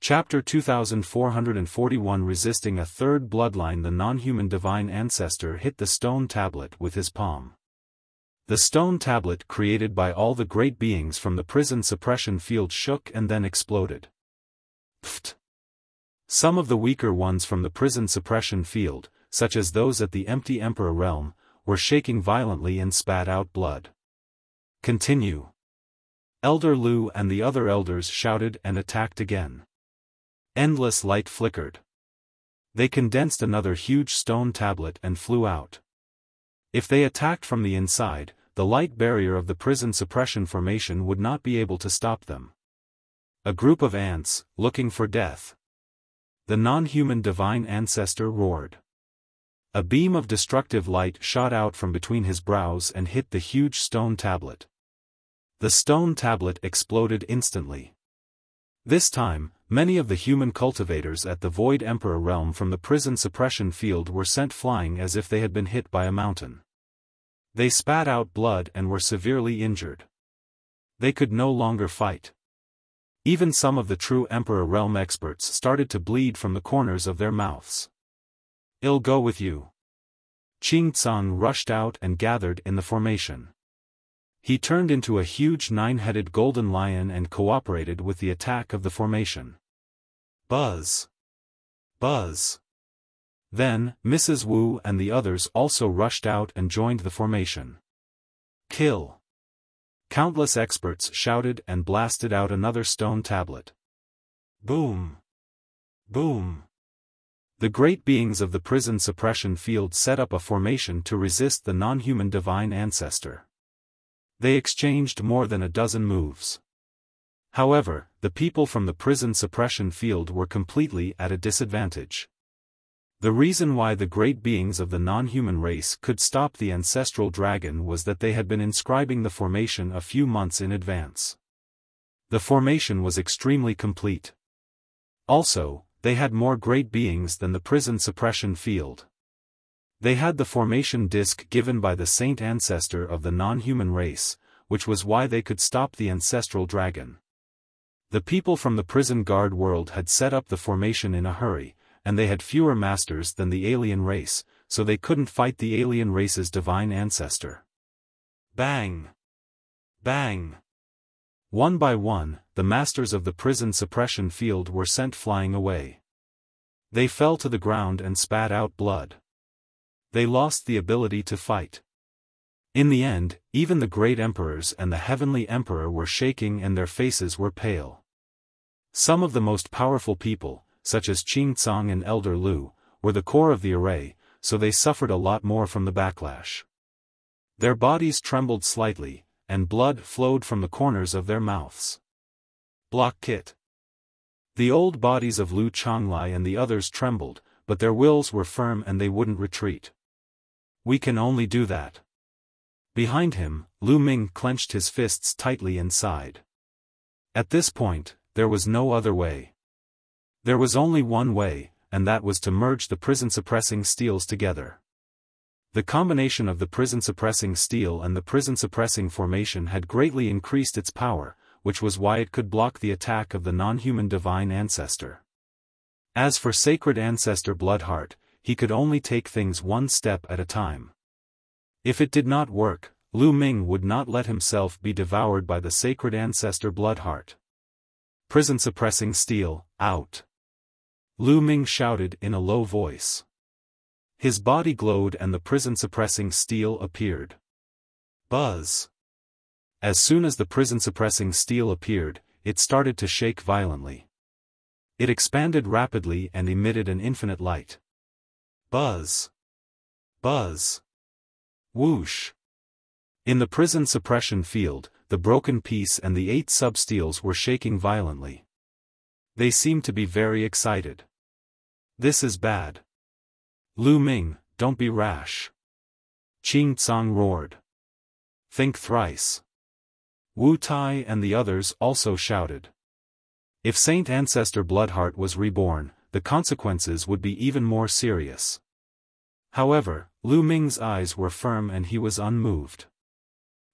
Chapter 2441. Resisting a third bloodline. The non-human divine ancestor hit the stone tablet with his palm. The stone tablet created by all the great beings from the prison suppression field shook and then exploded. Pfft! Some of the weaker ones from the prison suppression field, such as those at the empty Emperor realm, were shaking violently and spat out blood. Continue. Elder Lu and the other elders shouted and attacked again. Endless light flickered. They condensed another huge stone tablet and flew out. If they attacked from the inside, the light barrier of the prison suppression formation would not be able to stop them. A group of ants, looking for death. The non-human divine ancestor roared. A beam of destructive light shot out from between his brows and hit the huge stone tablet. The stone tablet exploded instantly. This time, many of the human cultivators at the Void Emperor realm from the prison suppression field were sent flying as if they had been hit by a mountain. They spat out blood and were severely injured. They could no longer fight. Even some of the true Emperor realm experts started to bleed from the corners of their mouths. "I'll go with you." Qing Tsang rushed out and gathered in the formation. He turned into a huge nine-headed golden lion and cooperated with the attack of the formation. Buzz! Buzz! Then, Mrs. Wu and the others also rushed out and joined the formation. Kill! Countless experts shouted and blasted out another stone tablet. Boom! Boom! The great beings of the prison suppression field set up a formation to resist the non-human divine ancestor. They exchanged more than a dozen moves. However, the people from the prison suppression field were completely at a disadvantage. The reason why the great beings of the non-human race could stop the ancestral dragon was that they had been inscribing the formation a few months in advance. The formation was extremely complete. Also, they had more great beings than the prison suppression field. They had the formation disc given by the saint ancestor of the non-human race, which was why they could stop the ancestral dragon. The people from the prison guard world had set up the formation in a hurry, and they had fewer masters than the alien race, so they couldn't fight the alien race's divine ancestor. Bang! Bang! One by one, the masters of the prison suppression field were sent flying away. They fell to the ground and spat out blood. They lost the ability to fight. In the end, even the great emperors and the heavenly emperor were shaking and their faces were pale. Some of the most powerful people, such as Qing Tsang and Elder Lu, were the core of the array, so they suffered a lot more from the backlash. Their bodies trembled slightly, and blood flowed from the corners of their mouths. Block kit. The old bodies of Lu Chonglai and the others trembled, but their wills were firm and they wouldn't retreat. We can only do that. Behind him, Lu Ming clenched his fists tightly and sighed. At this point, there was no other way. There was only one way, and that was to merge the prison-suppressing steels together. The combination of the prison-suppressing steel and the prison-suppressing formation had greatly increased its power, which was why it could block the attack of the non-human divine ancestor. As for Sacred Ancestor Bloodheart, he could only take things one step at a time. If it did not work, Lu Ming would not let himself be devoured by the Sacred Ancestor Bloodheart. Prison-suppressing steel, out! Lu Ming shouted in a low voice. His body glowed and the prison-suppressing steel appeared. Buzz! As soon as the prison-suppressing steel appeared, it started to shake violently. It expanded rapidly and emitted an infinite light. Buzz! Buzz! Whoosh! In the prison suppression field, the broken piece and the 8 substeels were shaking violently. They seemed to be very excited. This is bad. Lu Ming, don't be rash. Qing Tsang roared. Think thrice. Wu Tai and the others also shouted. If Saint Ancestor Bloodheart was reborn, the consequences would be even more serious. However, Lu Ming's eyes were firm and he was unmoved.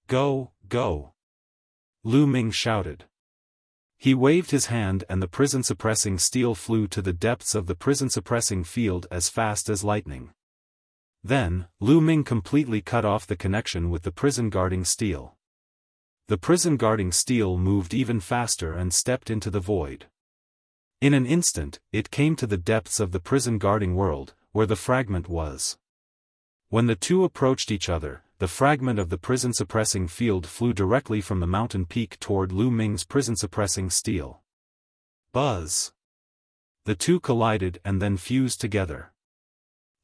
Go, go! Lu Ming shouted. He waved his hand and the prison-suppressing steel flew to the depths of the prison-suppressing field as fast as lightning. Then, Lu Ming completely cut off the connection with the prison-guarding steel. The prison-guarding steel moved even faster and stepped into the void. In an instant, it came to the depths of the prison-guarding world, where the fragment was. When the two approached each other, the fragment of the prison-suppressing field flew directly from the mountain peak toward Lu Ming's prison-suppressing steel. Buzz! The two collided and then fused together.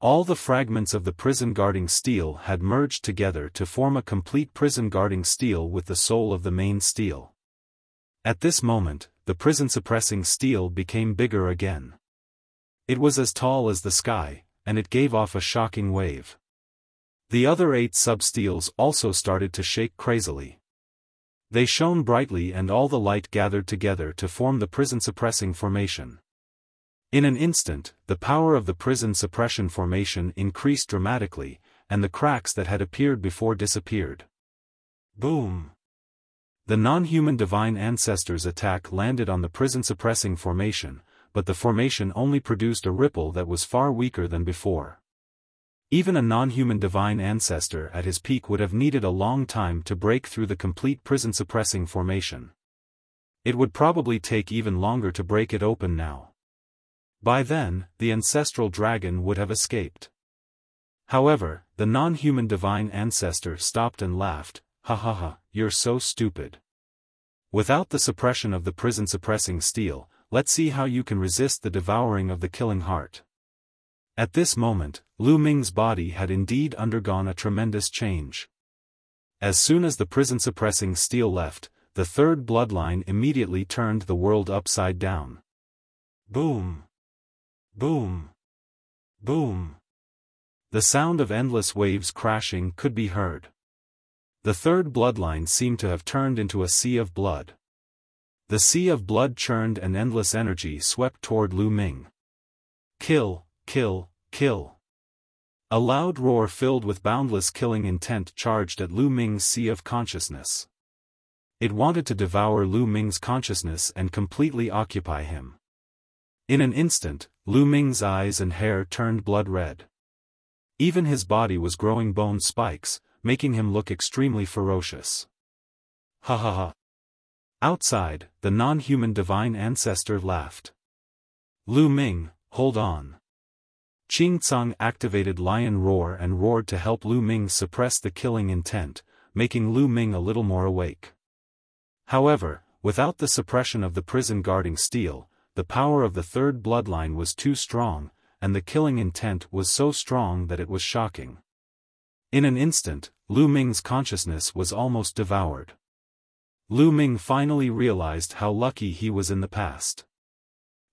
All the fragments of the prison-guarding steel had merged together to form a complete prison-guarding steel with the soul of the main steel. At this moment, the prison-suppressing steel became bigger again. It was as tall as the sky, and it gave off a shocking wave. The other 8 sub-steels also started to shake crazily. They shone brightly and all the light gathered together to form the prison-suppressing formation. In an instant, the power of the prison suppression formation increased dramatically, and the cracks that had appeared before disappeared. Boom! The non-human divine ancestor's attack landed on the prison-suppressing formation, but the formation only produced a ripple that was far weaker than before. Even a non-human divine ancestor at his peak would have needed a long time to break through the complete prison-suppressing formation. It would probably take even longer to break it open now. By then, the ancestral dragon would have escaped. However, the non-human divine ancestor stopped and laughed, "Ha ha ha, you're so stupid. Without the suppression of the prison-suppressing steel, let's see how you can resist the devouring of the killing heart." At this moment, Lu Ming's body had indeed undergone a tremendous change. As soon as the prison-suppressing steel left, the third bloodline immediately turned the world upside down. Boom! Boom! Boom! The sound of endless waves crashing could be heard. The third bloodline seemed to have turned into a sea of blood. The sea of blood churned and endless energy swept toward Lu Ming. Kill, kill, kill. A loud roar filled with boundless killing intent charged at Lu Ming's sea of consciousness. It wanted to devour Lu Ming's consciousness and completely occupy him. In an instant, Lu Ming's eyes and hair turned blood red. Even his body was growing bone spikes, making him look extremely ferocious. Ha ha ha. Outside, the non-human divine ancestor laughed. Lu Ming, hold on. Qing Tsang activated Lion Roar and roared to help Lu Ming suppress the killing intent, making Lu Ming a little more awake. However, without the suppression of the prison-guarding steel, the power of the third bloodline was too strong, and the killing intent was so strong that it was shocking. In an instant, Lu Ming's consciousness was almost devoured. Lu Ming finally realized how lucky he was in the past.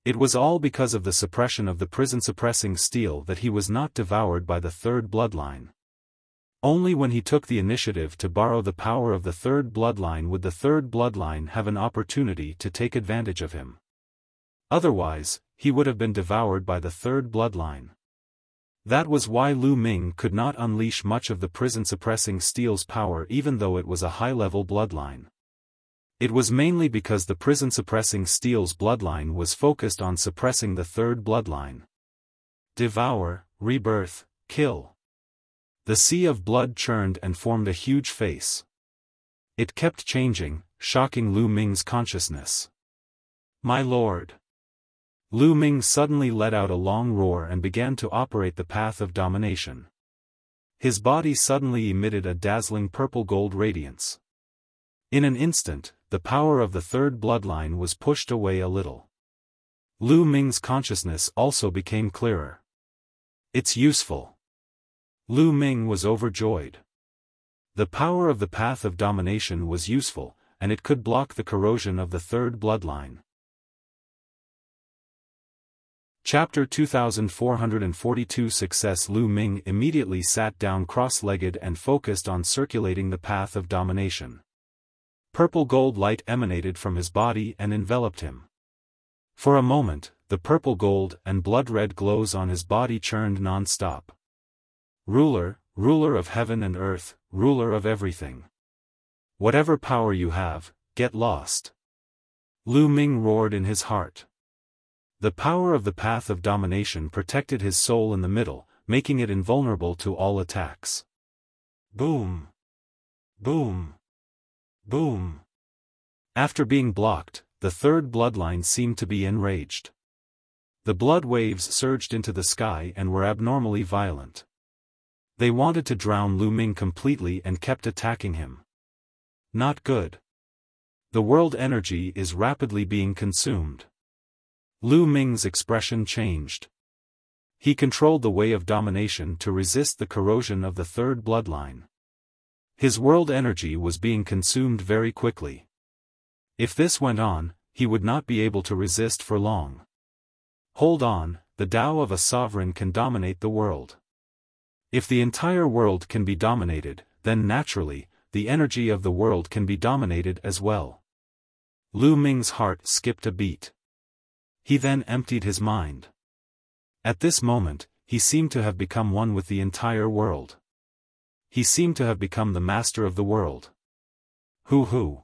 It was all because of the suppression of the prison-suppressing steel that he was not devoured by the third bloodline. Only when he took the initiative to borrow the power of the third bloodline would the third bloodline have an opportunity to take advantage of him. Otherwise, he would have been devoured by the third bloodline. That was why Lu Ming could not unleash much of the prison-suppressing steel's power even though it was a high-level bloodline. It was mainly because the prison-suppressing steel's bloodline was focused on suppressing the third bloodline. Devour, rebirth, kill. The sea of blood churned and formed a huge face. It kept changing, shocking Lu Ming's consciousness. My lord! Lu Ming suddenly let out a long roar and began to operate the path of domination. His body suddenly emitted a dazzling purple-gold radiance. In an instant, the power of the third bloodline was pushed away a little. Lu Ming's consciousness also became clearer. It's useful. Lu Ming was overjoyed. The power of the path of domination was useful, and it could block the corrosion of the third bloodline. Chapter 2442 Success. Lu Ming immediately sat down cross-legged and focused on circulating the path of domination. Purple gold light emanated from his body and enveloped him. For a moment, the purple gold and blood-red glows on his body churned non-stop. Ruler, ruler of heaven and earth, ruler of everything. Whatever power you have, get lost. Lu Ming roared in his heart. The power of the path of domination protected his soul in the middle, making it invulnerable to all attacks. Boom! Boom! Boom! After being blocked, the third bloodline seemed to be enraged. The blood waves surged into the sky and were abnormally violent. They wanted to drown Lu Ming completely and kept attacking him. Not good. The world energy is rapidly being consumed. Lu Ming's expression changed. He controlled the way of domination to resist the corrosion of the third bloodline. His world energy was being consumed very quickly. If this went on, he would not be able to resist for long. Hold on, the Tao of a sovereign can dominate the world. If the entire world can be dominated, then naturally, the energy of the world can be dominated as well. Lu Ming's heart skipped a beat. He then emptied his mind. At this moment, he seemed to have become one with the entire world. He seemed to have become the master of the world. Hoo-hoo.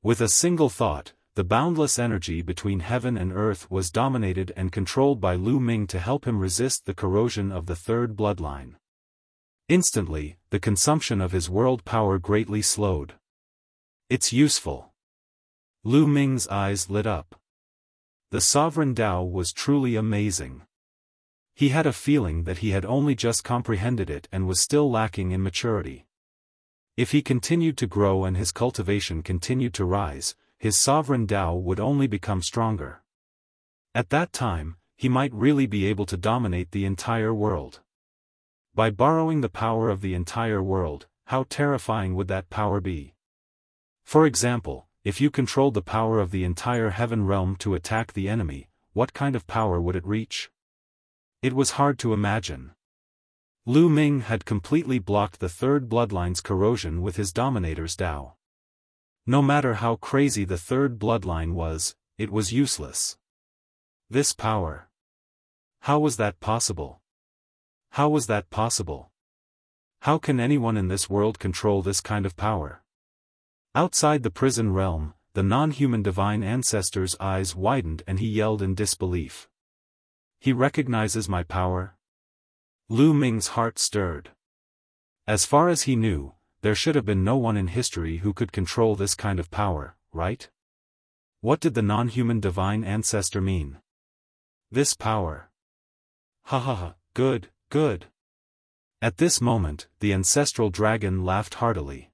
With a single thought, the boundless energy between heaven and earth was dominated and controlled by Lu Ming to help him resist the corrosion of the third bloodline. Instantly, the consumption of his world power greatly slowed. It's useful. Lu Ming's eyes lit up. The sovereign Tao was truly amazing. He had a feeling that he had only just comprehended it and was still lacking in maturity. If he continued to grow and his cultivation continued to rise, his sovereign Tao would only become stronger. At that time, he might really be able to dominate the entire world. By borrowing the power of the entire world, how terrifying would that power be? For example, if you controlled the power of the entire heaven realm to attack the enemy, what kind of power would it reach? It was hard to imagine. Lu Ming had completely blocked the third bloodline's corrosion with his dominator's Tao. No matter how crazy the third bloodline was, it was useless. This power. How was that possible? How was that possible? How can anyone in this world control this kind of power? Outside the prison realm, the non-human divine ancestor's eyes widened and he yelled in disbelief. He recognizes my power? Lu Ming's heart stirred. As far as he knew, there should have been no one in history who could control this kind of power, right? What did the non-human divine ancestor mean? This power. Ha ha ha, good, good. At this moment, the ancestral dragon laughed heartily.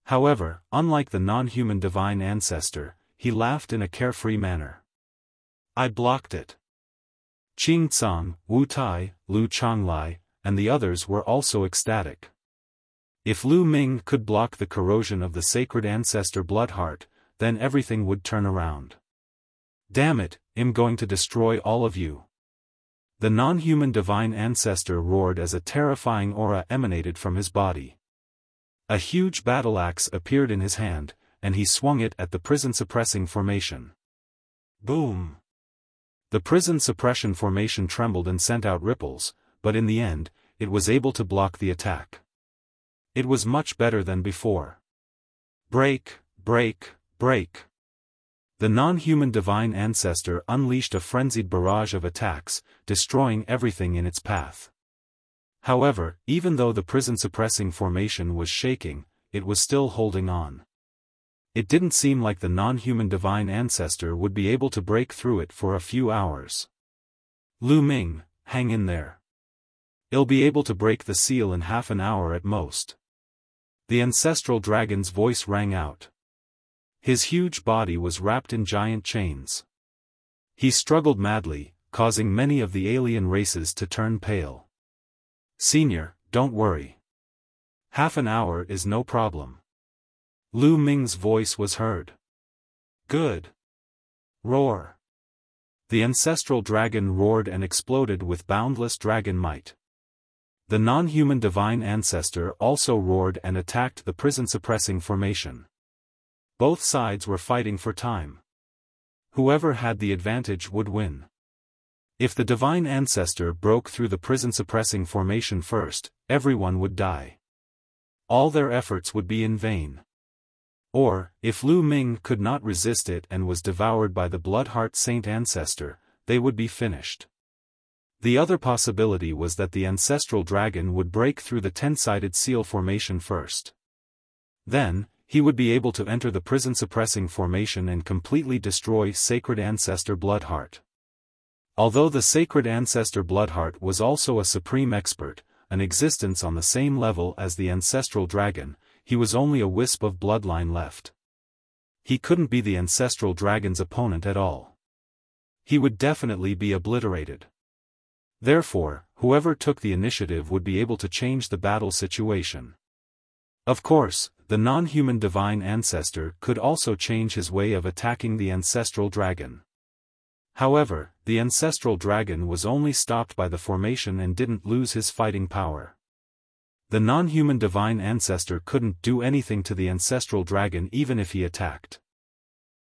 However, unlike the non-human divine ancestor, he laughed in a carefree manner. I blocked it. Qing Tsang, Wu Tai, Lu Changlai, and the others were also ecstatic. If Lu Ming could block the corrosion of the sacred ancestor Bloodheart, then everything would turn around. Damn it, I'm going to destroy all of you. The non-human divine ancestor roared as a terrifying aura emanated from his body. A huge battle axe appeared in his hand, and he swung it at the prison suppressing formation. Boom! The prison suppression formation trembled and sent out ripples, but in the end, it was able to block the attack. It was much better than before. Break, break, break. The non-human divine ancestor unleashed a frenzied barrage of attacks, destroying everything in its path. However, even though the prison-suppressing formation was shaking, it was still holding on. It didn't seem like the non-human divine ancestor would be able to break through it for a few hours. Lu Ming, hang in there. I'll be able to break the seal in half an hour at most. The ancestral dragon's voice rang out. His huge body was wrapped in giant chains. He struggled madly, causing many of the alien races to turn pale. Senior, don't worry. Half an hour is no problem. Lu Ming's voice was heard. Good. Roar. The ancestral dragon roared and exploded with boundless dragon might. The non-human divine ancestor also roared and attacked the prison-suppressing formation. Both sides were fighting for time. Whoever had the advantage would win. If the divine ancestor broke through the prison-suppressing formation first, everyone would die. All their efforts would be in vain. Or, if Lu Ming could not resist it and was devoured by the Bloodheart Saint ancestor, they would be finished. The other possibility was that the ancestral dragon would break through the 10-sided seal formation first. Then, he would be able to enter the prison-suppressing formation and completely destroy Sacred Ancestor Bloodheart. Although the Sacred Ancestor Bloodheart was also a supreme expert, an existence on the same level as the ancestral dragon, he was only a wisp of bloodline left. He couldn't be the ancestral dragon's opponent at all. He would definitely be obliterated. Therefore, whoever took the initiative would be able to change the battle situation. Of course, the non-human divine ancestor could also change his way of attacking the ancestral dragon. However, the ancestral dragon was only stopped by the formation and didn't lose his fighting power. The non-human divine ancestor couldn't do anything to the ancestral dragon even if he attacked.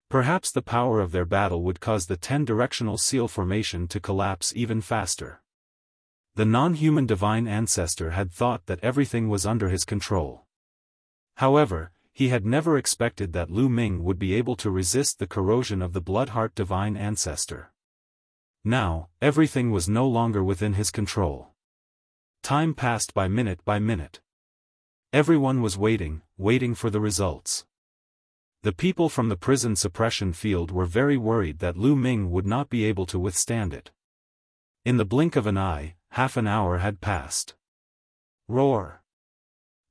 Perhaps the power of their battle would cause the 10-directional seal formation to collapse even faster. The non-human divine ancestor had thought that everything was under his control. However, he had never expected that Lu Ming would be able to resist the corrosion of the Bloodheart divine ancestor. Now, everything was no longer within his control. Time passed by minute by minute. Everyone was waiting for the results. The people from the prison suppression field were very worried that Lu Ming would not be able to withstand it. In the blink of an eye, half an hour had passed. Roar!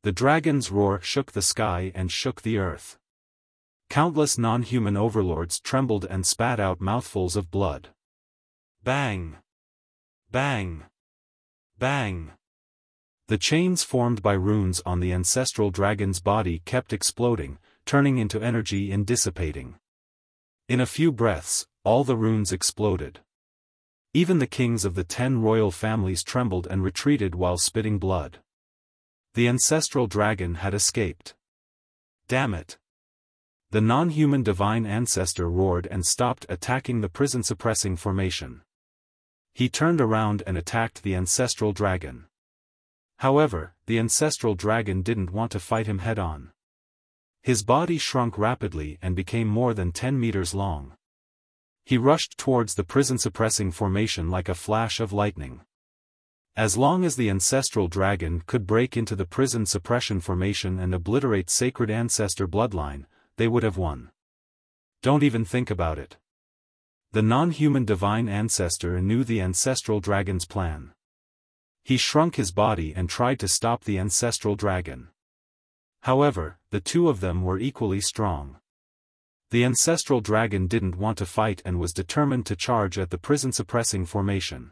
The dragon's roar shook the sky and shook the earth. Countless non-human overlords trembled and spat out mouthfuls of blood. Bang! Bang! Bang! The chains formed by runes on the ancestral dragon's body kept exploding, turning into energy and dissipating. In a few breaths, all the runes exploded. Even the kings of the 10 royal families trembled and retreated while spitting blood. The ancestral dragon had escaped. Damn it! The non-human divine ancestor roared and stopped attacking the prison-suppressing formation. He turned around and attacked the ancestral dragon. However, the ancestral dragon didn't want to fight him head-on. His body shrunk rapidly and became more than 10 meters long. He rushed towards the prison-suppressing formation like a flash of lightning. As long as the ancestral dragon could break into the prison suppression formation and obliterate Sacred Ancestor bloodline, they would have won. Don't even think about it. The non-human divine ancestor knew the ancestral dragon's plan. He shrunk his body and tried to stop the ancestral dragon. However, the two of them were equally strong. The ancestral dragon didn't want to fight and was determined to charge at the prison-suppressing formation.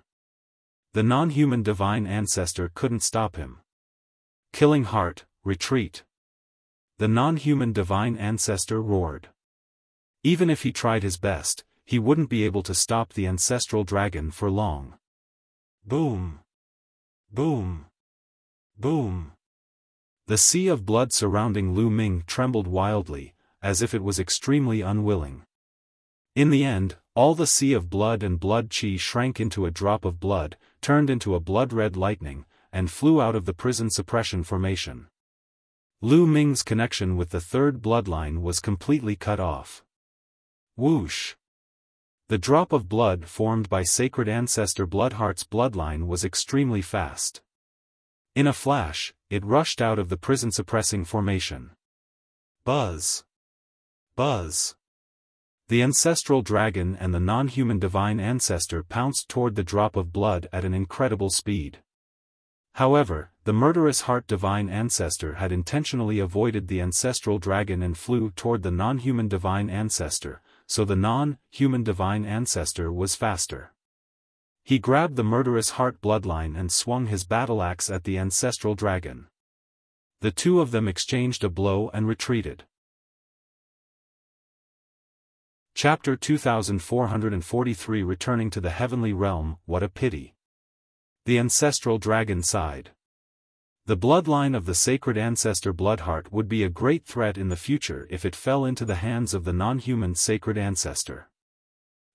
The non-human divine ancestor couldn't stop him. Killing heart, retreat. The non-human divine ancestor roared. Even if he tried his best, he wouldn't be able to stop the ancestral dragon for long. Boom! Boom! Boom! The sea of blood surrounding Lu Ming trembled wildly, as if it was extremely unwilling. In the end, all the sea of blood and blood chi shrank into a drop of blood, turned into a blood-red lightning, and flew out of the prison suppression formation. Lu Ming's connection with the third bloodline was completely cut off. Whoosh! The drop of blood formed by Sacred Ancestor Bloodheart's bloodline was extremely fast. In a flash, it rushed out of the prison-suppressing formation. Buzz! Buzz! The ancestral dragon and the non-human divine ancestor pounced toward the drop of blood at an incredible speed. However, the murderous heart divine ancestor had intentionally avoided the ancestral dragon and flew toward the non-human divine ancestor, so the non-human divine ancestor was faster. He grabbed the murderous heart bloodline and swung his battle axe at the ancestral dragon. The two of them exchanged a blow and retreated. Chapter 2443 Returning to the Heavenly Realm, what a pity. The ancestral dragon sighed. The bloodline of the Sacred Ancestor Bloodheart would be a great threat in the future if it fell into the hands of the non-human Sacred Ancestor.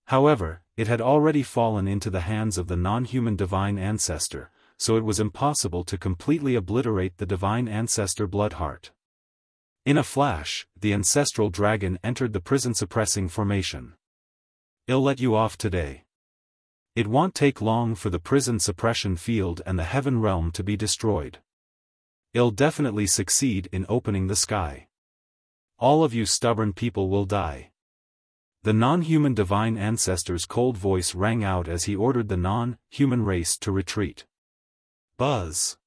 However, it had already fallen into the hands of the non-human Divine Ancestor, so it was impossible to completely obliterate the Divine Ancestor Bloodheart. In a flash, the ancestral dragon entered the prison-suppressing formation. "I'll let you off today. It won't take long for the prison suppression field and the heaven realm to be destroyed. I'll definitely succeed in opening the sky. All of you stubborn people will die." The non-human divine ancestor's cold voice rang out as he ordered the non-human race to retreat. Buzz!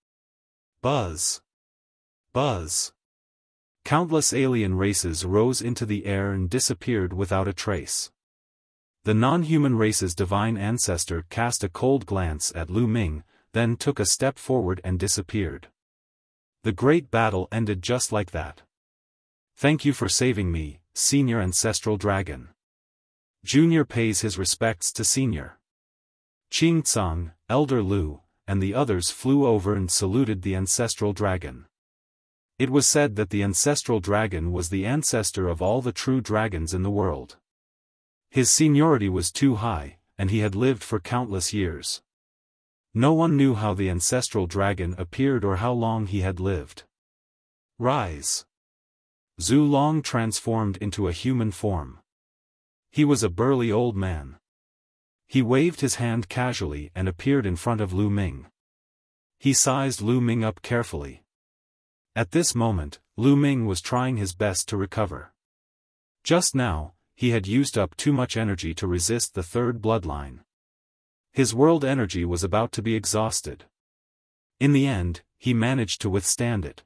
Buzz! Buzz! Countless alien races rose into the air and disappeared without a trace. The non-human race's divine ancestor cast a cold glance at Lu Ming, then took a step forward and disappeared. The great battle ended just like that. "Thank you for saving me, Senior Ancestral Dragon." Junior pays his respects to Senior. Qing Tsang, Elder Lu, and the others flew over and saluted the Ancestral Dragon. It was said that the Ancestral Dragon was the ancestor of all the true dragons in the world. His seniority was too high, and he had lived for countless years. No one knew how the Ancestral Dragon appeared or how long he had lived. Rise! Zhu Long transformed into a human form. He was a burly old man. He waved his hand casually and appeared in front of Lu Ming. He sized Lu Ming up carefully. At this moment, Lu Ming was trying his best to recover. Just now, he had used up too much energy to resist the third bloodline. His world energy was about to be exhausted. In the end, he managed to withstand it.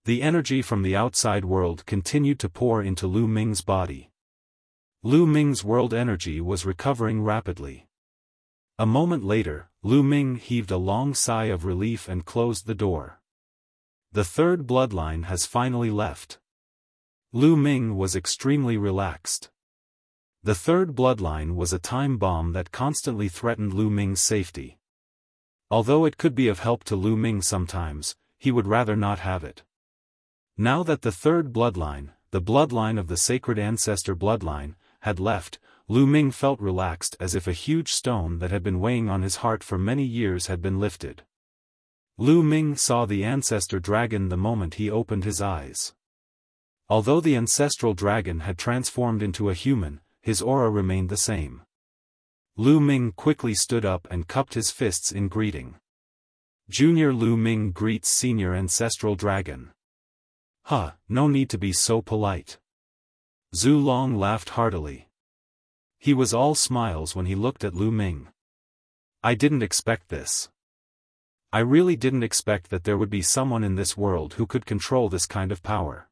The energy from the outside world continued to pour into Lu Ming's body. Lu Ming's world energy was recovering rapidly. A moment later, Lu Ming heaved a long sigh of relief and closed the door. The third bloodline has finally left. Lu Ming was extremely relaxed. The third bloodline was a time bomb that constantly threatened Lu Ming's safety. Although it could be of help to Lu Ming sometimes, he would rather not have it. Now that the third bloodline, the bloodline of the sacred ancestor bloodline, had left, Lu Ming felt relaxed as if a huge stone that had been weighing on his heart for many years had been lifted. Lu Ming saw the ancestor dragon the moment he opened his eyes. Although the ancestral dragon had transformed into a human, his aura remained the same. Lu Ming quickly stood up and cupped his fists in greeting. Junior Lu Ming greets Senior Ancestral Dragon. "Huh, no need to be so polite." Zhu Long laughed heartily. He was all smiles when he looked at Lu Ming. "I didn't expect this. I really didn't expect that there would be someone in this world who could control this kind of power.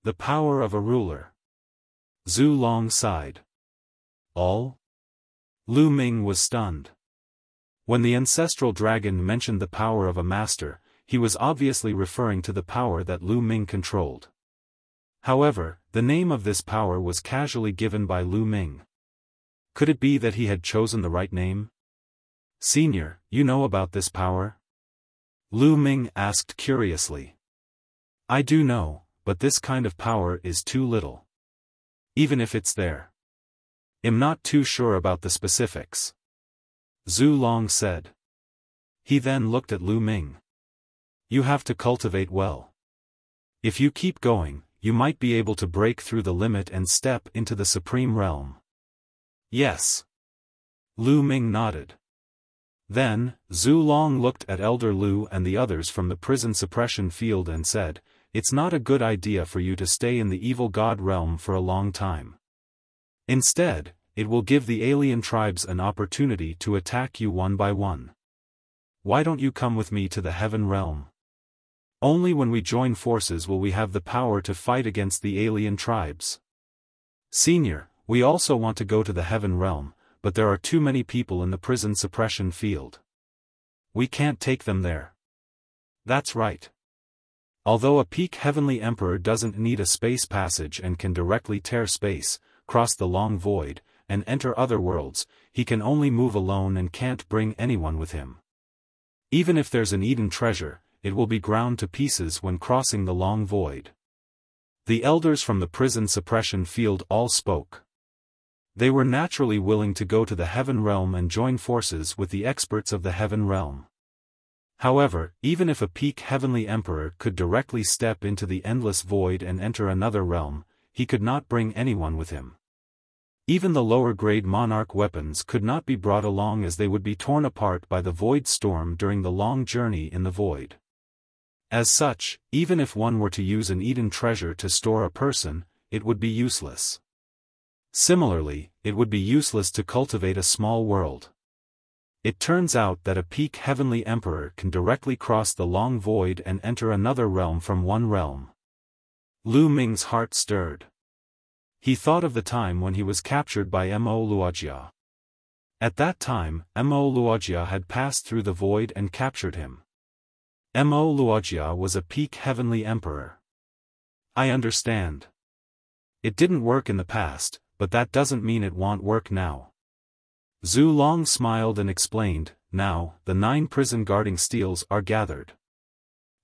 The power of a ruler." Zhu Long sighed. "All?" Lu Ming was stunned. When the ancestral dragon mentioned the power of a master, he was obviously referring to the power that Lu Ming controlled. However, the name of this power was casually given by Lu Ming. Could it be that he had chosen the right name? "Senior, you know about this power?" Lu Ming asked curiously. "I do know, but this kind of power is too little. Even if it's there, I'm not too sure about the specifics," Zhu Long said. He then looked at Lu Ming. "You have to cultivate well. If you keep going, you might be able to break through the limit and step into the supreme realm." "Yes." Lu Ming nodded. Then, Zhu Long looked at Elder Lu and the others from the prison suppression field and said, "It's not a good idea for you to stay in the evil god realm for a long time. Instead, it will give the alien tribes an opportunity to attack you one by one. Why don't you come with me to the heaven realm? Only when we join forces will we have the power to fight against the alien tribes. Senior, we also want to go to the heaven realm, but there are too many people in the prison suppression field. We can't take them there." "That's right. Although a peak heavenly emperor doesn't need a space passage and can directly tear space, cross the long void, and enter other worlds, he can only move alone and can't bring anyone with him. Even if there's an Eden treasure, it will be ground to pieces when crossing the long void." The elders from the prison suppression field all spoke. They were naturally willing to go to the heaven realm and join forces with the experts of the heaven realm. However, even if a peak heavenly emperor could directly step into the endless void and enter another realm, he could not bring anyone with him. Even the lower-grade monarch weapons could not be brought along, as they would be torn apart by the void storm during the long journey in the void. As such, even if one were to use an Eden treasure to store a person, it would be useless. Similarly, it would be useless to cultivate a small world. It turns out that a peak heavenly emperor can directly cross the long void and enter another realm from one realm. Lu Ming's heart stirred. He thought of the time when he was captured by Mo Luojia. At that time, Mo Luojia had passed through the void and captured him. Mo Luojia was a peak heavenly emperor. I understand. It didn't work in the past, but that doesn't mean it won't work now. Zhu Long smiled and explained, now, the 9 prison guarding steels are gathered.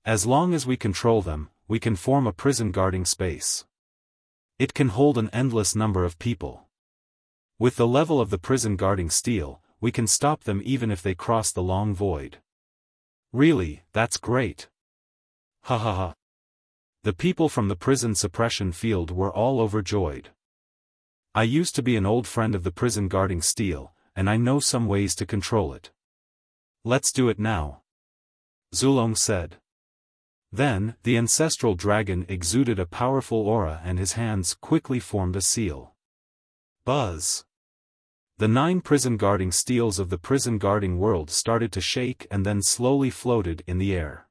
As long as we control them, we can form a prison guarding space. It can hold an endless number of people. With the level of the prison guarding steel, we can stop them even if they cross the long void. Really, that's great. Ha ha ha. The people from the prison suppression field were all overjoyed. I used to be an old friend of the prison guarding steel, and I know some ways to control it. Let's do it now. Zulong said. Then, the ancestral dragon exuded a powerful aura and his hands quickly formed a seal. Buzz! The 9 prison guarding steels of the prison guarding world started to shake and then slowly floated in the air.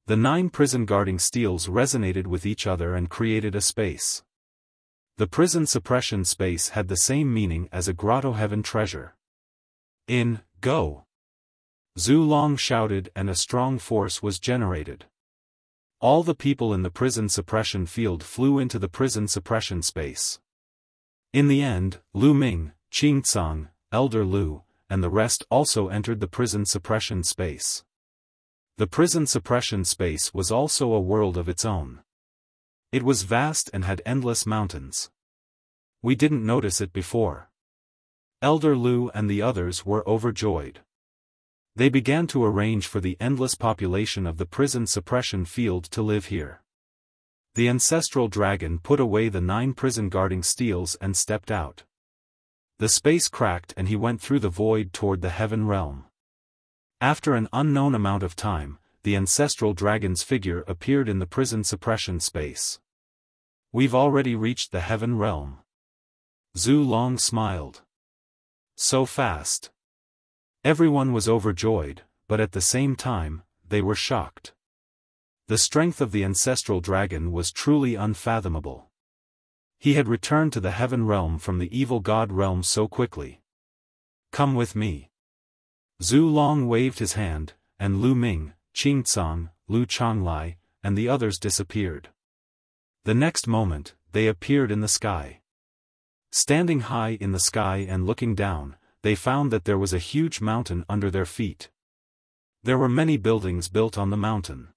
The 9 prison guarding steels resonated with each other and created a space. The prison suppression space had the same meaning as a grotto heaven treasure. In, go! Zhu Long shouted and a strong force was generated. All the people in the prison suppression field flew into the prison suppression space. In the end, Lu Ming, Qingcang, Elder Lu, and the rest also entered the prison suppression space. The prison suppression space was also a world of its own. It was vast and had endless mountains. We didn't notice it before. Elder Lu and the others were overjoyed. They began to arrange for the endless population of the prison suppression field to live here. The ancestral dragon put away the 9 prison guarding steels and stepped out. The space cracked and he went through the void toward the heaven realm. After an unknown amount of time, the ancestral dragon's figure appeared in the prison suppression space. We've already reached the heaven realm. Zhu Long smiled. So fast. Everyone was overjoyed, but at the same time, they were shocked. The strength of the ancestral dragon was truly unfathomable. He had returned to the heaven realm from the evil god realm so quickly. Come with me. Zhu Long waved his hand, and Lu Ming, Qingcang, Lu Changlai, and the others disappeared. The next moment, they appeared in the sky. Standing high in the sky and looking down, they found that there was a huge mountain under their feet. There were many buildings built on the mountain.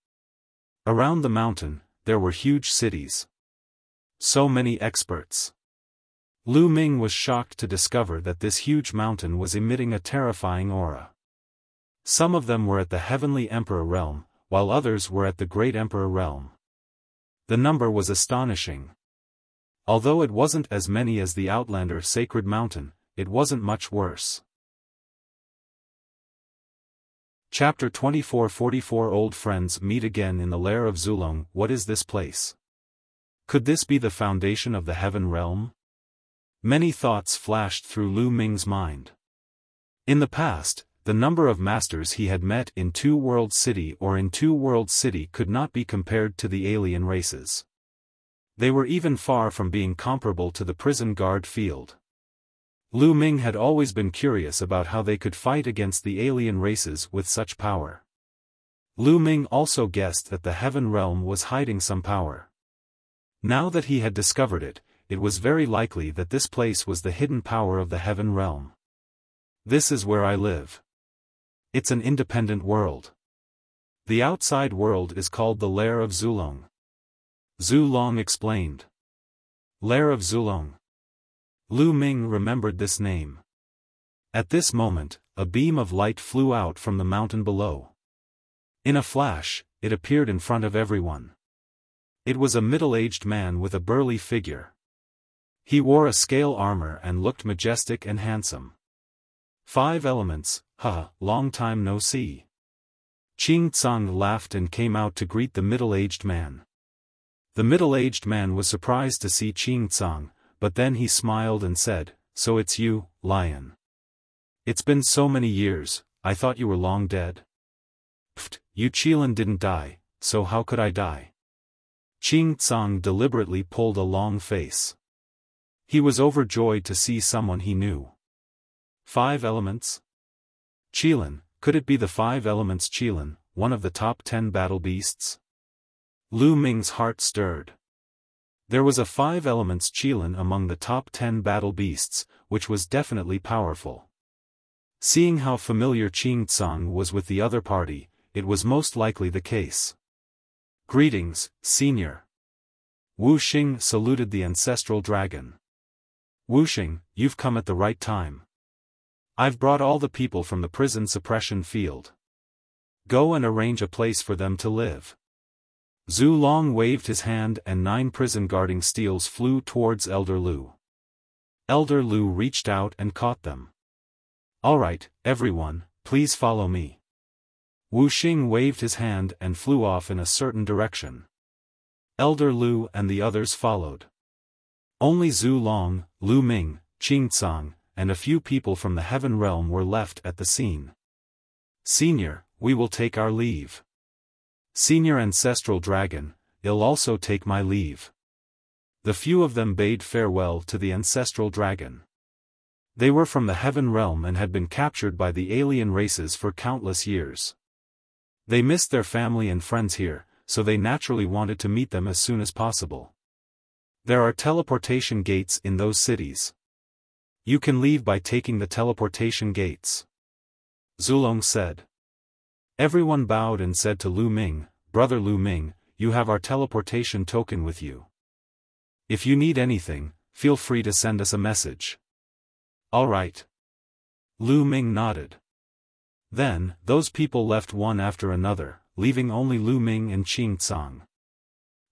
Around the mountain, there were huge cities. So many experts. Lu Ming was shocked to discover that this huge mountain was emitting a terrifying aura. Some of them were at the Heavenly Emperor realm, while others were at the Great Emperor realm. The number was astonishing. Although it wasn't as many as the Outlander Sacred Mountain, it wasn't much worse. Chapter 2444 Old friends meet again in the lair of Zulong. What is this place? Could this be the foundation of the heaven realm? Many thoughts flashed through Lu Ming's mind. In the past, the number of masters he had met in Two World City or in Two World City could not be compared to the alien races. They were even far from being comparable to the prison guard field. Lu Ming had always been curious about how they could fight against the alien races with such power. Lu Ming also guessed that the heaven realm was hiding some power. Now that he had discovered it, it was very likely that this place was the hidden power of the heaven realm. This is where I live. It's an independent world. The outside world is called the Lair of Zulong. Zhu Long explained. Lair of Zulong. Lu Ming remembered this name. At this moment, a beam of light flew out from the mountain below. In a flash, it appeared in front of everyone. It was a middle-aged man with a burly figure. He wore a scale armor and looked majestic and handsome. 5 elements, long time no see. Qing Tsang laughed and came out to greet the middle-aged man. The middle-aged man was surprised to see Qing Tsang, but then he smiled and said, "So it's you, lion. It's been so many years, I thought you were long dead." "Pfft, you Qilin didn't die, so how could I die?" Qing Tsang deliberately pulled a long face. He was overjoyed to see someone he knew. 5 elements? Qilin, could it be the 5 elements Qilin, one of the top 10 battle beasts? Lu Ming's heart stirred. There was a 5 elements Qilin among the top 10 battle beasts, which was definitely powerful. Seeing how familiar Qing Tsang was with the other party, it was most likely the case. "Greetings, senior." Wuxia saluted the ancestral dragon. "Wuxia, you've come at the right time. I've brought all the people from the prison suppression field. Go and arrange a place for them to live." Zhu Long waved his hand and 9 prison guarding steels flew towards Elder Lu. Elder Lu reached out and caught them. "All right, everyone, please follow me." Wuxia waved his hand and flew off in a certain direction. Elder Lu and the others followed. Only Zhu Long, Lu Ming, Qing Tsang, and a few people from the Heaven Realm were left at the scene. "Senior, we will take our leave. Senior Ancestral Dragon, I'll also take my leave." The few of them bade farewell to the Ancestral Dragon. They were from the Heaven Realm and had been captured by the alien races for countless years. They missed their family and friends here, so they naturally wanted to meet them as soon as possible. There are teleportation gates in those cities. You can leave by taking the teleportation gates. Zulong said. Everyone bowed and said to Lu Ming, "Brother Lu Ming, you have our teleportation token with you. If you need anything, feel free to send us a message." "All right." Lu Ming nodded. Then, those people left one after another, leaving only Lu Ming and Qing Tsang.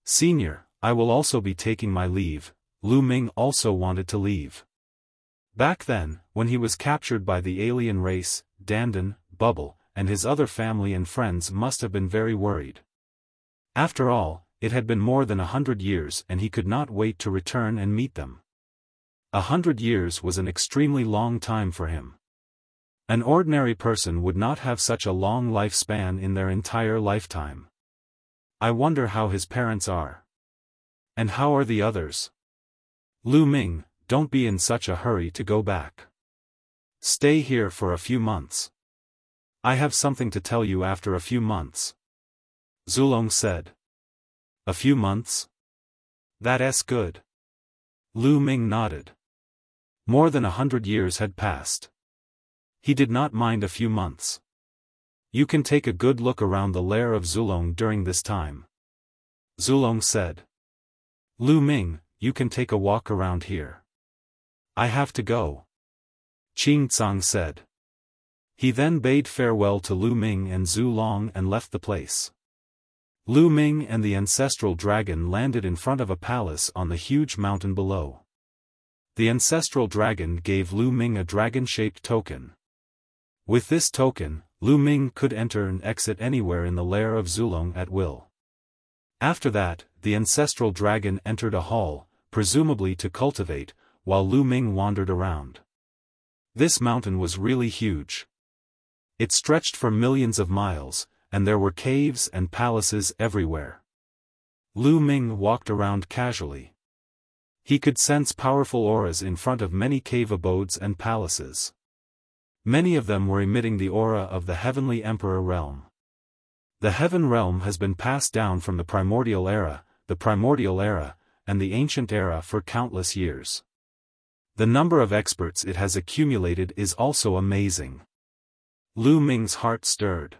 "Senior, I will also be taking my leave." Lu Ming also wanted to leave. Back then, when he was captured by the alien race, Dandan, Bubble, and his other family and friends must have been very worried. After all, it had been more than 100 years and he could not wait to return and meet them. 100 years was an extremely long time for him. An ordinary person would not have such a long lifespan in their entire lifetime. I wonder how his parents are. And how are the others? Lu Ming, don't be in such a hurry to go back. Stay here for a few months. I have something to tell you after a few months. Zulong said. A few months? That's good. Lu Ming nodded. More than 100 years had passed. He did not mind a few months. You can take a good look around the lair of Zulong during this time. Zulong said. Lu Ming, you can take a walk around here. I have to go. Qing Tsang said. He then bade farewell to Lu Ming and Zhu Long and left the place. Lu Ming and the ancestral dragon landed in front of a palace on the huge mountain below. The ancestral dragon gave Lu Ming a dragon-shaped token. With this token, Lu Ming could enter and exit anywhere in the lair of Zulong at will. After that, the ancestral dragon entered a hall, presumably to cultivate, while Lu Ming wandered around. This mountain was really huge. It stretched for millions of miles, and there were caves and palaces everywhere. Lu Ming walked around casually. He could sense powerful auras in front of many cave abodes and palaces. Many of them were emitting the aura of the Heavenly Emperor realm. The Heaven realm has been passed down from the Primordial Era, and the Ancient Era for countless years. The number of experts it has accumulated is also amazing. Lu Ming's heart stirred.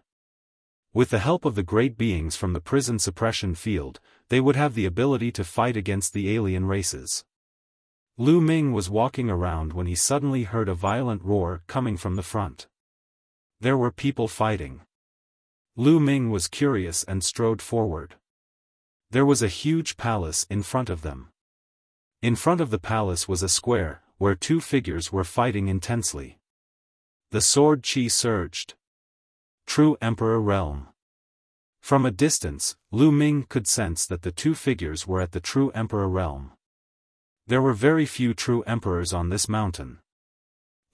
With the help of the great beings from the prison suppression field, they would have the ability to fight against the alien races. Lu Ming was walking around when he suddenly heard a violent roar coming from the front. There were people fighting. Lu Ming was curious and strode forward. There was a huge palace in front of them. In front of the palace was a square, where two figures were fighting intensely. The sword chi surged. True Emperor Realm. From a distance, Lu Ming could sense that the two figures were at the True Emperor Realm. There were very few true emperors on this mountain.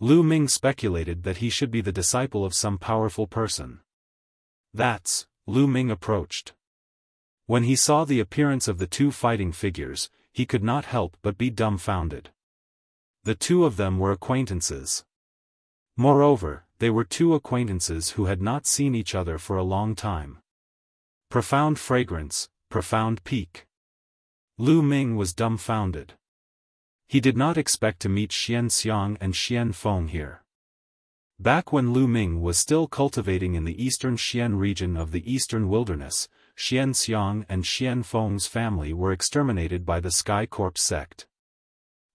Lu Ming speculated that he should be the disciple of some powerful person. That's, Lu Ming approached. When he saw the appearance of the two fighting figures, he could not help but be dumbfounded. The two of them were acquaintances. Moreover, they were two acquaintances who had not seen each other for a long time. Profound fragrance, profound peak. Lu Ming was dumbfounded. He did not expect to meet Xian Xiang and Xian Feng here. Back when Lu Ming was still cultivating in the eastern Xian region of the eastern wilderness, Xian Xiang and Xian Feng's family were exterminated by the Sky Corps sect.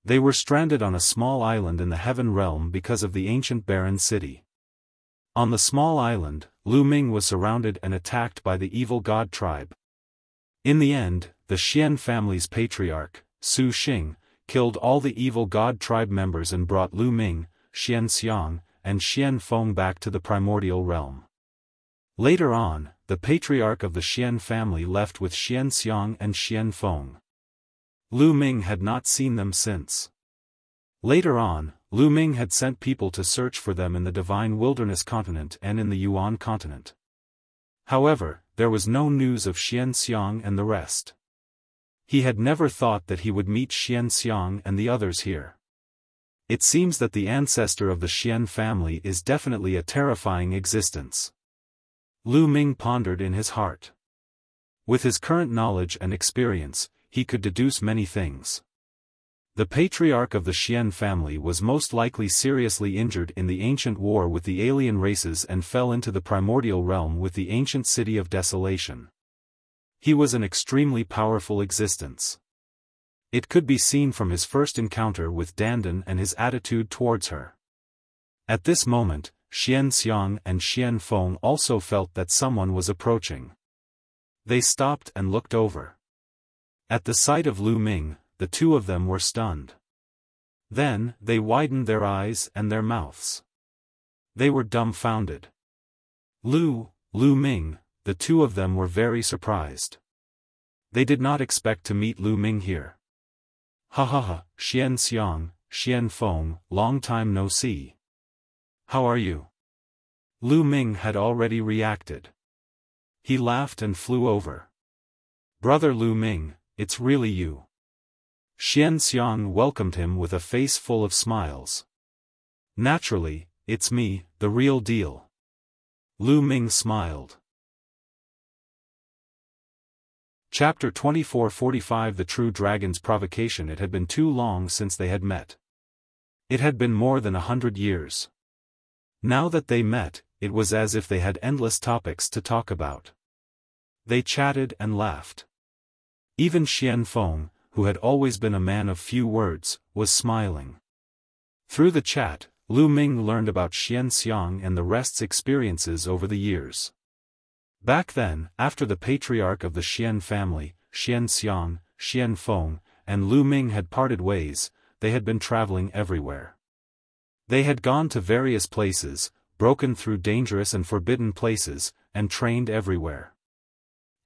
They were stranded on a small island in the Heaven Realm because of the ancient barren city. On the small island, Lu Ming was surrounded and attacked by the evil god tribe. In the end, the Xian family's patriarch, Su Xing, killed all the evil god tribe members and brought Lu Ming, Xian Xiang, and Xian Feng back to the primordial realm. Later on, the patriarch of the Xian family left with Xian Xiang and Xian Feng. Lu Ming had not seen them since. Later on, Lu Ming had sent people to search for them in the Divine Wilderness continent and in the Yuan continent. However, there was no news of Xian Xiang and the rest. He had never thought that he would meet Xian Xiang and the others here. It seems that the ancestor of the Xian family is definitely a terrifying existence. Lu Ming pondered in his heart. With his current knowledge and experience, he could deduce many things. The patriarch of the Xian family was most likely seriously injured in the ancient war with the alien races and fell into the primordial realm with the ancient city of desolation. He was an extremely powerful existence. It could be seen from his first encounter with Dandan and his attitude towards her. At this moment, Xian Xiang and Xian Feng also felt that someone was approaching. They stopped and looked over. At the sight of Lu Ming, the two of them were stunned. Then, they widened their eyes and their mouths. They were dumbfounded. Lu Ming, the two of them were very surprised. They did not expect to meet Lu Ming here. Ha ha ha, Xian Xiang, Xian Feng, long time no see. How are you? Lu Ming had already reacted. He laughed and flew over. Brother Lu Ming, it's really you. Xian Xiang welcomed him with a face full of smiles. Naturally, it's me, the real deal. Lu Ming smiled. Chapter 24:45 The True Dragon's Provocation. It had been too long since they had met. It had been more than 100 years. Now that they met, it was as if they had endless topics to talk about. They chatted and laughed. Even Xian Feng, who had always been a man of few words, was smiling. Through the chat, Lu Ming learned about Xian Xiang and the rest's experiences over the years. Back then, after the patriarch of the Xian family, Xian Xiang, Xian Feng, and Lu Ming had parted ways, they had been traveling everywhere. They had gone to various places, broken through dangerous and forbidden places, and trained everywhere.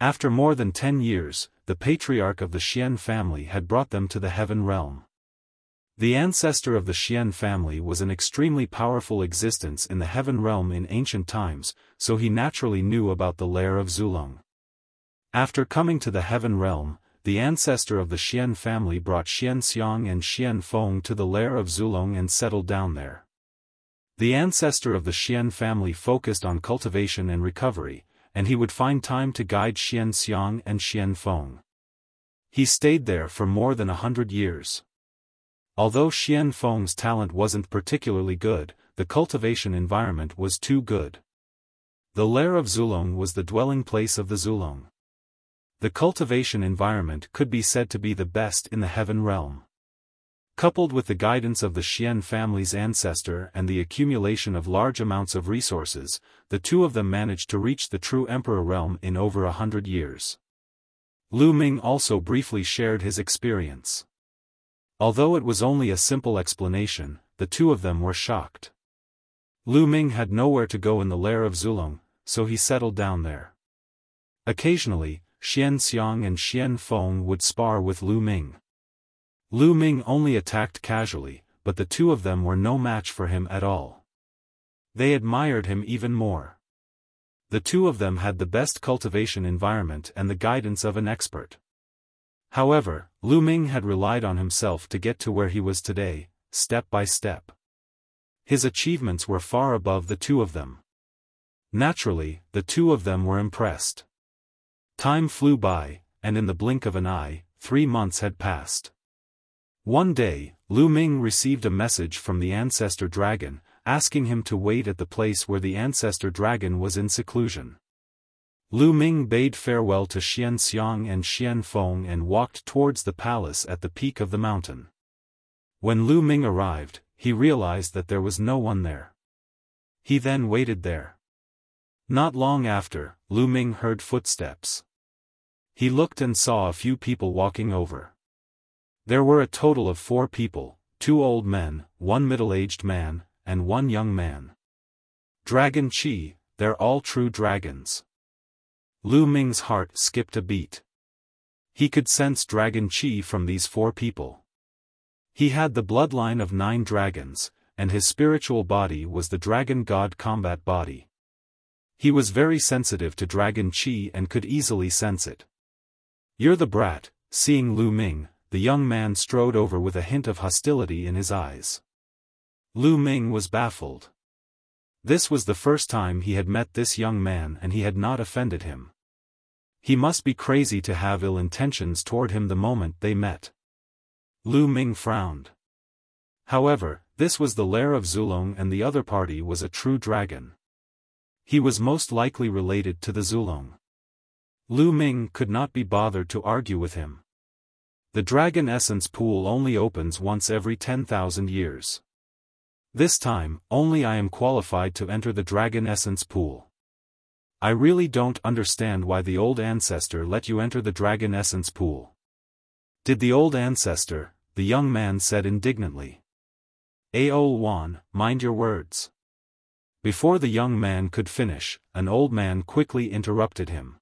After more than 10 years, the patriarch of the Xian family had brought them to the Heaven Realm. The ancestor of the Xian family was an extremely powerful existence in the Heaven Realm in ancient times, so he naturally knew about the lair of Zulong. After coming to the Heaven Realm, the ancestor of the Xian family brought Xian Xiang and Xian Feng to the lair of Zulong and settled down there. The ancestor of the Xian family focused on cultivation and recovery, and he would find time to guide Xian Xiang and Xian Feng. He stayed there for more than 100 years. Although Xian Feng's talent wasn't particularly good, the cultivation environment was too good. The lair of Zulong was the dwelling place of the Zulong. The cultivation environment could be said to be the best in the Heaven Realm. Coupled with the guidance of the Xian family's ancestor and the accumulation of large amounts of resources, the two of them managed to reach the true emperor realm in over 100 years. Lu Ming also briefly shared his experience. Although it was only a simple explanation, the two of them were shocked. Lu Ming had nowhere to go in the lair of Zulong, so he settled down there. Occasionally, Xian Xiang and Xian Feng would spar with Lu Ming. Lu Ming only attacked casually, but the two of them were no match for him at all. They admired him even more. The two of them had the best cultivation environment and the guidance of an expert. However, Lu Ming had relied on himself to get to where he was today, step by step. His achievements were far above the two of them. Naturally, the two of them were impressed. Time flew by, and in the blink of an eye, 3 months had passed. One day, Lu Ming received a message from the ancestor dragon, asking him to wait at the place where the ancestor dragon was in seclusion. Lu Ming bade farewell to Xian Xiang and Xian Feng and walked towards the palace at the peak of the mountain. When Lu Ming arrived, he realized that there was no one there. He then waited there. Not long after, Lu Ming heard footsteps. He looked and saw a few people walking over. There were a total of 4 people, 2 old men, 1 middle-aged man, and 1 young man. Dragon Qi, they're all true dragons. Lu Ming's heart skipped a beat. He could sense Dragon Qi from these 4 people. He had the bloodline of 9 dragons, and his spiritual body was the dragon god combat body. He was very sensitive to Dragon Qi and could easily sense it. "You're the brat." Seeing Lu Ming, the young man strode over with a hint of hostility in his eyes. Lu Ming was baffled. This was the first time he had met this young man and he had not offended him. He must be crazy to have ill intentions toward him the moment they met. Lu Ming frowned. However, this was the lair of Zulong and the other party was a true dragon. He was most likely related to the Zulong. Lu Ming could not be bothered to argue with him. The dragon essence pool only opens once every 10,000 years. This time, only I am qualified to enter the dragon essence pool. I really don't understand why the old ancestor let you enter the dragon essence pool. Did the old ancestor? The young man said indignantly. "Ao Wan, mind your words." Before the young man could finish, an old man quickly interrupted him.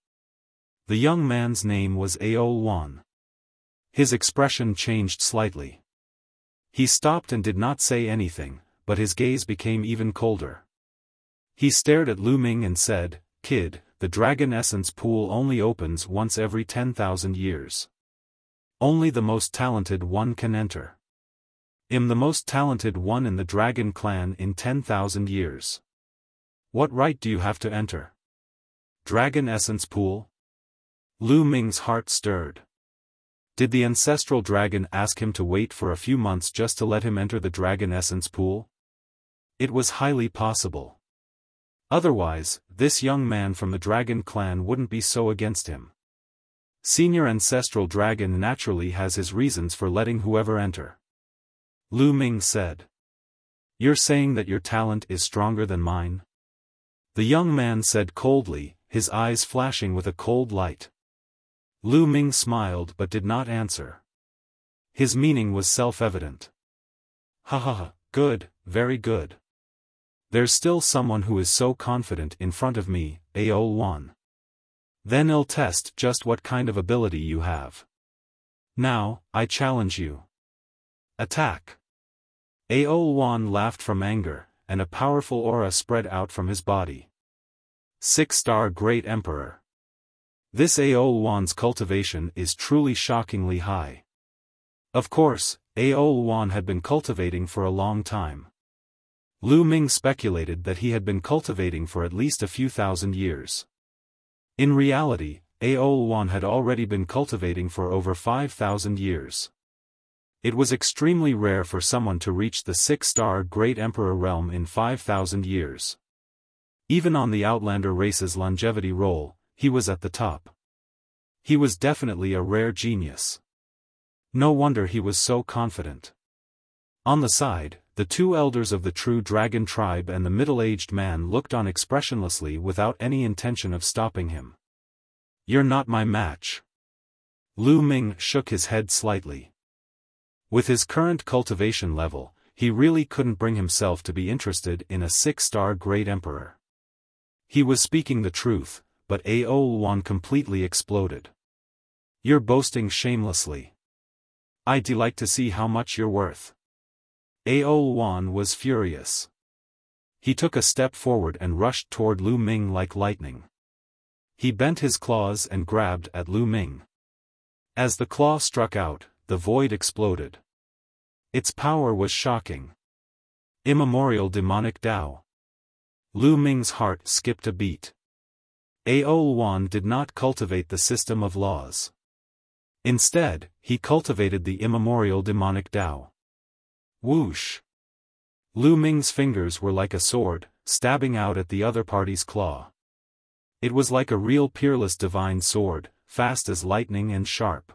The young man's name was Ao Wan. His expression changed slightly. He stopped and did not say anything, but his gaze became even colder. He stared at Lu Ming and said, "Kid, the dragon essence pool only opens once every 10,000 years. Only the most talented one can enter. I'm the most talented one in the dragon clan in 10,000 years. What right do you have to enter? Dragon essence pool?" Lu Ming's heart stirred. Did the ancestral dragon ask him to wait for a few months just to let him enter the dragon essence pool? It was highly possible. Otherwise, this young man from the dragon clan wouldn't be so against him. Senior ancestral dragon naturally has his reasons for letting whoever enter. Lu Ming said. "You're saying that your talent is stronger than mine?" The young man said coldly, his eyes flashing with a cold light. Lu Ming smiled but did not answer. His meaning was self-evident. "Ha ha ha, good, very good. There's still someone who is so confident in front of me, Ao Wan. Then I'll test just what kind of ability you have. Now, I challenge you. Attack." Ao Wan laughed from anger, and a powerful aura spread out from his body. 6-star Great Emperor. This Ao Wan's cultivation is truly shockingly high. Of course, Ao Wan had been cultivating for a long time. Lu Ming speculated that he had been cultivating for at least a few thousand years. In reality, Ao Wan had already been cultivating for over 5,000 years. It was extremely rare for someone to reach the 6-star Great Emperor realm in 5,000 years. Even on the Outlander race's longevity roll, he was at the top. He was definitely a rare genius. No wonder he was so confident. On the side, the two elders of the true dragon tribe and the middle-aged man looked on expressionlessly without any intention of stopping him. "You're not my match." Lu Ming shook his head slightly. With his current cultivation level, he really couldn't bring himself to be interested in a 6-star great emperor. He was speaking the truth, but Aoluan completely exploded. "You're boasting shamelessly. I'd like to see how much you're worth." Aoluan was furious. He took a step forward and rushed toward Lu Ming like lightning. He bent his claws and grabbed at Lu Ming. As the claw struck out, the void exploded. Its power was shocking. Immemorial demonic Tao. Lu Ming's heart skipped a beat. Aoluan did not cultivate the system of laws. Instead, he cultivated the immemorial demonic Tao. Whoosh! Lu Ming's fingers were like a sword, stabbing out at the other party's claw. It was like a real peerless divine sword, fast as lightning and sharp.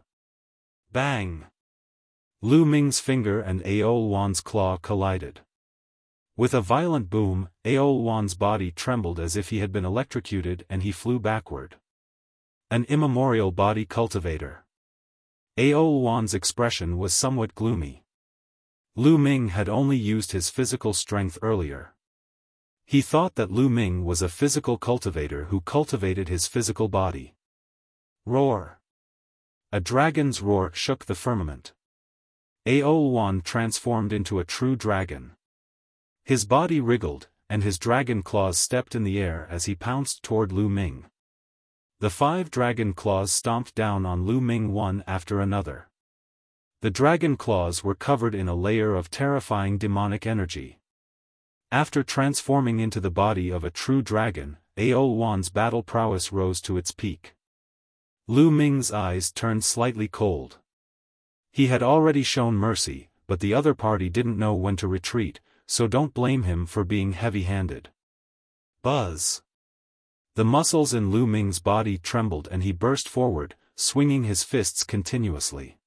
Bang! Lu Ming's finger and Aoluan's claw collided. With a violent boom, Aoluan's body trembled as if he had been electrocuted and he flew backward. An immemorial body cultivator. Aoluan's expression was somewhat gloomy. Lu Ming had only used his physical strength earlier. He thought that Lu Ming was a physical cultivator who cultivated his physical body. Roar! A dragon's roar shook the firmament. Aoluan transformed into a true dragon. His body wriggled, and his dragon claws stepped in the air as he pounced toward Lu Ming. The 5 dragon claws stomped down on Lu Ming one after another. The dragon claws were covered in a layer of terrifying demonic energy. After transforming into the body of a true dragon, Aoluan's battle prowess rose to its peak. Lu Ming's eyes turned slightly cold. He had already shown mercy, but the other party didn't know when to retreat, so don't blame him for being heavy-handed. Buzz! The muscles in Lu Ming's body trembled and he burst forward, swinging his fists continuously.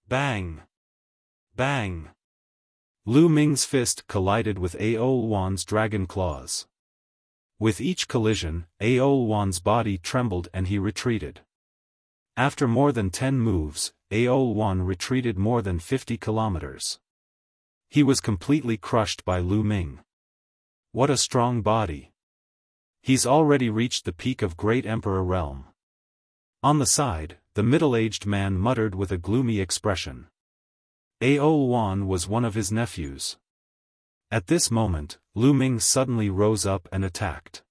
Bang! Bang! Lu Ming's fist collided with Aoluan's dragon claws. With each collision, Aoluan's body trembled and he retreated. After more than 10 moves, Aoluan retreated more than 50 kilometers. He was completely crushed by Lu Ming. What a strong body. He's already reached the peak of Great Emperor realm. On the side, the middle-aged man muttered with a gloomy expression. Aoluan was one of his nephews. At this moment, Lu Ming suddenly rose up and attacked.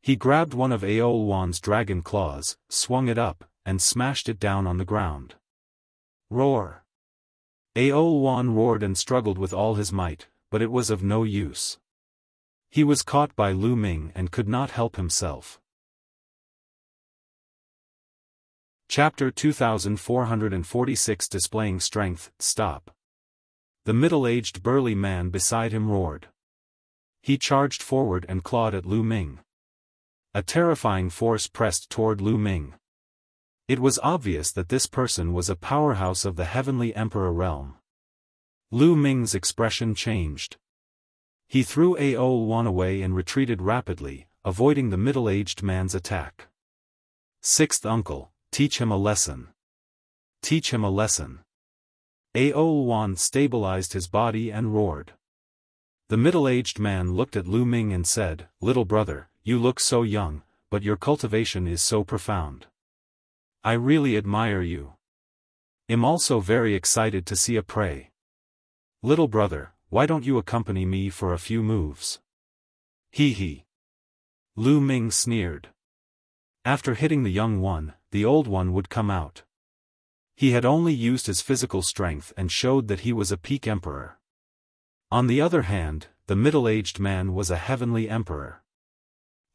He grabbed one of Aoluan's dragon claws, swung it up, and smashed it down on the ground. Roar! Aoluan roared and struggled with all his might, but it was of no use. He was caught by Lu Ming and could not help himself. Chapter 2446 Displaying Strength, Stop. The middle-aged burly man beside him roared. He charged forward and clawed at Lu Ming. A terrifying force pressed toward Lu Ming. It was obvious that this person was a powerhouse of the Heavenly Emperor realm. Lu Ming's expression changed. He threw Aoluan away and retreated rapidly, avoiding the middle-aged man's attack. Sixth uncle, teach him a lesson. Teach him a lesson. Aoluan stabilized his body and roared. The middle-aged man looked at Lu Ming and said, "Little brother, you look so young, but your cultivation is so profound. I really admire you. I'm also very excited to see a prey. Little brother, why don't you accompany me for a few moves?" Hee hee. Lu Ming sneered. After hitting the young one, the old one would come out. He had only used his physical strength and showed that he was a peak emperor. On the other hand, the middle-aged man was a heavenly emperor.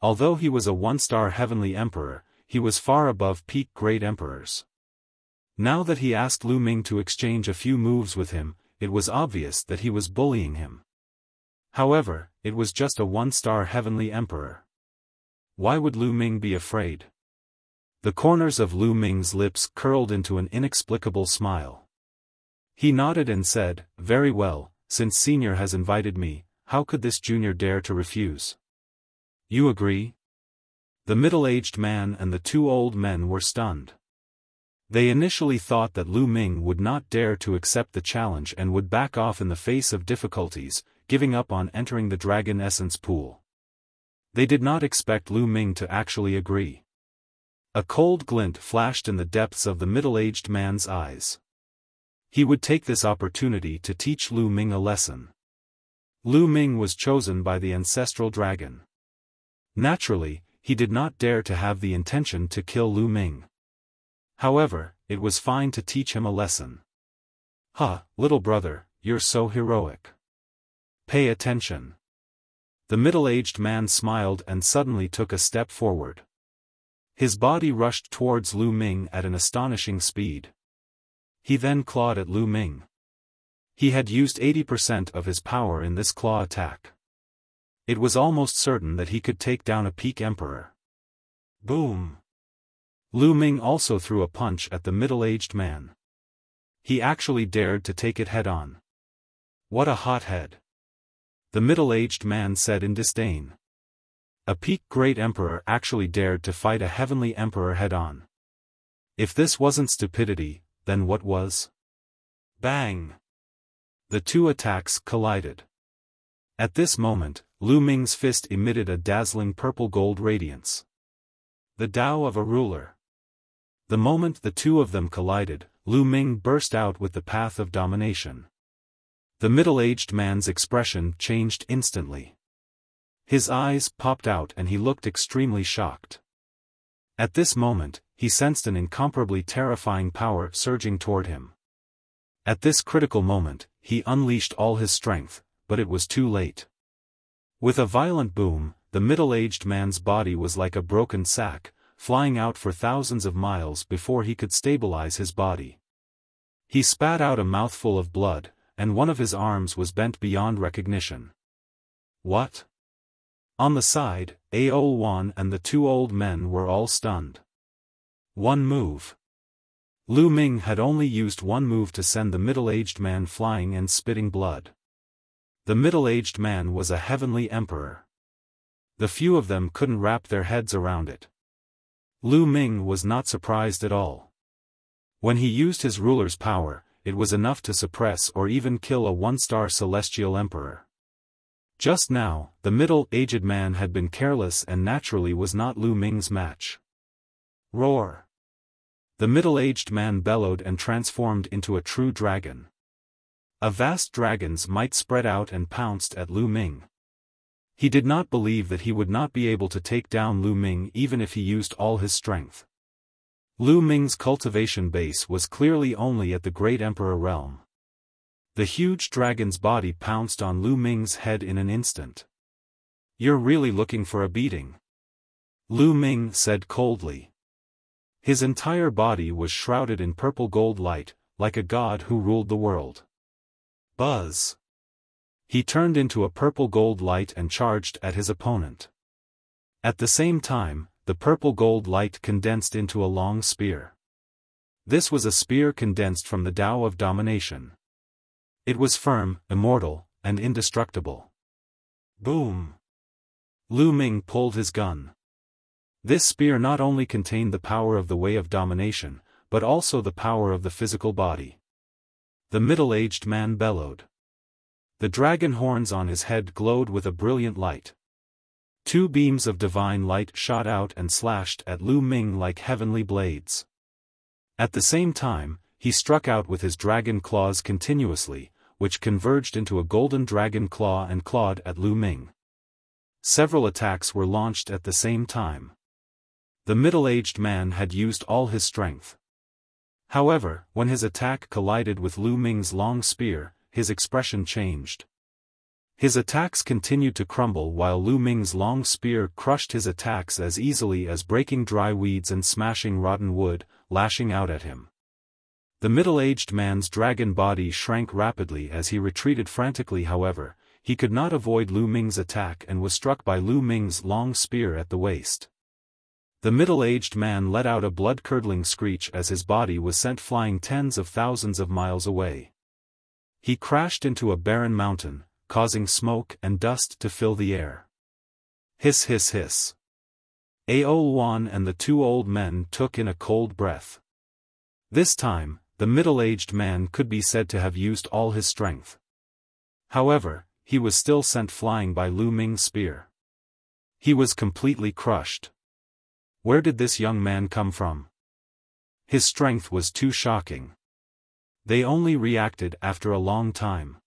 Although he was a 1-star heavenly emperor, he was far above peak great emperors. Now that he asked Lu Ming to exchange a few moves with him, it was obvious that he was bullying him. However, it was just a 1-star heavenly emperor. Why would Lu Ming be afraid? The corners of Lu Ming's lips curled into an inexplicable smile. He nodded and said, "Very well, since Senior has invited me, how could this Junior dare to refuse? You agree?" The middle-aged man and the two old men were stunned. They initially thought that Lu Ming would not dare to accept the challenge and would back off in the face of difficulties, giving up on entering the dragon essence pool. They did not expect Lu Ming to actually agree. A cold glint flashed in the depths of the middle-aged man's eyes. He would take this opportunity to teach Lu Ming a lesson. Lu Ming was chosen by the ancestral dragon. Naturally, he did not dare to have the intention to kill Lu Ming. However, it was fine to teach him a lesson. "Ha, little brother, you're so heroic. Pay attention." The middle-aged man smiled and suddenly took a step forward. His body rushed towards Lu Ming at an astonishing speed. He then clawed at Lu Ming. He had used 80% of his power in this claw attack. It was almost certain that he could take down a peak emperor. Boom! Lu Ming also threw a punch at the middle-aged man. He actually dared to take it head-on. "What a hothead!" the middle-aged man said in disdain. A peak great emperor actually dared to fight a heavenly emperor head-on. If this wasn't stupidity, then what was? Bang! The two attacks collided. At this moment, Lu Ming's fist emitted a dazzling purple-gold radiance. The Tao of a ruler. The moment the two of them collided, Lu Ming burst out with the path of domination. The middle-aged man's expression changed instantly. His eyes popped out and he looked extremely shocked. At this moment, he sensed an incomparably terrifying power surging toward him. At this critical moment, he unleashed all his strength, but it was too late. With a violent boom, the middle-aged man's body was like a broken sack, flying out for thousands of miles before he could stabilize his body. He spat out a mouthful of blood, and one of his arms was bent beyond recognition. What? On the side, Aolwan and the two old men were all stunned. One move. Lu Ming had only used one move to send the middle-aged man flying and spitting blood. The middle-aged man was a heavenly emperor. The few of them couldn't wrap their heads around it. Lu Ming was not surprised at all. When he used his ruler's power, it was enough to suppress or even kill a one-star celestial emperor. Just now, the middle-aged man had been careless and naturally was not Lu Ming's match. Roar! The middle-aged man bellowed and transformed into a true dragon. A vast dragon's might spread out and pounced at Lu Ming. He did not believe that he would not be able to take down Lu Ming even if he used all his strength. Lu Ming's cultivation base was clearly only at the Great Emperor realm. The huge dragon's body pounced on Lu Ming's head in an instant. "You're really looking for a beating," Lu Ming said coldly. His entire body was shrouded in purple gold light, like a god who ruled the world. Buzz! He turned into a purple gold light and charged at his opponent. At the same time, the purple gold light condensed into a long spear. This was a spear condensed from the Tao of domination. It was firm, immortal, and indestructible. Boom! Lu Ming pulled his gun. This spear not only contained the power of the way of domination, but also the power of the physical body. The middle-aged man bellowed. The dragon horns on his head glowed with a brilliant light. Two beams of divine light shot out and slashed at Lu Ming like heavenly blades. At the same time, he struck out with his dragon claws continuously, which converged into a golden dragon claw and clawed at Lu Ming. Several attacks were launched at the same time. The middle-aged man had used all his strength. However, when his attack collided with Lu Ming's long spear, his expression changed. His attacks continued to crumble while Lu Ming's long spear crushed his attacks as easily as breaking dry weeds and smashing rotten wood, lashing out at him. The middle-aged man's dragon body shrank rapidly as he retreated frantically. However, he could not avoid Lu Ming's attack and was struck by Lu Ming's long spear at the waist. The middle-aged man let out a blood-curdling screech as his body was sent flying tens of thousands of miles away. He crashed into a barren mountain, causing smoke and dust to fill the air. Hiss hiss hiss. Aoluan and the two old men took in a cold breath. This time, the middle-aged man could be said to have used all his strength. However, he was still sent flying by Lu Ming's spear. He was completely crushed. Where did this young man come from? His strength was too shocking. They only reacted after a long time.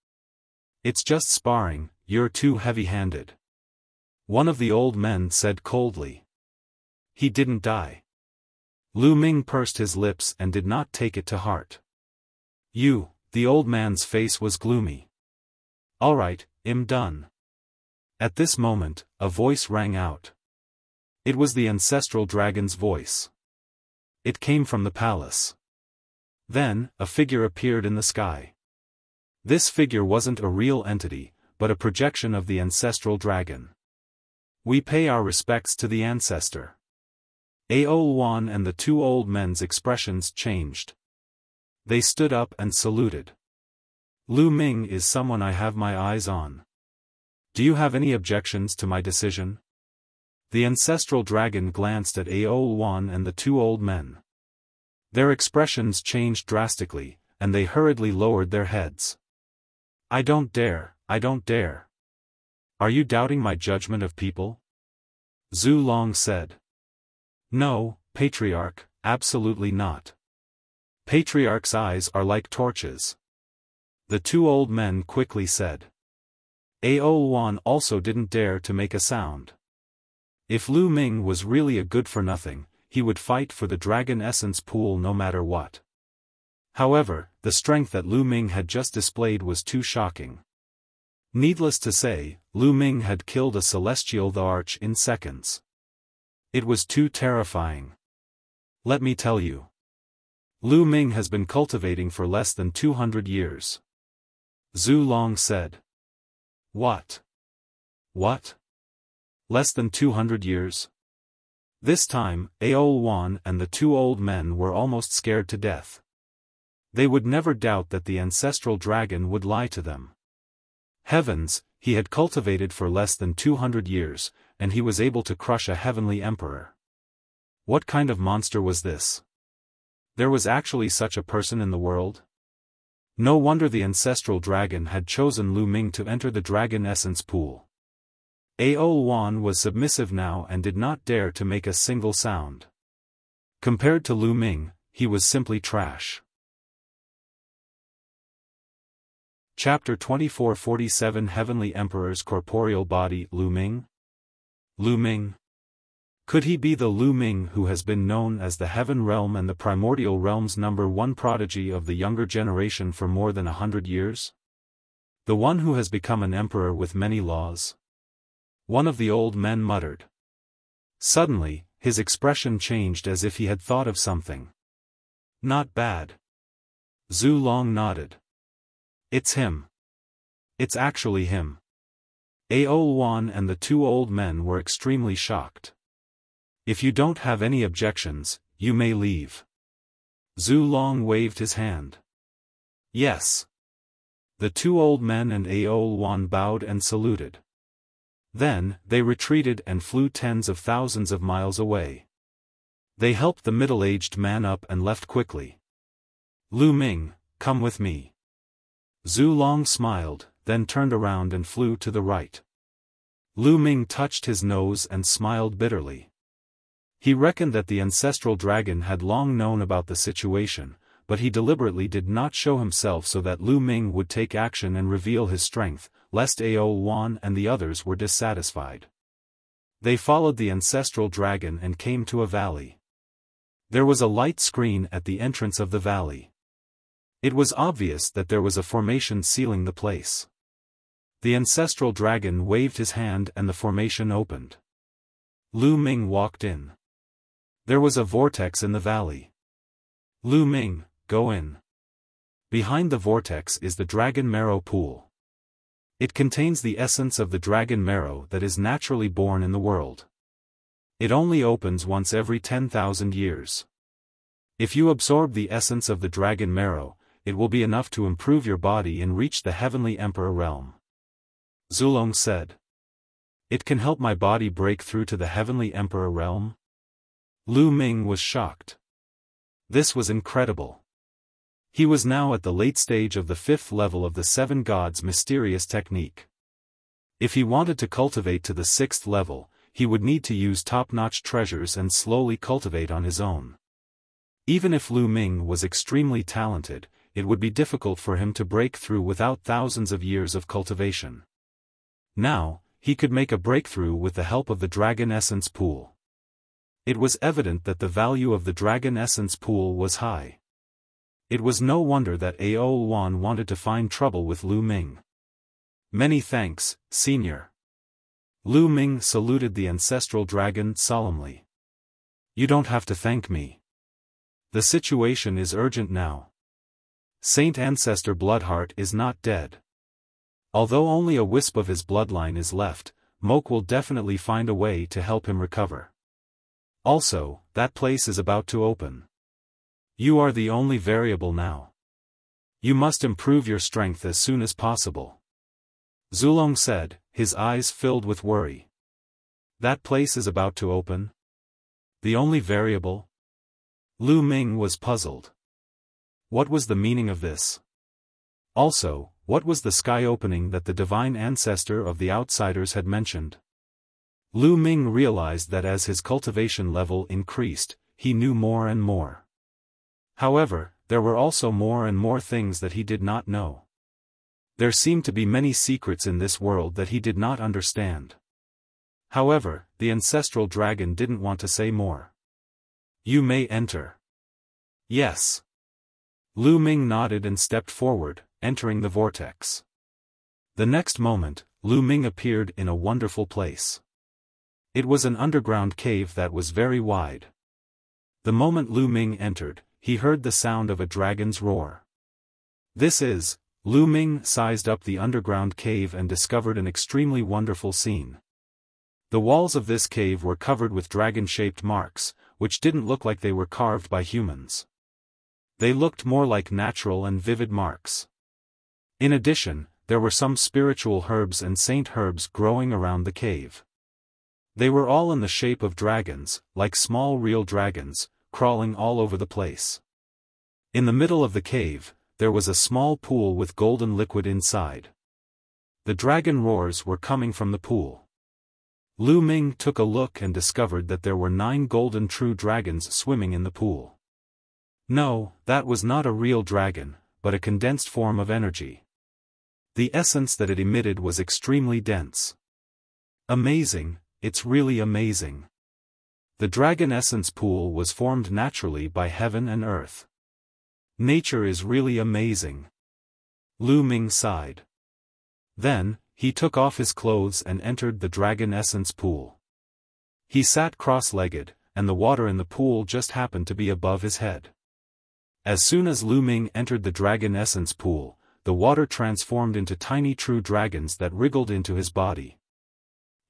It's just sparring, you're too heavy-handed. One of the old men said coldly. He didn't die. Lu Ming pursed his lips and did not take it to heart. The old man's face was gloomy. All right, I'm done. At this moment, a voice rang out. It was the ancestral dragon's voice. It came from the palace. Then, a figure appeared in the sky. This figure wasn't a real entity, but a projection of the ancestral dragon. We pay our respects to the ancestor. Aoluan and the two old men's expressions changed. They stood up and saluted. Lu Ming is someone I have my eyes on. Do you have any objections to my decision? The ancestral dragon glanced at Aoluan and the two old men. Their expressions changed drastically, and they hurriedly lowered their heads. I don't dare, I don't dare. Are you doubting my judgment of people? Zhu Long said. No, Patriarch, absolutely not. Patriarch's eyes are like torches. The two old men quickly said. Aoluan also didn't dare to make a sound. If Lu Ming was really a good-for-nothing, he would fight for the dragon essence pool no matter what. However, the strength that Lu Ming had just displayed was too shocking. Needless to say, Lu Ming had killed a celestial the Arch in seconds. It was too terrifying. Let me tell you. Lu Ming has been cultivating for less than 200 years. Zhu Long said. What? What? Less than 200 years? This time, Aoluan and the two old men were almost scared to death. They would never doubt that the ancestral dragon would lie to them. Heavens, he had cultivated for less than 200 years, and he was able to crush a heavenly emperor. What kind of monster was this? There was actually such a person in the world? No wonder the ancestral dragon had chosen Lu Ming to enter the dragon essence pool. Aoluan was submissive now and did not dare to make a single sound. Compared to Lu Ming, he was simply trash. Chapter 2447 Heavenly Emperor's Corporeal Body. Lu Ming? Lu Ming? Could he be the Lu Ming who has been known as the Heaven Realm and the Primordial Realm's #1 prodigy of the younger generation for more than 100 years? The one who has become an emperor with many laws? One of the old men muttered. Suddenly, his expression changed as if he had thought of something. Not bad. Zhu Long nodded. It's him. It's actually him. Aoluan and the two old men were extremely shocked. If you don't have any objections, you may leave. Zhu Long waved his hand. Yes. The two old men and Aoluan bowed and saluted. Then, they retreated and flew tens of thousands of miles away. They helped the middle-aged man up and left quickly. Lu Ming, come with me. Zhu Long smiled, then turned around and flew to the right. Lu Ming touched his nose and smiled bitterly. He reckoned that the ancestral dragon had long known about the situation, but he deliberately did not show himself so that Lu Ming would take action and reveal his strength, lest Aoluan and the others were dissatisfied. They followed the ancestral dragon and came to a valley. There was a light screen at the entrance of the valley. It was obvious that there was a formation sealing the place. The ancestral dragon waved his hand and the formation opened. Lu Ming walked in. There was a vortex in the valley. Lu Ming, go in. Behind the vortex is the dragon marrow pool. It contains the essence of the dragon marrow that is naturally born in the world. It only opens once every 10,000 years. If you absorb the essence of the dragon marrow, it will be enough to improve your body and reach the Heavenly Emperor realm. Zulong said. It can help my body break through to the Heavenly Emperor realm? Lu Ming was shocked. This was incredible. He was now at the late stage of the 5th level of the 7 gods' mysterious technique. If he wanted to cultivate to the 6th level, he would need to use top-notch treasures and slowly cultivate on his own. Even if Lu Ming was extremely talented, it would be difficult for him to break through without thousands of years of cultivation. Now, he could make a breakthrough with the help of the Dragon Essence Pool. It was evident that the value of the Dragon Essence Pool was high. It was no wonder that Ao Luan wanted to find trouble with Lu Ming. Many thanks, Senior. Lu Ming saluted the ancestral dragon solemnly. You don't have to thank me. The situation is urgent now. Saint Ancestor Bloodheart is not dead. Although only a wisp of his bloodline is left, Moke will definitely find a way to help him recover. Also, that place is about to open. You are the only variable now. You must improve your strength as soon as possible. Zulong said, his eyes filled with worry. That place is about to open? The only variable? Lu Ming was puzzled. What was the meaning of this? Also, what was the sky opening that the divine ancestor of the outsiders had mentioned? Lu Ming realized that as his cultivation level increased, he knew more and more. However, there were also more and more things that he did not know. There seemed to be many secrets in this world that he did not understand. However, the ancestral dragon didn't want to say more. You may enter. Yes. Lu Ming nodded and stepped forward, entering the vortex. The next moment, Lu Ming appeared in a wonderful place. It was an underground cave that was very wide. The moment Lu Ming entered, he heard the sound of a dragon's roar. Lu Ming sized up the underground cave and discovered an extremely wonderful scene. The walls of this cave were covered with dragon-shaped marks, which didn't look like they were carved by humans. They looked more like natural and vivid marks. In addition, there were some spiritual herbs and saint herbs growing around the cave. They were all in the shape of dragons, like small real dragons, crawling all over the place. In the middle of the cave, there was a small pool with golden liquid inside. The dragon roars were coming from the pool. Lu Ming took a look and discovered that there were 9 golden true dragons swimming in the pool. No, that was not a real dragon, but a condensed form of energy. The essence that it emitted was extremely dense. Amazing, it's really amazing. The Dragon Essence Pool was formed naturally by heaven and earth. Nature is really amazing. Lu Ming sighed. Then, he took off his clothes and entered the Dragon Essence Pool. He sat cross-legged, and the water in the pool just happened to be above his head. As soon as Lu Ming entered the Dragon Essence Pool, the water transformed into tiny true dragons that wriggled into his body.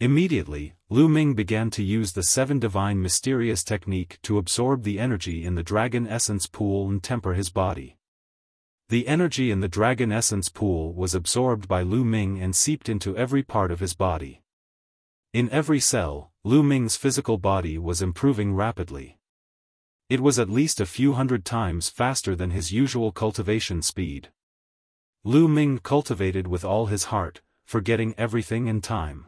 Immediately, Lu Ming began to use the 7 divine mysterious technique to absorb the energy in the Dragon Essence Pool and temper his body. The energy in the Dragon Essence Pool was absorbed by Lu Ming and seeped into every part of his body. In every cell, Lu Ming's physical body was improving rapidly. It was at least a few hundred times faster than his usual cultivation speed. Lu Ming cultivated with all his heart, forgetting everything in time.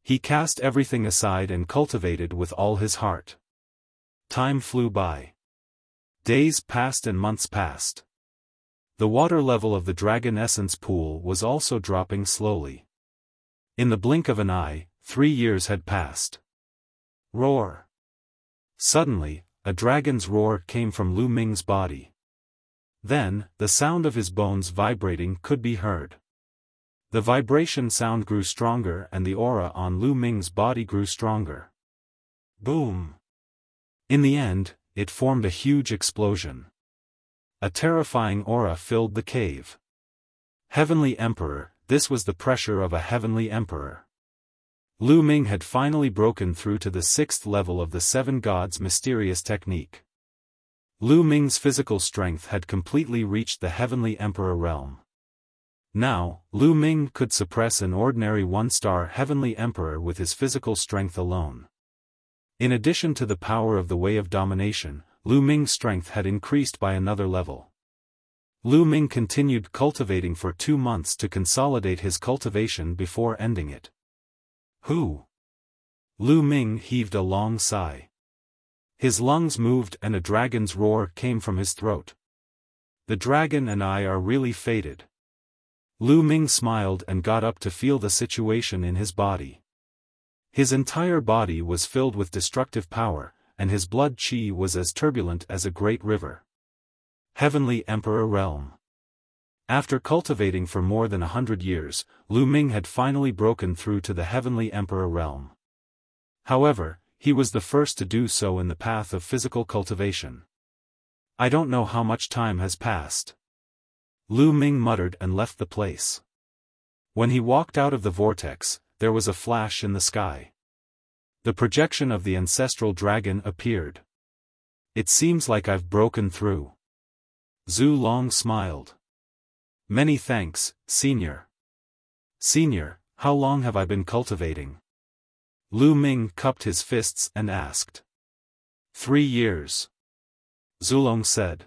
He cast everything aside and cultivated with all his heart. Time flew by. Days passed and months passed. The water level of the Dragon Essence Pool was also dropping slowly. In the blink of an eye, 3 years had passed. Roar! Suddenly, a dragon's roar came from Lu Ming's body. Then, the sound of his bones vibrating could be heard. The vibration sound grew stronger and the aura on Lu Ming's body grew stronger. Boom! In the end, it formed a huge explosion. A terrifying aura filled the cave. Heavenly Emperor, this was the pressure of a heavenly emperor. Lu Ming had finally broken through to the 6th level of the 7 gods' mysterious technique. Lu Ming's physical strength had completely reached the Heavenly Emperor realm. Now, Lu Ming could suppress an ordinary one-star Heavenly Emperor with his physical strength alone. In addition to the power of the Way of Domination, Lu Ming's strength had increased by another level. Lu Ming continued cultivating for 2 months to consolidate his cultivation before ending it. Who? Lu Ming heaved a long sigh. His lungs moved and a dragon's roar came from his throat. The dragon and I are really fated. Lu Ming smiled and got up to feel the situation in his body. His entire body was filled with destructive power, and his blood qi was as turbulent as a great river. Heavenly Emperor Realm. After cultivating for more than 100 years, Lu Ming had finally broken through to the Heavenly Emperor Realm. However, he was the first to do so in the path of physical cultivation. I don't know how much time has passed. Lu Ming muttered and left the place. When he walked out of the vortex, there was a flash in the sky. The projection of the ancestral dragon appeared. It seems like I've broken through. Zhu Long smiled. Many thanks, Senior. Senior, how long have I been cultivating? Lu Ming cupped his fists and asked. 3 years. Zulong said.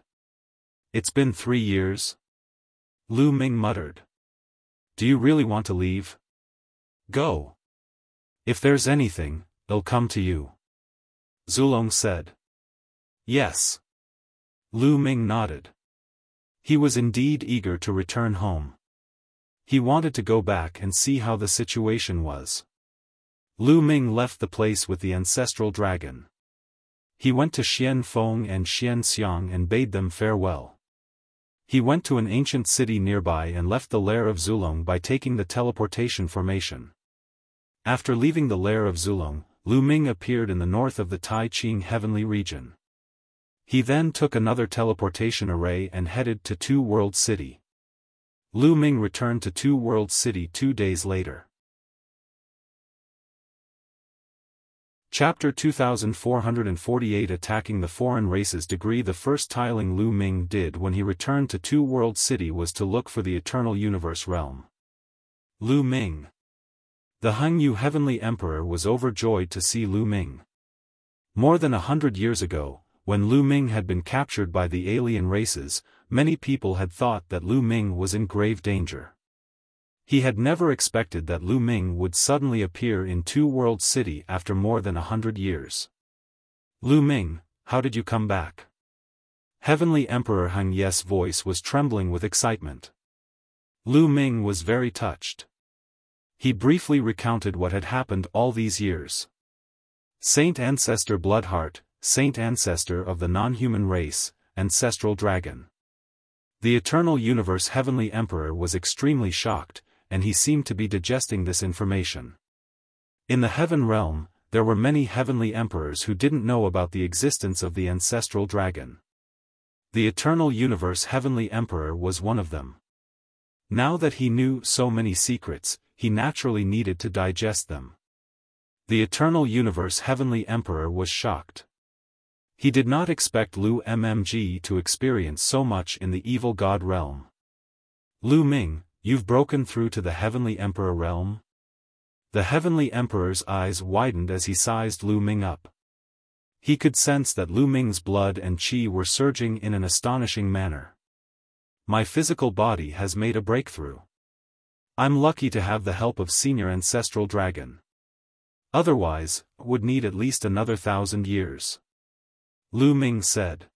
It's been 3 years? Lu Ming muttered. Do you really want to leave? Go. If there's anything, it'll come to you. Zulong said. Yes. Lu Ming nodded. He was indeed eager to return home. He wanted to go back and see how the situation was. Lu Ming left the place with the ancestral dragon. He went to Xian Feng and Xian Xiang and bade them farewell. He went to an ancient city nearby and left the lair of Zulong by taking the teleportation formation. After leaving the lair of Zulong, Lu Ming appeared in the north of the Tai Ching heavenly region. He then took another teleportation array and headed to Two World City. Lu Ming returned to Two World City 2 days later. Chapter 2448 Attacking the Foreign Races Degree The first tiling Lu Ming did when he returned to Two World City was to look for the Eternal Universe Realm. Lu Ming. The Hangyu Heavenly Emperor was overjoyed to see Lu Ming. More than 100 years ago, when Lu Ming had been captured by the alien races, many people had thought that Lu Ming was in grave danger. He had never expected that Lu Ming would suddenly appear in Two World City after more than 100 years. Lu Ming, how did you come back? Heavenly Emperor Hang Ye's voice was trembling with excitement. Lu Ming was very touched. He briefly recounted what had happened all these years. Saint Ancestor Bloodheart, Saint Ancestor of the non-human race, Ancestral Dragon. The Eternal Universe Heavenly Emperor was extremely shocked, and he seemed to be digesting this information. In the Heaven Realm, there were many Heavenly Emperors who didn't know about the existence of the Ancestral Dragon. The Eternal Universe Heavenly Emperor was one of them. Now that he knew so many secrets, he naturally needed to digest them. The Eternal Universe Heavenly Emperor was shocked. He did not expect Lu Mmg to experience so much in the Evil God realm. Lu Ming, you've broken through to the Heavenly Emperor realm? The Heavenly Emperor's eyes widened as he sized Lu Ming up. He could sense that Lu Ming's blood and qi were surging in an astonishing manner. My physical body has made a breakthrough. I'm lucky to have the help of Senior Ancestral Dragon. Otherwise, would need at least another 1,000 years. Lu Ming said.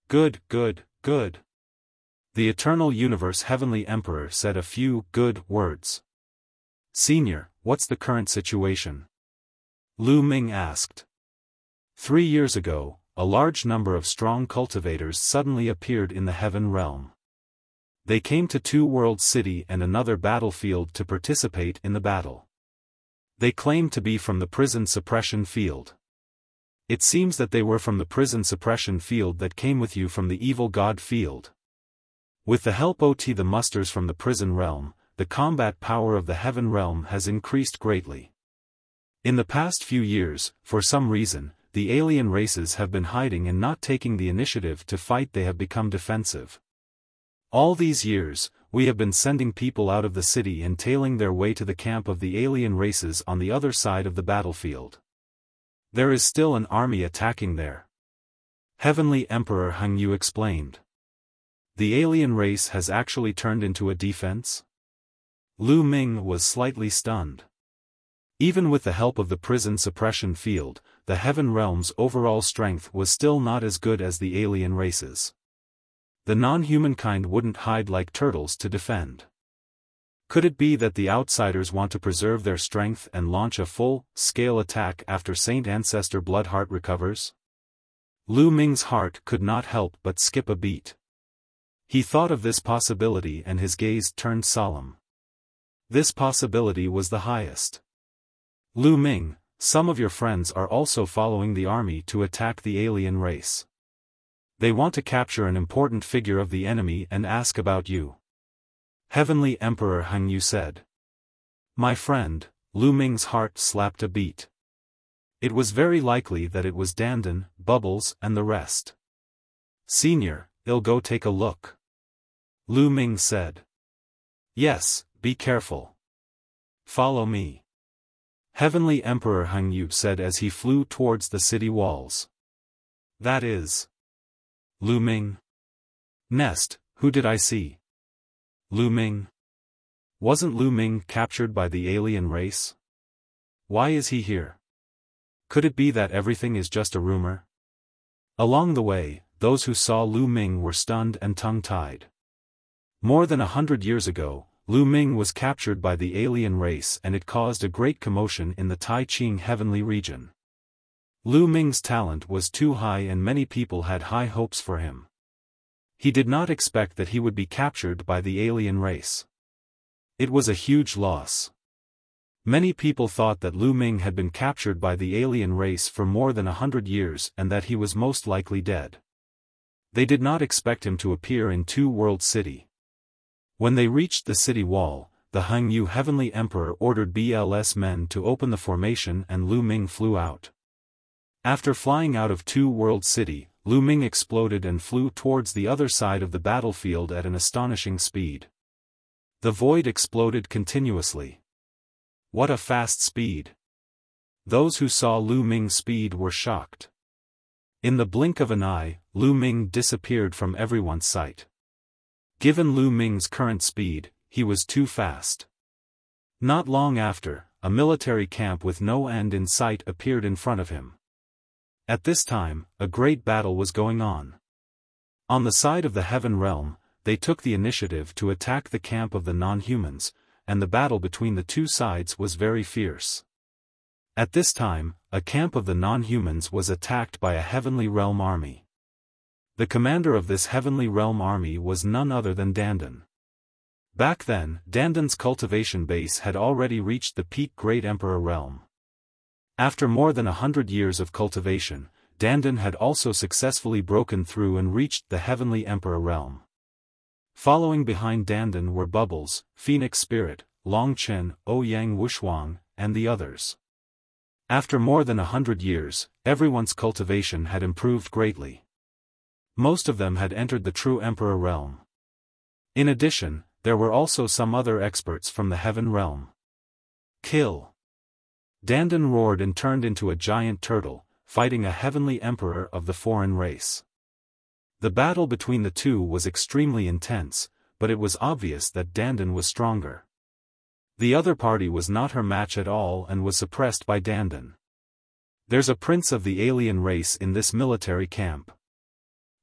Good, good, good. The Eternal Universe Heavenly Emperor said a few good words. Senior, what's the current situation? Lu Ming asked. 3 years ago, a large number of strong cultivators suddenly appeared in the Heaven Realm. They came to Two World City and another battlefield to participate in the battle. They claimed to be from the prison suppression field. It seems that they were from the prison suppression field that came with you from the Evil God field. With the help of the musters from the prison realm, the combat power of the Heaven Realm has increased greatly. In the past few years, for some reason, the alien races have been hiding and not taking the initiative to fight. They have become defensive. All these years, we have been sending people out of the city and tailing their way to the camp of the alien races on the other side of the battlefield. There is still an army attacking there. Heavenly Emperor Hengyu explained. The alien race has actually turned into a defense? Lu Ming was slightly stunned. Even with the help of the prison suppression field, the Heaven Realm's overall strength was still not as good as the alien races. The non-human kind wouldn't hide like turtles to defend. Could it be that the outsiders want to preserve their strength and launch a full-scale attack after Saint Ancestor Bloodheart recovers? Lu Ming's heart could not help but skip a beat. He thought of this possibility and his gaze turned solemn. This possibility was the highest. Lu Ming, some of your friends are also following the army to attack the alien race. They want to capture an important figure of the enemy and ask about you. Heavenly Emperor Hengyu said. My friend, Lu Ming's heart slapped a beat. It was very likely that it was Dandan, Bubbles and the rest. Senior, I'll go take a look. Lu Ming said. Yes, be careful. Follow me. Heavenly Emperor Hengyu said as he flew towards the city walls. That is. Lu Ming. Nest, who did I see? Lu Ming. Wasn't Lu Ming captured by the alien race? Why is he here? Could it be that everything is just a rumor? Along the way, those who saw Lu Ming were stunned and tongue-tied. More than 100 years ago, Lu Ming was captured by the alien race and it caused a great commotion in the Tai Ching heavenly region. Lu Ming's talent was too high and many people had high hopes for him. He did not expect that he would be captured by the alien race. It was a huge loss. Many people thought that Lu Ming had been captured by the alien race for more than 100 years and that he was most likely dead. They did not expect him to appear in Two World City. When they reached the city wall, the Hengyu Heavenly Emperor ordered BLS men to open the formation and Lu Ming flew out. After flying out of Two World City, Lu Ming exploded and flew towards the other side of the battlefield at an astonishing speed. The void exploded continuously. What a fast speed! Those who saw Lu Ming's speed were shocked. In the blink of an eye, Lu Ming disappeared from everyone's sight. Given Lu Ming's current speed, he was too fast. Not long after, a military camp with no end in sight appeared in front of him. At this time, a great battle was going on. On the side of the Heaven Realm, they took the initiative to attack the camp of the non-humans, and the battle between the two sides was very fierce. At this time, a camp of the non-humans was attacked by a Heavenly Realm army. The commander of this Heavenly Realm army was none other than Dandan. Back then, Dandan's cultivation base had already reached the peak Great Emperor Realm. After more than 100 years of cultivation, Dandan had also successfully broken through and reached the Heavenly Emperor Realm. Following behind Dandan were Bubbles, Phoenix Spirit, Longchen, Ouyang Wushuang, and the others. After more than 100 years, everyone's cultivation had improved greatly. Most of them had entered the true Emperor Realm. In addition, there were also some other experts from the Heaven Realm. Kill! Dandan roared and turned into a giant turtle, fighting a Heavenly Emperor of the foreign race. The battle between the two was extremely intense, but it was obvious that Dandan was stronger. The other party was not her match at all and was suppressed by Dandan. There's a prince of the alien race in this military camp.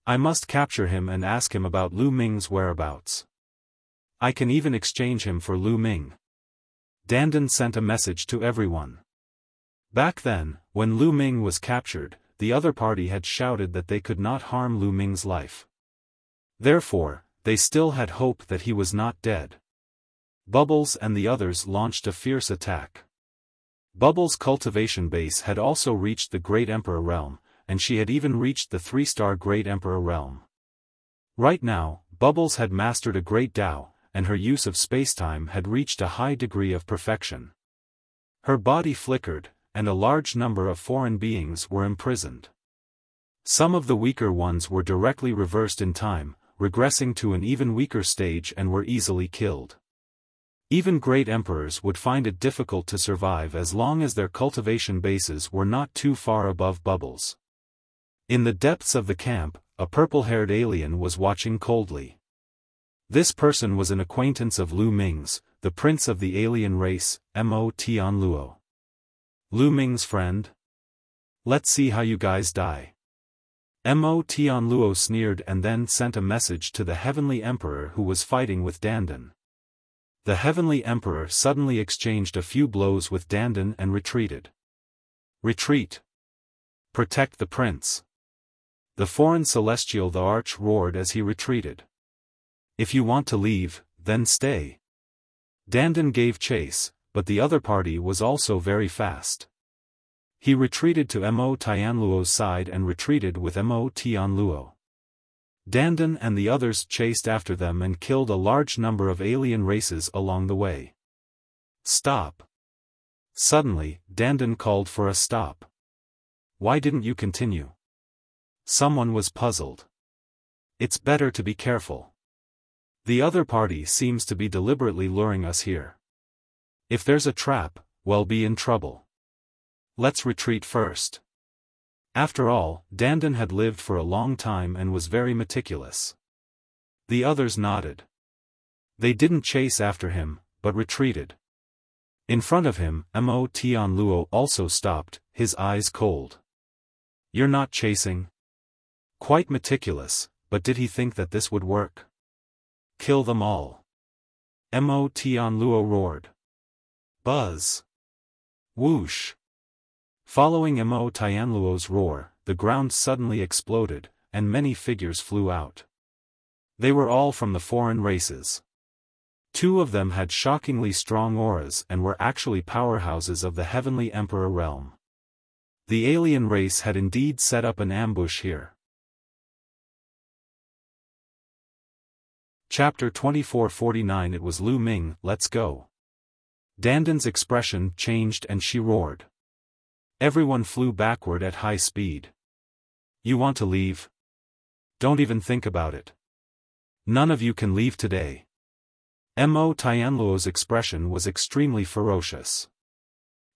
I must capture him and ask him about Lu Ming's whereabouts. I can even exchange him for Lu Ming. Dandan sent a message to everyone. Back then, when Lu Ming was captured, the other party had shouted that they could not harm Lu Ming's life. Therefore, they still had hope that he was not dead. Bubbles and the others launched a fierce attack. Bubbles' cultivation base had also reached the Great Emperor Realm, and she had even reached the 3-star Great Emperor Realm. Right now, Bubbles had mastered a great Dao, and her use of spacetime had reached a high degree of perfection. Her body flickered, and a large number of foreign beings were imprisoned. Some of the weaker ones were directly reversed in time, regressing to an even weaker stage and were easily killed. Even great emperors would find it difficult to survive as long as their cultivation bases were not too far above bubbles. In the depths of the camp, a purple-haired alien was watching coldly. This person was an acquaintance of Lu Ming's, the prince of the alien race, Mo Tianluo. Lu Ming's friend? Let's see how you guys die. Mo Tianluo sneered and then sent a message to the Heavenly Emperor who was fighting with Dandan. The Heavenly Emperor suddenly exchanged a few blows with Dandan and retreated. Retreat. Protect the prince. The foreign celestial the Arch roared as he retreated. If you want to leave, then stay. Dandan gave chase, but the other party was also very fast. He retreated to Mo Tianluo's side and retreated with Mo Tianluo. Dandan and the others chased after them and killed a large number of alien races along the way. Stop. Suddenly, Dandan called for a stop. Why didn't you continue? Someone was puzzled. It's better to be careful. The other party seems to be deliberately luring us here. If there's a trap, we'll be in trouble. Let's retreat first. After all, Dandan had lived for a long time and was very meticulous. The others nodded. They didn't chase after him, but retreated. In front of him, Mo Tianluo also stopped, his eyes cold. You're not chasing? Quite meticulous, but did he think that this would work? Kill them all. Mo Tianluo roared. Buzz. Whoosh. Following Mo Tianluo's roar, the ground suddenly exploded, and many figures flew out. They were all from the foreign races. 2 of them had shockingly strong auras and were actually powerhouses of the Heavenly Emperor realm. The alien race had indeed set up an ambush here. Chapter 2449. It was Lu Ming. Let's go. Dandan's expression changed and she roared. Everyone flew backward at high speed. You want to leave? Don't even think about it. None of you can leave today. Mo Tianluo's expression was extremely ferocious.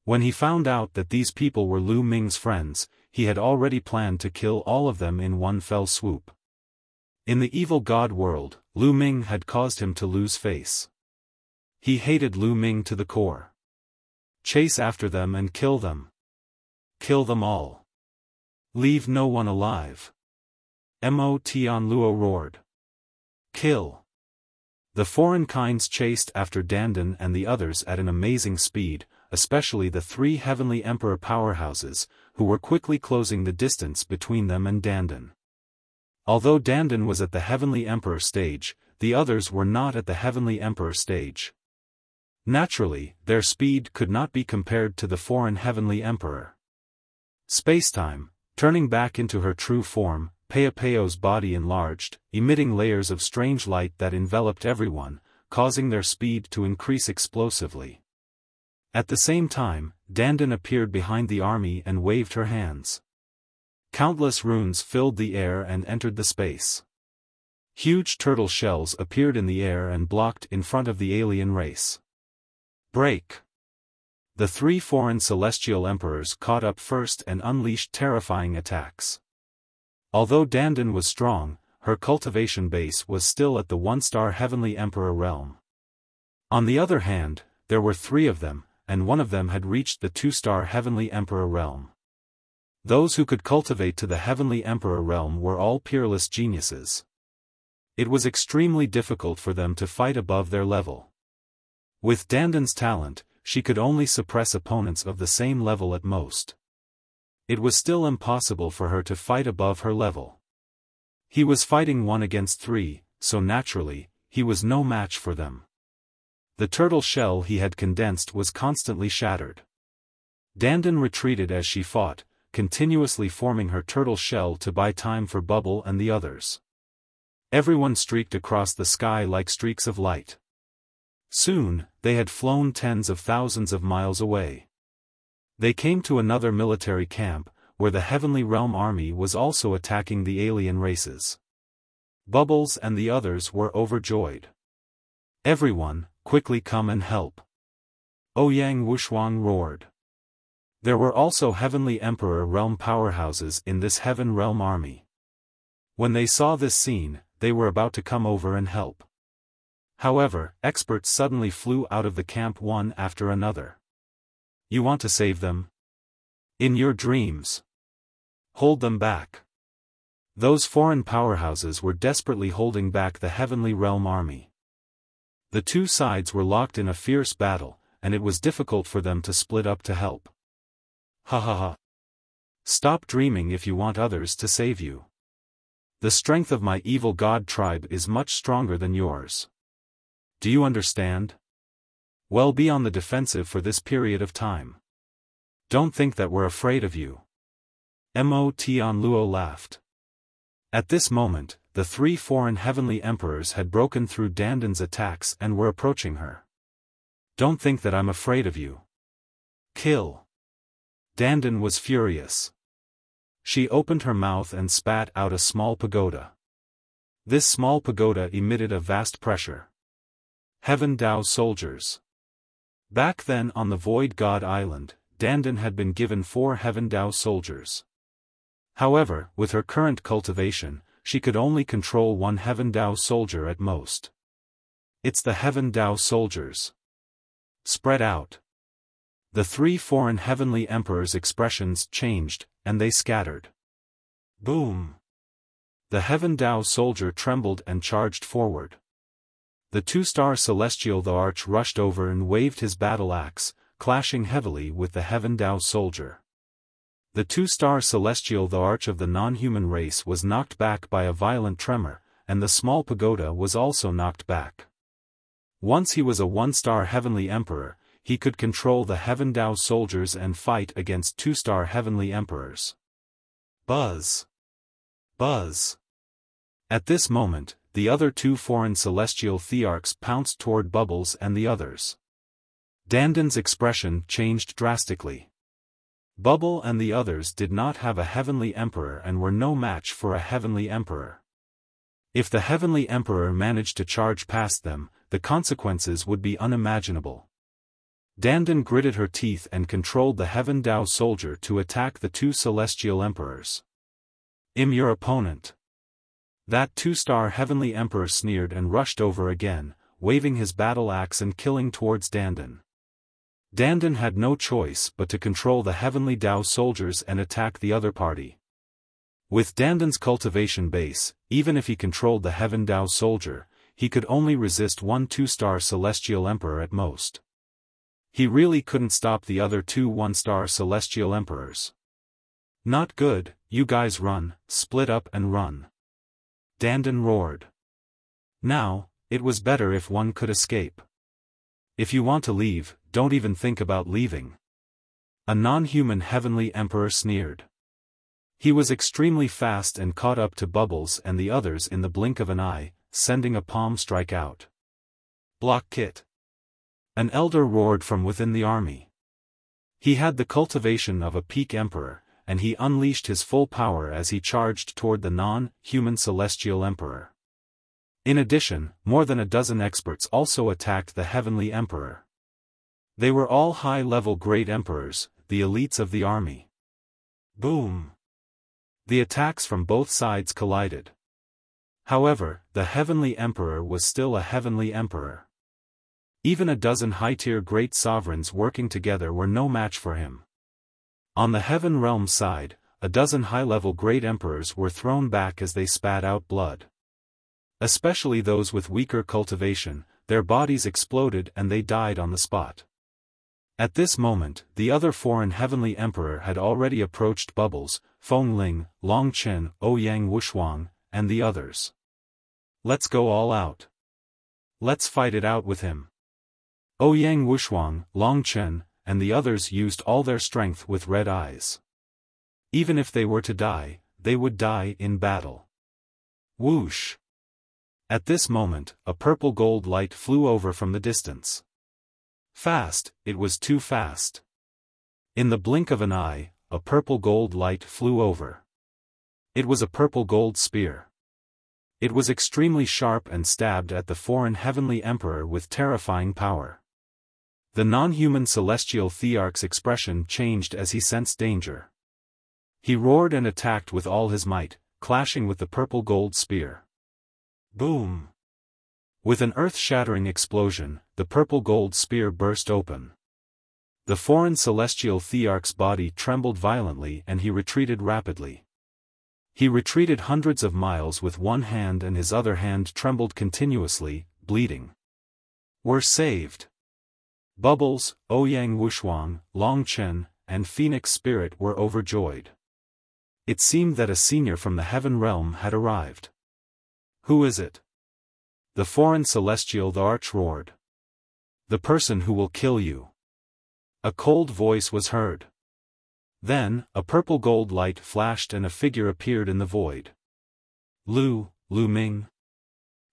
When he found out that these people were Lu Ming's friends, he had already planned to kill all of them in one fell swoop. In the evil god world, Lu Ming had caused him to lose face. He hated Lu Ming to the core. Chase after them and kill them. Kill them all. Leave no one alive. Mo Tianluo roared. Kill. The foreign kinds chased after Dandan and the others at an amazing speed, especially the 3 Heavenly Emperor powerhouses, who were quickly closing the distance between them and Dandan. Although Dandan was at the Heavenly Emperor stage, the others were not at the Heavenly Emperor stage. Naturally, their speed could not be compared to the foreign Heavenly Emperor. Spacetime, turning back into her true form, Peopeo's body enlarged, emitting layers of strange light that enveloped everyone, causing their speed to increase explosively. At the same time, Dandan appeared behind the army and waved her hands. Countless runes filled the air and entered the space. Huge turtle shells appeared in the air and blocked in front of the alien race. Break! The 3 foreign celestial emperors caught up first and unleashed terrifying attacks. Although Dandan was strong, her cultivation base was still at the 1-star Heavenly Emperor realm. On the other hand, there were 3 of them, and one of them had reached the 2-star Heavenly Emperor realm. Those who could cultivate to the Heavenly Emperor realm were all peerless geniuses. It was extremely difficult for them to fight above their level. With Dandan's talent, she could only suppress opponents of the same level at most. It was still impossible for her to fight above her level. He was fighting 1 against 3, so naturally, he was no match for them. The turtle shell he had condensed was constantly shattered. Dandan retreated as she fought, continuously forming her turtle shell to buy time for Bubble and the others. Everyone streaked across the sky like streaks of light. Soon, they had flown tens of thousands of miles away. They came to another military camp, where the Heavenly Realm army was also attacking the alien races. Bubbles and the others were overjoyed. "Everyone, quickly come and help!" Ouyang Wuxuang roared. There were also Heavenly Emperor realm powerhouses in this Heaven Realm army. When they saw this scene, they were about to come over and help. However, experts suddenly flew out of the camp one after another. "You want to save them? In your dreams. Hold them back." Those foreign powerhouses were desperately holding back the Heavenly Realm army. The two sides were locked in a fierce battle, and it was difficult for them to split up to help. Ha ha ha. Stop dreaming if you want others to save you. The strength of my evil god tribe is much stronger than yours. Do you understand? Well, be on the defensive for this period of time. Don't think that we're afraid of you. Mo Tianluo laughed. At this moment, the three foreign heavenly emperors had broken through Dandan's attacks and were approaching her. Don't think that I'm afraid of you. Kill. Dandan was furious. She opened her mouth and spat out a small pagoda. This small pagoda emitted a vast pressure. Heaven Dao soldiers. Back then on the Void God Island, Dandan had been given 4 Heaven Dao soldiers. However, with her current cultivation, she could only control 1 Heaven Dao soldier at most. It's the Heaven Dao soldiers. Spread out. The 3 foreign heavenly emperors' expressions changed, and they scattered. Boom! The Heaven Dao soldier trembled and charged forward. The 2-star celestial the arch rushed over and waved his battle axe, clashing heavily with the Heaven Dao soldier. The 2-star celestial the arch of the non-human race was knocked back by a violent tremor, and the small pagoda was also knocked back. Once he was a 1-star heavenly emperor, he could control the Heaven Dao soldiers and fight against 2-star heavenly emperors. Buzz! Buzz! At this moment, the other 2 foreign celestial thearchs pounced toward Bubbles and the others. Dandan's expression changed drastically. Bubble and the others did not have a heavenly emperor and were no match for a heavenly emperor. If the heavenly emperor managed to charge past them, the consequences would be unimaginable. Dandan gritted her teeth and controlled the Heaven Dao soldier to attack the 2 celestial emperors. "I'm your opponent." That 2-star heavenly emperor sneered and rushed over again, waving his battle axe and killing towards Dandan. Dandan had no choice but to control the heavenly Dao soldiers and attack the other party. With Dandan's cultivation base, even if he controlled the Heaven Dao soldier, he could only resist 1 2-star celestial emperor at most. He really couldn't stop the other 2 1-star celestial emperors. "Not good, you guys run, split up and run." Dandan roared. Now, it was better if one could escape. "If you want to leave, don't even think about leaving." A non-human heavenly emperor sneered. He was extremely fast and caught up to Bubbles and the others in the blink of an eye, sending a palm strike out. "Block Kit!" An elder roared from within the army. He had the cultivation of a peak emperor, and he unleashed his full power as he charged toward the non-human celestial emperor. In addition, more than a dozen experts also attacked the heavenly emperor. They were all high-level great emperors, the elites of the army. Boom! The attacks from both sides collided. However, the heavenly emperor was still a heavenly emperor. Even a dozen high-tier great sovereigns working together were no match for him. On the Heaven Realm side, a dozen high-level great emperors were thrown back as they spat out blood. Especially those with weaker cultivation, their bodies exploded and they died on the spot. At this moment, the other foreign heavenly emperor had already approached Bubbles, Feng Ling, Long Chen, Ouyang Wuxuang, and the others. "Let's go all out. Let's fight it out with him." Ouyang Wuxuang, Long Chen, and the others used all their strength with red eyes. Even if they were to die, they would die in battle. Whoosh! At this moment, a purple gold light flew over from the distance. Fast, it was too fast. In the blink of an eye, a purple-gold light flew over. It was a purple-gold spear. It was extremely sharp and stabbed at the foreign heavenly emperor with terrifying power. The non-human celestial thearch's expression changed as he sensed danger. He roared and attacked with all his might, clashing with the purple-gold spear. Boom! With an earth-shattering explosion, the purple-gold spear burst open. The foreign celestial thearch's body trembled violently and he retreated rapidly. He retreated hundreds of miles with one hand and his other hand trembled continuously, bleeding. We're saved. Bubbles, Ouyang Wushuang, Long Chen, and Phoenix Spirit were overjoyed. It seemed that a senior from the heaven realm had arrived. Who is it? The foreign celestial thearch roared. The person who will kill you. A cold voice was heard. Then, a purple-gold light flashed and a figure appeared in the void. Lu Ming.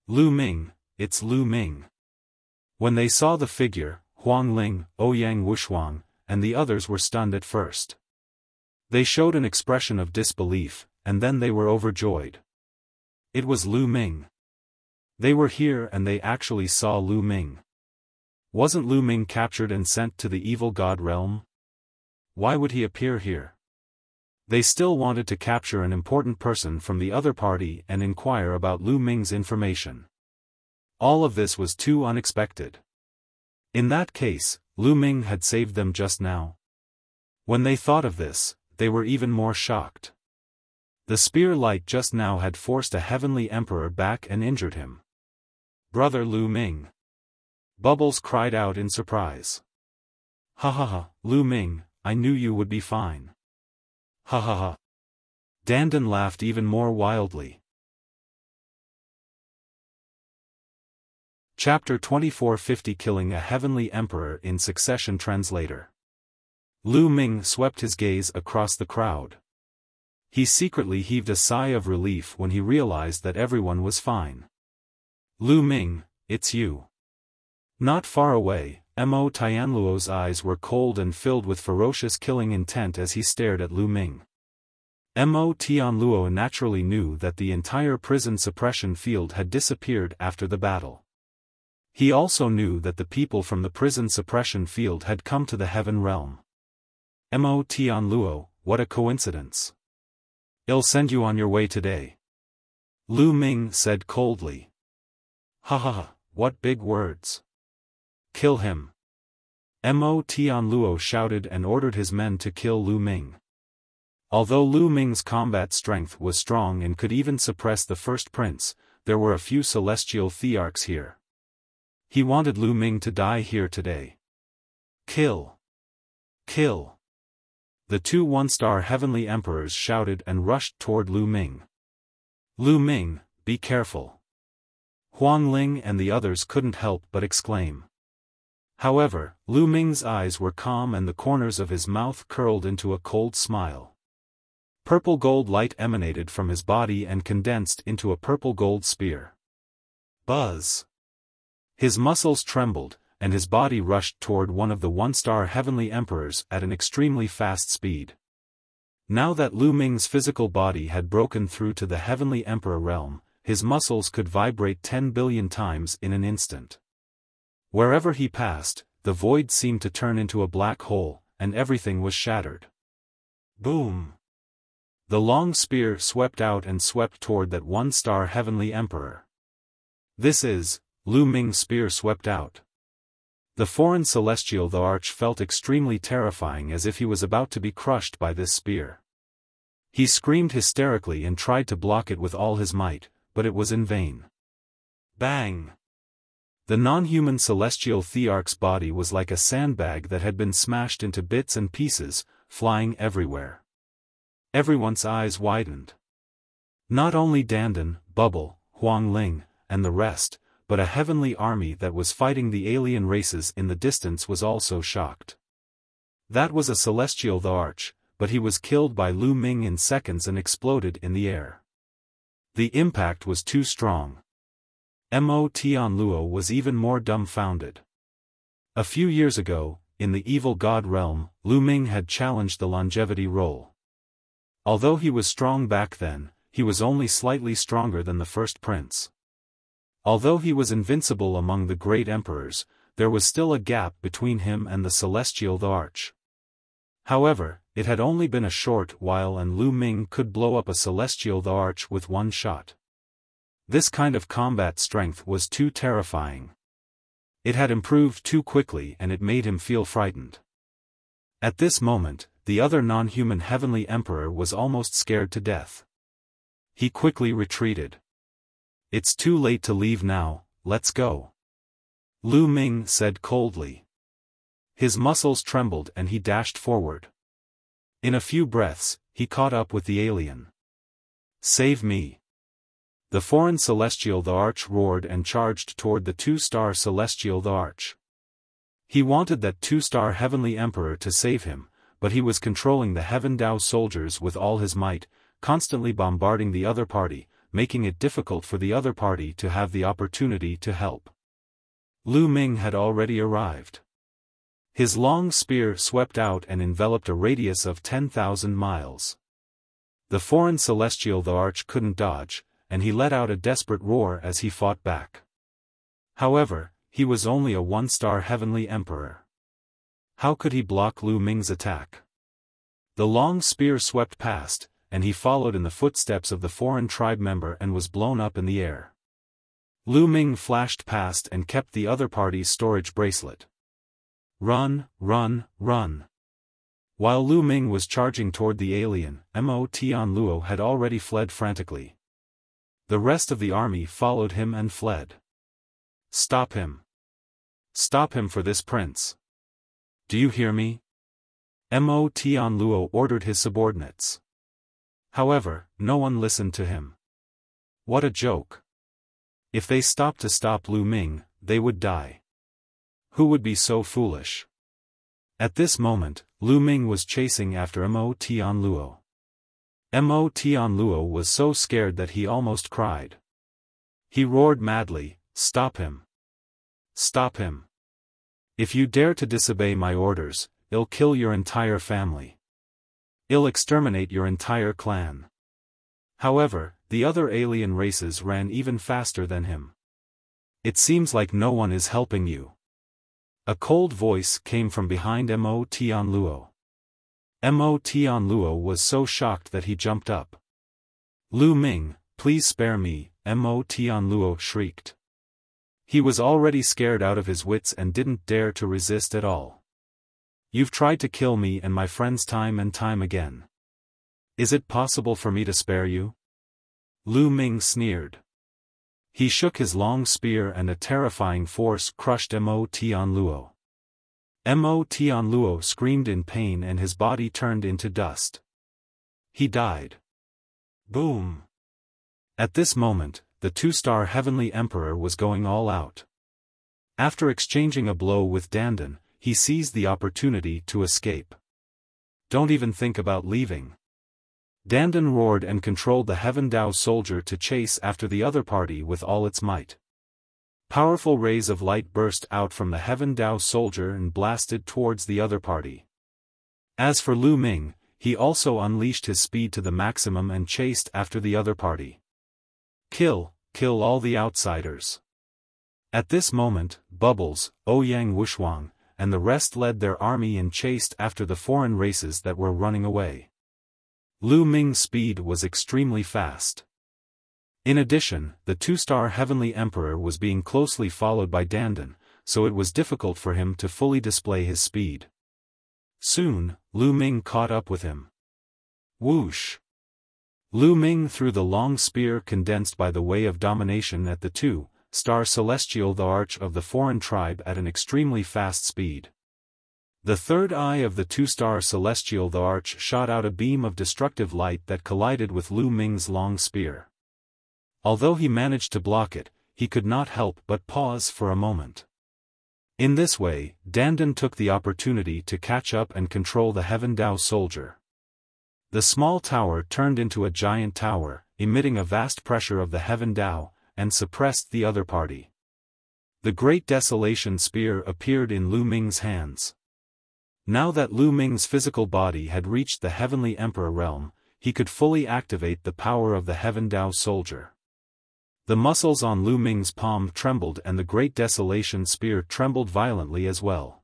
Lu Ming, it's Lu Ming. When they saw the figure, Huang Ling, Ouyang Wushuang, and the others were stunned at first. They showed an expression of disbelief, and then they were overjoyed. It was Lu Ming. They were here and they actually saw Lu Ming. Wasn't Lu Ming captured and sent to the evil god realm? Why would he appear here? They still wanted to capture an important person from the other party and inquire about Lu Ming's information. All of this was too unexpected. In that case, Lu Ming had saved them just now. When they thought of this, they were even more shocked. The spear light just now had forced a heavenly emperor back and injured him. Brother Lu Ming. Bubbles cried out in surprise. Ha ha ha, Lu Ming, I knew you would be fine. Ha ha ha. Dandan laughed even more wildly. Chapter 2450 Killing a Heavenly Emperor in Succession Translator. Lu Ming swept his gaze across the crowd. He secretly heaved a sigh of relief when he realized that everyone was fine. Lu Ming, it's you. Not far away, Mo Tianluo's eyes were cold and filled with ferocious killing intent as he stared at Lu Ming. Mo Tianluo naturally knew that the entire prison suppression field had disappeared after the battle. He also knew that the people from the prison suppression field had come to the heaven realm. Mo Tianluo, what a coincidence. I'll send you on your way today. Lu Ming said coldly. Ha ha ha, what big words. Kill him. Mo Tianluo shouted and ordered his men to kill Lu Ming. Although Lu Ming's combat strength was strong and could even suppress the first prince, there were a few celestial thearchs here. He wanted Lu Ming to die here today. Kill. Kill. The two one-star heavenly emperors shouted and rushed toward Lu Ming. Lu Ming, be careful. Huang Ling and the others couldn't help but exclaim. However, Lu Ming's eyes were calm and the corners of his mouth curled into a cold smile. Purple gold light emanated from his body and condensed into a purple gold spear. Buzz! His muscles trembled, and his body rushed toward one of the one-star heavenly emperors at an extremely fast speed. Now that Lu Ming's physical body had broken through to the heavenly emperor realm, his muscles could vibrate 10 billion times in an instant. Wherever he passed, the void seemed to turn into a black hole, and everything was shattered. Boom! The long spear swept out and swept toward that one-star heavenly emperor. This is, Lu Ming's spear swept out. The foreign celestial thearch felt extremely terrifying as if he was about to be crushed by this spear. He screamed hysterically and tried to block it with all his might, but it was in vain. Bang! The non-human celestial thearch's body was like a sandbag that had been smashed into bits and pieces, flying everywhere. Everyone's eyes widened. Not only Dandan, Bubble, Huang Ling, and the rest, but a heavenly army that was fighting the alien races in the distance was also shocked. That was a celestial thearch, but he was killed by Lu Ming in seconds and exploded in the air. The impact was too strong. Mo Tianluo was even more dumbfounded. A few years ago, in the evil god realm, Lu Ming had challenged the longevity role. Although he was strong back then, he was only slightly stronger than the first prince. Although he was invincible among the great emperors, there was still a gap between him and the celestial the Arch. However, it had only been a short while and Lu Ming could blow up a celestial the Arch with one shot. This kind of combat strength was too terrifying. It had improved too quickly and it made him feel frightened. At this moment, the other non-human heavenly emperor was almost scared to death. He quickly retreated. "It's too late to leave now, let's go," Lu Ming said coldly. His muscles trembled and he dashed forward. In a few breaths, he caught up with the alien. "Save me!" The foreign celestial the Arch roared and charged toward the two-star celestial the Arch. He wanted that two-star heavenly emperor to save him, but he was controlling the Heaven Dao soldiers with all his might, constantly bombarding the other party, making it difficult for the other party to have the opportunity to help. Lu Ming had already arrived. His long spear swept out and enveloped a radius of 10,000 miles. The foreign celestial the Arch couldn't dodge, and he let out a desperate roar as he fought back. However, he was only a one-star heavenly emperor. How could he block Lu Ming's attack? The long spear swept past, and he followed in the footsteps of the foreign tribe member and was blown up in the air. Lu Ming flashed past and kept the other party's storage bracelet. "Run, run, run!" While Lu Ming was charging toward the alien, Mo Tianluo had already fled frantically. The rest of the army followed him and fled. "Stop him! Stop him for this prince! Do you hear me?" Mo Tianluo ordered his subordinates. However, no one listened to him. What a joke! If they stopped to stop Lu Ming, they would die. Who would be so foolish? At this moment, Lu Ming was chasing after Mo Tianluo. Mo Tianluo was so scared that he almost cried. He roared madly, "Stop him! Stop him! If you dare to disobey my orders, I'll kill your entire family. I'll exterminate your entire clan." However, the other alien races ran even faster than him. "It seems like no one is helping you." A cold voice came from behind Mo Tianluo. Mo Tianluo was so shocked that he jumped up. "Lu Ming, please spare me," Mo Tianluo shrieked. He was already scared out of his wits and didn't dare to resist at all. "You've tried to kill me and my friends time and time again. Is it possible for me to spare you?" Lu Ming sneered. He shook his long spear and a terrifying force crushed Mo Tianluo. Mo Tianluo screamed in pain and his body turned into dust. He died. Boom! At this moment, the two-star heavenly emperor was going all out. After exchanging a blow with Dandan, he seized the opportunity to escape. "Don't even think about leaving." Dandan roared and controlled the Heaven Dao soldier to chase after the other party with all its might. Powerful rays of light burst out from the Heaven Dao soldier and blasted towards the other party. As for Lu Ming, he also unleashed his speed to the maximum and chased after the other party. Kill all the outsiders. At this moment, Bubbles, Ouyang Wushuang, and the rest led their army and chased after the foreign races that were running away. Lu Ming's speed was extremely fast. In addition, the two-star heavenly emperor was being closely followed by Dandan, so it was difficult for him to fully display his speed. Soon, Lu Ming caught up with him. Whoosh! Lu Ming threw the long spear condensed by the way of domination at the two-star celestial the Arch of the foreign tribe at an extremely fast speed. The third eye of the two-star celestial the Arch shot out a beam of destructive light that collided with Lu Ming's long spear. Although he managed to block it, he could not help but pause for a moment. In this way, Dandan took the opportunity to catch up and control the Heaven Dao soldier. The small tower turned into a giant tower, emitting a vast pressure of the Heaven Dao, and suppressed the other party. The Great Desolation Spear appeared in Lu Ming's hands. Now that Lu Ming's physical body had reached the Heavenly Emperor realm, he could fully activate the power of the Heaven Dao Soldier. The muscles on Lu Ming's palm trembled and the Great Desolation Spear trembled violently as well.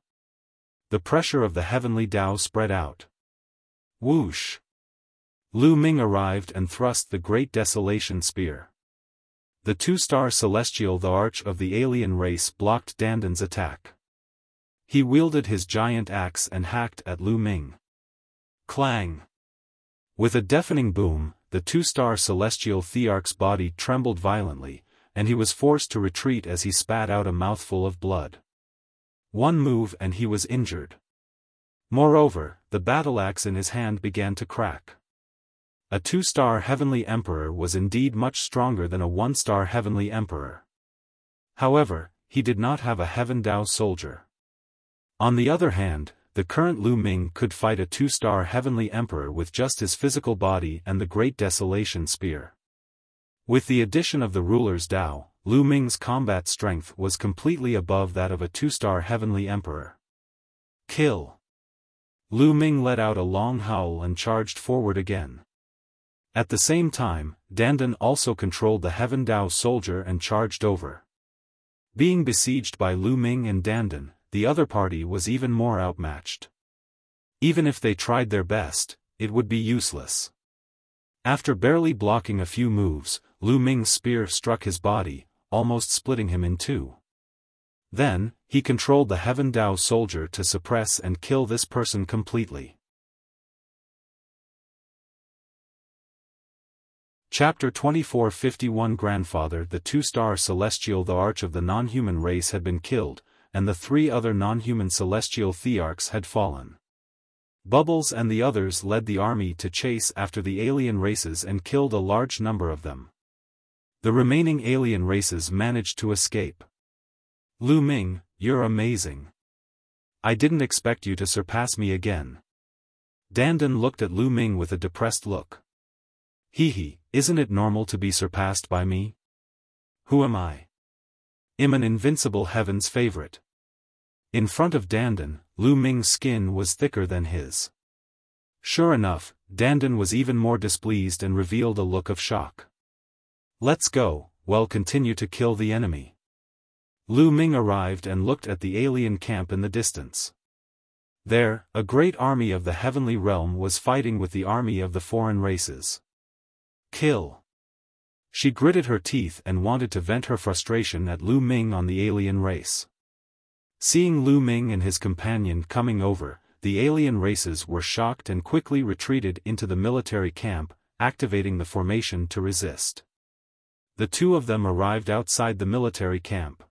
The pressure of the Heavenly Dao spread out. Whoosh! Lu Ming arrived and thrust the Great Desolation Spear. The two-star celestial, the Arch of the alien race, blocked Danden's attack. He wielded his giant axe and hacked at Lu Ming. Clang! With a deafening boom, the two-star celestial thearch's body trembled violently, and he was forced to retreat as he spat out a mouthful of blood. One move and he was injured. Moreover, the battle axe in his hand began to crack. A two-star Heavenly Emperor was indeed much stronger than a one-star Heavenly Emperor. However, he did not have a Heaven Dao Soldier. On the other hand, the current Lu Ming could fight a two-star Heavenly Emperor with just his physical body and the Great Desolation Spear. With the addition of the ruler's Dao, Lu Ming's combat strength was completely above that of a two-star Heavenly Emperor. Kill! Lu Ming let out a long howl and charged forward again. At the same time, Danden also controlled the Heaven Dao Soldier and charged over. Being besieged by Lu Ming and Danden, the other party was even more outmatched. Even if they tried their best, it would be useless. After barely blocking a few moves, Lu Ming's spear struck his body, almost splitting him in two. Then, he controlled the Heaven Dao Soldier to suppress and kill this person completely. Chapter 2451 Grandfather, the two-star celestial, the Arch of the non-human race, had been killed, and the three other non-human celestial thearchs had fallen. Bubbles and the others led the army to chase after the alien races and killed a large number of them. The remaining alien races managed to escape. Lu Ming, you're amazing. I didn't expect you to surpass me again. Danden looked at Lu Ming with a depressed look. Hee, isn't it normal to be surpassed by me? Who am I? I'm an invincible heaven's favorite. In front of Danden, Lu Ming's skin was thicker than his. Sure enough, Danden was even more displeased and revealed a look of shock. Let's go, well, continue to kill the enemy. Lu Ming arrived and looked at the alien camp in the distance. There, a great army of the heavenly realm was fighting with the army of the foreign races. Kill! She gritted her teeth and wanted to vent her frustration at Lu Ming on the alien race. Seeing Lu Ming and his companion coming over, the alien races were shocked and quickly retreated into the military camp, activating the formation to resist. The two of them arrived outside the military camp.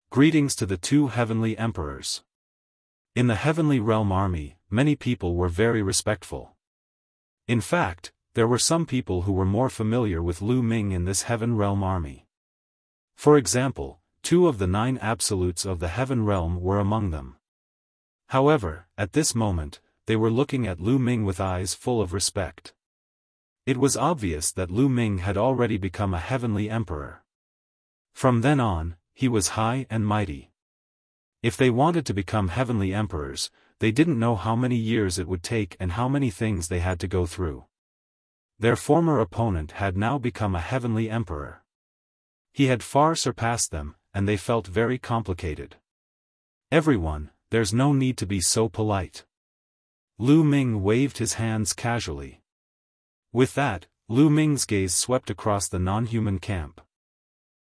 Greetings to the two heavenly emperors. In the heavenly realm army, many people were very respectful. In fact, there were some people who were more familiar with Lu Ming in this heaven realm army. For example, 2 of the 9 absolutes of the heaven realm were among them. However, at this moment, they were looking at Lu Ming with eyes full of respect. It was obvious that Lu Ming had already become a heavenly emperor. From then on, he was high and mighty. If they wanted to become heavenly emperors, they didn't know how many years it would take and how many things they had to go through. Their former opponent had now become a heavenly emperor. He had far surpassed them, and they felt very complicated. Everyone, there's no need to be so polite. Lu Ming waved his hands casually. With that, Lu Ming's gaze swept across the non-human camp.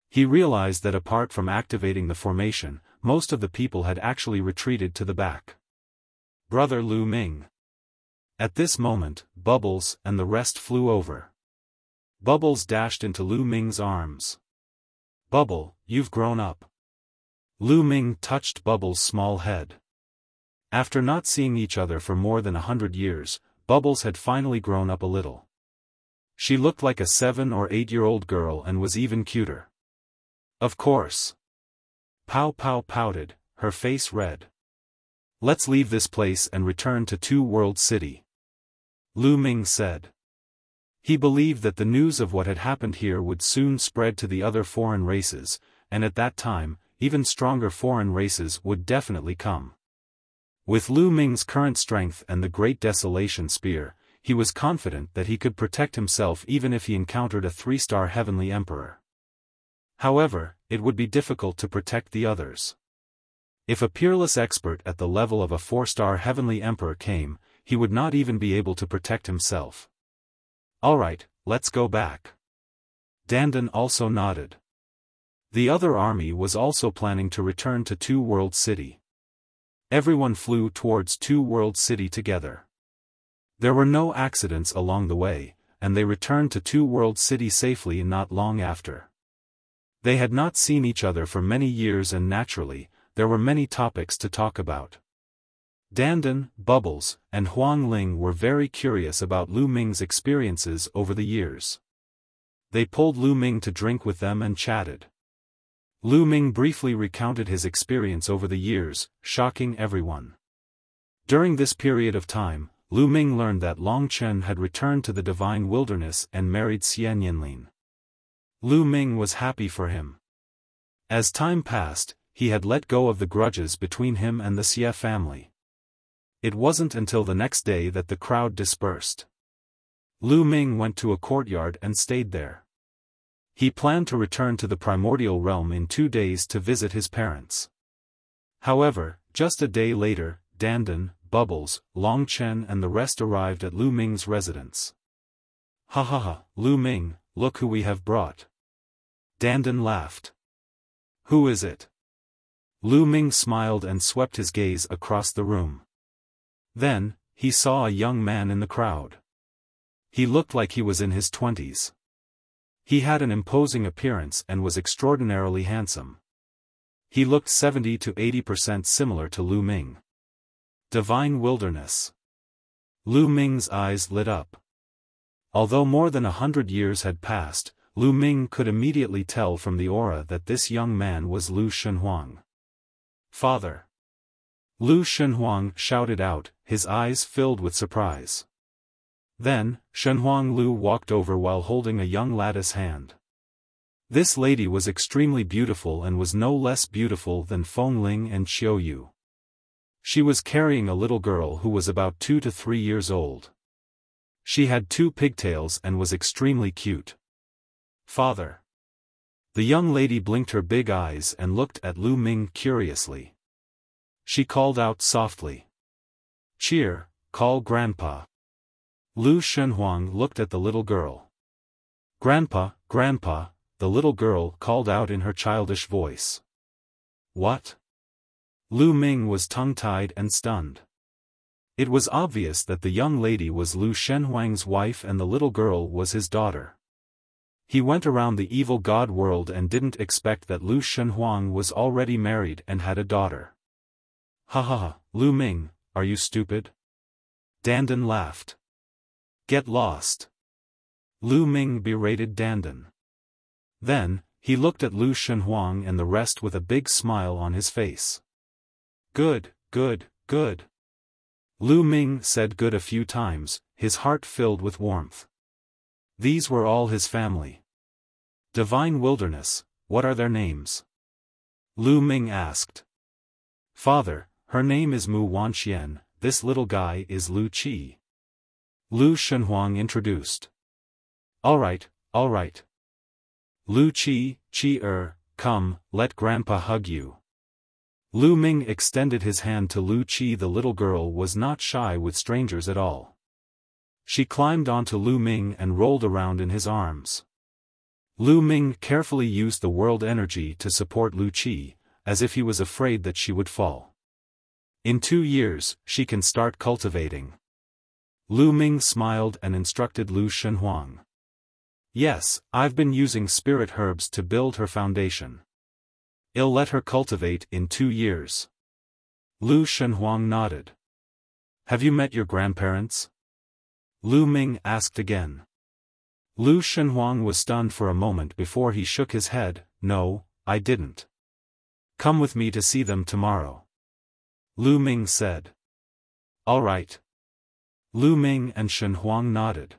He realized that apart from activating the formation, most of the people had actually retreated to the back. Brother Lu Ming. At this moment, Bubbles and the rest flew over. Bubbles dashed into Lu Ming's arms. Bubble, you've grown up. Lu Ming touched Bubbles' small head. After not seeing each other for more than 100 years, Bubbles had finally grown up a little. She looked like a 7 or 8-year-old girl and was even cuter. Of course. Pow Pow pouted, her face red. Let's leave this place and return to Two World City. Lu Ming said. He believed that the news of what had happened here would soon spread to the other foreign races, and at that time, even stronger foreign races would definitely come. With Lu Ming's current strength and the Great Desolation Spear, he was confident that he could protect himself even if he encountered a 3-star heavenly emperor. However, it would be difficult to protect the others. If a peerless expert at the level of a 4-star heavenly emperor came, he would not even be able to protect himself. Alright, let's go back. Dandan also nodded. The other army was also planning to return to Two World City. Everyone flew towards Two World City together. There were no accidents along the way, and they returned to Two World City safely not long after. They had not seen each other for many years and naturally, there were many topics to talk about. Dandan, Bubbles, and Huang Ling were very curious about Lu Ming's experiences over the years. They pulled Lu Ming to drink with them and chatted. Lu Ming briefly recounted his experience over the years, shocking everyone. During this period of time, Lu Ming learned that Long Chen had returned to the Divine Wilderness and married Xian Yinlin. Lu Ming was happy for him. As time passed, he had let go of the grudges between him and the Xie family. It wasn't until the next day that the crowd dispersed. Lu Ming went to a courtyard and stayed there. He planned to return to the primordial realm in 2 days to visit his parents. However, just a day later, Dandan, Bubbles, Long Chen and the rest arrived at Lu Ming's residence. Ha ha ha, Lu Ming, look who we have brought. Dandan laughed. Who is it? Lu Ming smiled and swept his gaze across the room. Then, he saw a young man in the crowd. He looked like he was in his 20s. He had an imposing appearance and was extraordinarily handsome. He looked 70 to 80% similar to Lu Ming. Divine Wilderness. Lu Ming's eyes lit up. Although more than 100 years had passed, Lu Ming could immediately tell from the aura that this young man was Lu Shenhuang. Father! Lu Shenhuang shouted out, his eyes filled with surprise. Then, Shenhuang Lu walked over while holding a young lad's hand. This lady was extremely beautiful and was no less beautiful than Feng Ling and Xiao Yu. She was carrying a little girl who was about 2 to 3 years old. She had 2 pigtails and was extremely cute. Father! The young lady blinked her big eyes and looked at Lu Ming curiously. She called out softly. Cheer, call Grandpa. Lu Shenhuang looked at the little girl. Grandpa, Grandpa, the little girl called out in her childish voice. What? Lu Ming was tongue-tied and stunned. It was obvious that the young lady was Lu Shenhuang's wife and the little girl was his daughter. He went around the evil god world and didn't expect that Lu Shenhuang was already married and had a daughter. Ha ha ha, Lu Ming, are you stupid? Dandan laughed. Get lost. Lu Ming berated Dandan. Then, he looked at Lu Shenhuang and the rest with a big smile on his face. Good, good, good. Lu Ming said good a few times, his heart filled with warmth. These were all his family. Divine Wilderness, what are their names? Lu Ming asked. Father, her name is Mu Wanxian, this little guy is Lu Qi. Lu Shenhuang introduced. Alright, alright. Lu Qi, come, let Grandpa hug you. Lu Ming extended his hand to Lu Qi. The little girl was not shy with strangers at all. She climbed onto Lu Ming and rolled around in his arms. Lu Ming carefully used the world energy to support Lu Qi, as if he was afraid that she would fall. In 2 years, she can start cultivating. Lu Ming smiled and instructed Lu Shenhuang. Yes, I've been using spirit herbs to build her foundation. I'll let her cultivate in 2 years. Lu Shenhuang nodded. Have you met your grandparents? Lu Ming asked again. Lu Shenhuang was stunned for a moment before he shook his head. No, I didn't. Come with me to see them tomorrow. Lu Ming said. All right. Lu Ming and Shenhuang nodded.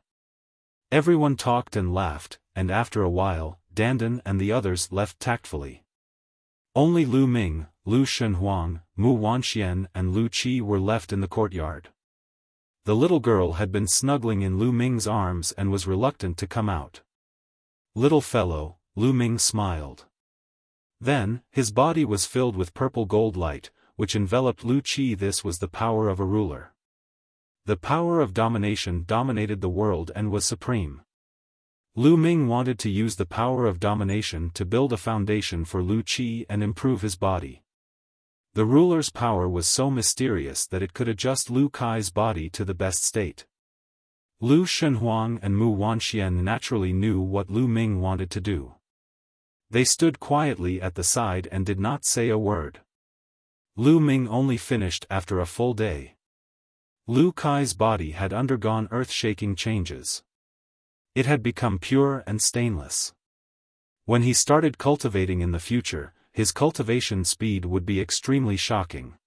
Everyone talked and laughed, and after a while, Dandan and the others left tactfully. Only Lu Ming, Lu Shenhuang, Mu Wanxian and Lu Qi were left in the courtyard. The little girl had been snuggling in Lu Ming's arms and was reluctant to come out. "Little fellow," Lu Ming smiled. Then, his body was filled with purple gold light, which enveloped Lu Qi. This was the power of a ruler. The power of domination dominated the world and was supreme. Lu Ming wanted to use the power of domination to build a foundation for Lu Qi and improve his body. The ruler's power was so mysterious that it could adjust Lu Kai's body to the best state. Lu Shenhuang and Mu Wanxian naturally knew what Lu Ming wanted to do. They stood quietly at the side and did not say a word. Lu Ming only finished after a full day. Lu Kai's body had undergone earth-shaking changes. It had become pure and stainless. When he started cultivating in the future, his cultivation speed would be extremely shocking.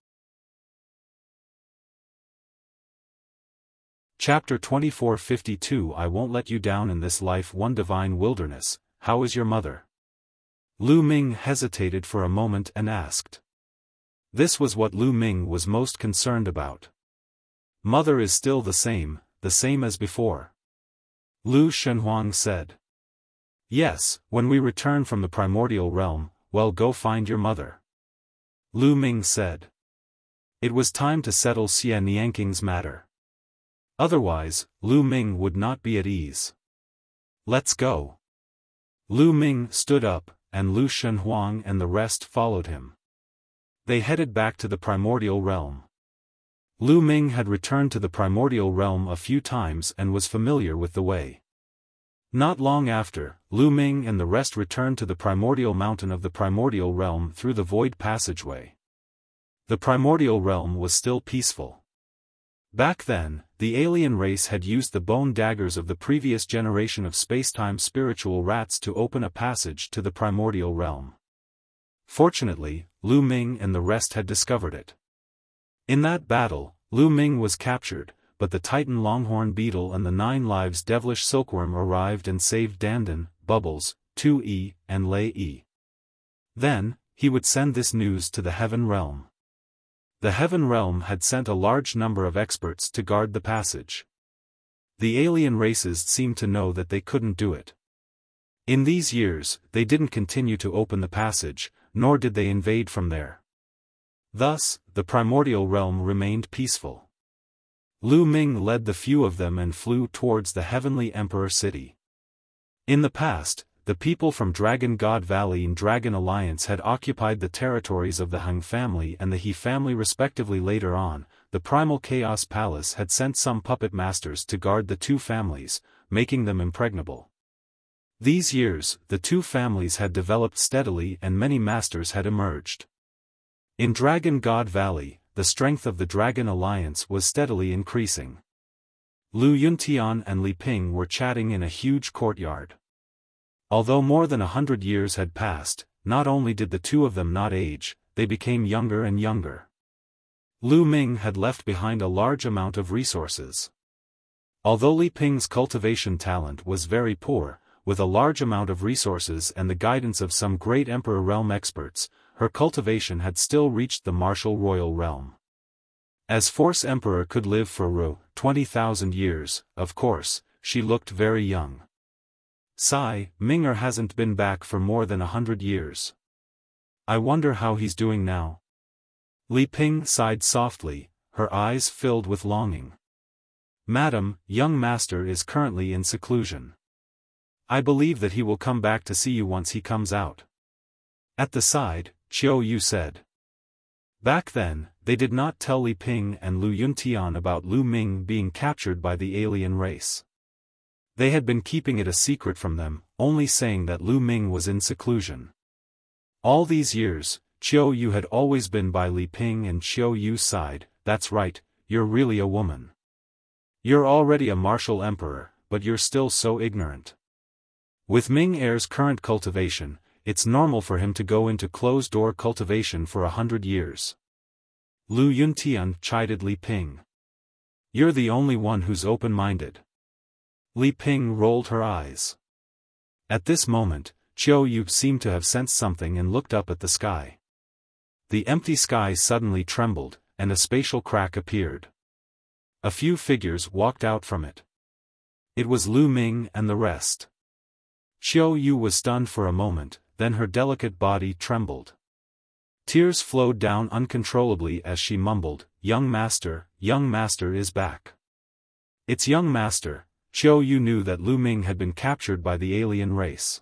Chapter 2452 I won't let you down in this life. One divine wilderness. How is your mother? Lu Ming hesitated for a moment and asked. This was what Lu Ming was most concerned about. Mother is still the same as before. Lu Shenhuang said. Yes, when we return from the primordial realm, well, go find your mother. Lu Ming said. It was time to settle Xia Nianking's matter. Otherwise, Lu Ming would not be at ease. Let's go. Lu Ming stood up, and Lu Shenhuang and the rest followed him. They headed back to the primordial realm. Lu Ming had returned to the primordial realm a few times and was familiar with the way. Not long after, Lu Ming and the rest returned to the primordial mountain of the primordial realm through the void passageway. The primordial realm was still peaceful. Back then, the alien race had used the bone daggers of the previous generation of spacetime spiritual rats to open a passage to the primordial realm. Fortunately, Lu Ming and the rest had discovered it. In that battle, Lu Ming was captured, but the Titan Longhorn Beetle and the 9 Lives Devilish Silkworm arrived and saved Dandan, Bubbles, 2E, and Lei E. Then, he would send this news to the Heaven Realm. The Heaven Realm had sent a large number of experts to guard the passage. The alien races seemed to know that they couldn't do it. In these years, they didn't continue to open the passage, nor did they invade from there. Thus, the primordial realm remained peaceful. Lu Ming led the few of them and flew towards the Heavenly Emperor City. In the past, the people from Dragon God Valley and Dragon Alliance had occupied the territories of the Hung family and the He family respectively. Later on, the Primal Chaos Palace had sent some puppet masters to guard the two families, making them impregnable. These years, the two families had developed steadily and many masters had emerged. In Dragon God Valley, the strength of the Dragon Alliance was steadily increasing. Lu Yuntian and Li Ping were chatting in a huge courtyard. Although more than 100 years had passed, not only did the two of them not age, they became younger and younger. Lu Ming had left behind a large amount of resources. Although Li Ping's cultivation talent was very poor, with a large amount of resources and the guidance of some great Emperor Realm experts, her cultivation had still reached the martial royal realm. As Force Emperor could live for 20,000 years, of course, she looked very young. Minger hasn't been back for more than 100 years. I wonder how he's doing now. Li Ping sighed softly, her eyes filled with longing. Madam, young master is currently in seclusion. I believe that he will come back to see you once he comes out. At the side, Qiu Yu said. Back then, they did not tell Li Ping and Lu Yuntian about Lu Ming being captured by the alien race. They had been keeping it a secret from them, only saying that Lu Ming was in seclusion. All these years, Qiu Yu had always been by Li Ping, and Qiu Yu sighed. That's right, you're really a woman. You're already a martial emperor, but you're still so ignorant. With Ming Heir's current cultivation, it's normal for him to go into closed-door cultivation for 100 years. Lu Yuntian chided Li Ping. You're the only one who's open-minded. Li Ping rolled her eyes. At this moment, Qiu Yu seemed to have sensed something and looked up at the sky. The empty sky suddenly trembled, and a spatial crack appeared. A few figures walked out from it. It was Lu Ming and the rest. Xiao Yu was stunned for a moment, then her delicate body trembled. Tears flowed down uncontrollably as she mumbled, young master is back." It's young master. Xiao Yu knew that Lu Ming had been captured by the alien race.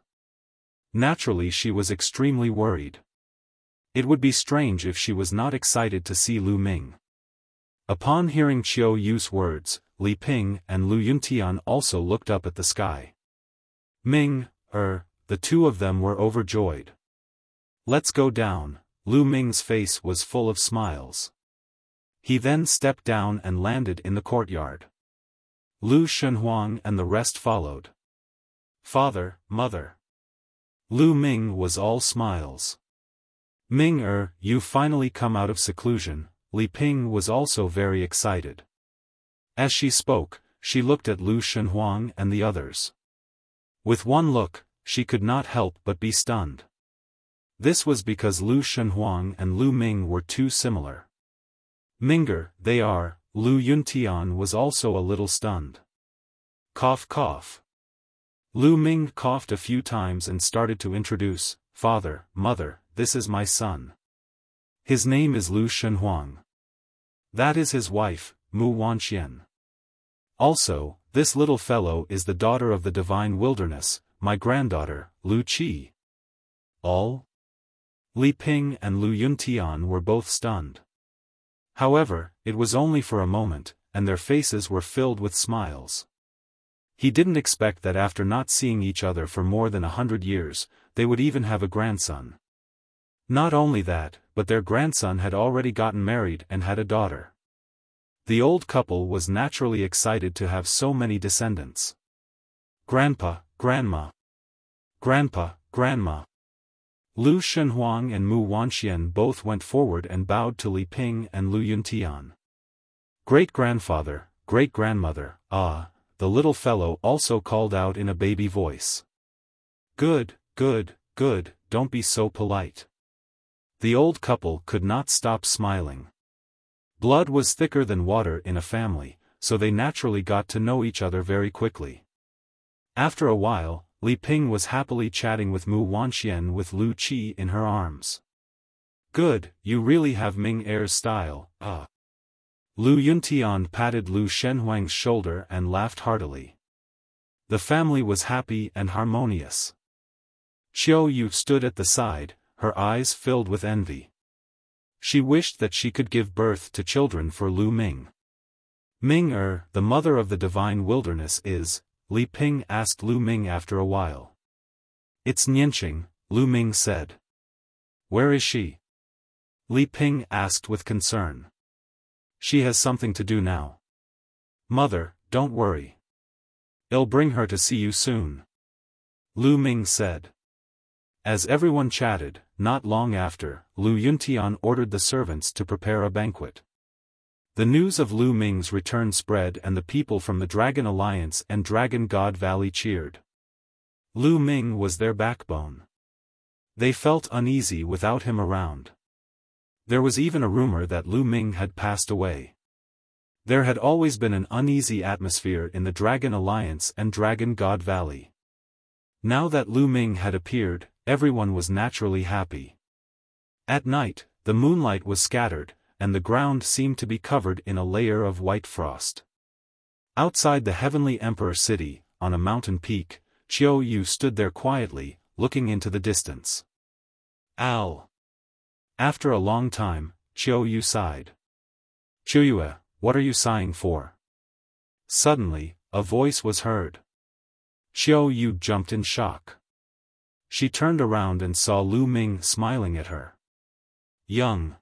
Naturally she was extremely worried. It would be strange if she was not excited to see Lu Ming. Upon hearing Xiao Yu's words, Li Ping and Lu Yuntian also looked up at the sky. The two of them were overjoyed. "Let's go down." Lu Ming's face was full of smiles. He then stepped down and landed in the courtyard. Lu Shenhuang and the rest followed. "Father, mother." Lu Ming was all smiles. "You've finally come out of seclusion." Li Ping was also very excited. As she spoke, she looked at Lu Shenhuang and the others. With one look, she could not help but be stunned. This was because Lu Shenhuang and Lu Ming were too similar. They are. Lu Yuntian was also a little stunned. Cough cough. Lu Ming coughed a few times and started to introduce, "Father, mother, this is my son. His name is Lu Shenhuang. That is his wife, Mu Wanxian. Also, this little fellow is the daughter of the divine wilderness, my granddaughter, Lu Qi." All? Li Ping and Lu Yuntian were both stunned. However, it was only for a moment, and their faces were filled with smiles. He didn't expect that after not seeing each other for more than 100 years, they would even have a grandson. Not only that, but their grandson had already gotten married and had a daughter. The old couple was naturally excited to have so many descendants. "Grandpa, Grandma. Grandpa, Grandma." Lu Shenhuang and Mu Wanxian both went forward and bowed to Li Ping and Lu Yuntian. "Great-grandfather, great-grandmother, the little fellow also called out in a baby voice. Good, don't be so polite." The old couple could not stop smiling. Blood was thicker than water in a family, so they naturally got to know each other very quickly. After a while, Li Ping was happily chatting with Mu Wanxian with Lu Qi in her arms. "Good, you really have Ming Er's style, Lu Yuntian patted Lu Shenhuang's shoulder and laughed heartily. The family was happy and harmonious. Xiao Yu stood at the side, her eyes filled with envy. She wished that she could give birth to children for Lu Ming. The mother of the divine wilderness is, Li Ping asked Lu Ming after a while. "It's Nianqing," Lu Ming said. "Where is she?" Li Ping asked with concern. "She has something to do now." "Mother, don't worry. I'll bring her to see you soon," Lu Ming said. As everyone chatted, not long after, Lu Yuntian ordered the servants to prepare a banquet. The news of Lu Ming's return spread and the people from the Dragon Alliance and Dragon God Valley cheered. Lu Ming was their backbone. They felt uneasy without him around. There was even a rumor that Lu Ming had passed away. There had always been an uneasy atmosphere in the Dragon Alliance and Dragon God Valley. Now that Lu Ming had appeared, everyone was naturally happy. At night, the moonlight was scattered, and the ground seemed to be covered in a layer of white frost. Outside the Heavenly Emperor City, on a mountain peak, Xiao Yu stood there quietly, looking into the distance. "Ow!" After a long time, Xiao Yu sighed. "Xiao, what are you sighing for?" Suddenly, a voice was heard. Xiao Yu jumped in shock. She turned around and saw Lu Ming smiling at her. Young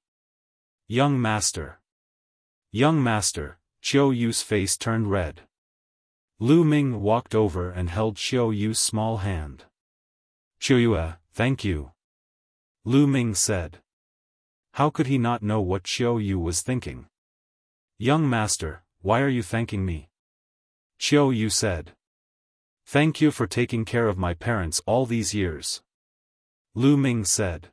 master. Young master," Xiao Yu's face turned red. Lu Ming walked over and held Xiao Yu's small hand. "Xiao, thank you," Lu Ming said. How could he not know what Xiao Yu was thinking? "Young master, why are you thanking me?" Xiao Yu said. "Thank you for taking care of my parents all these years," Lu Ming said.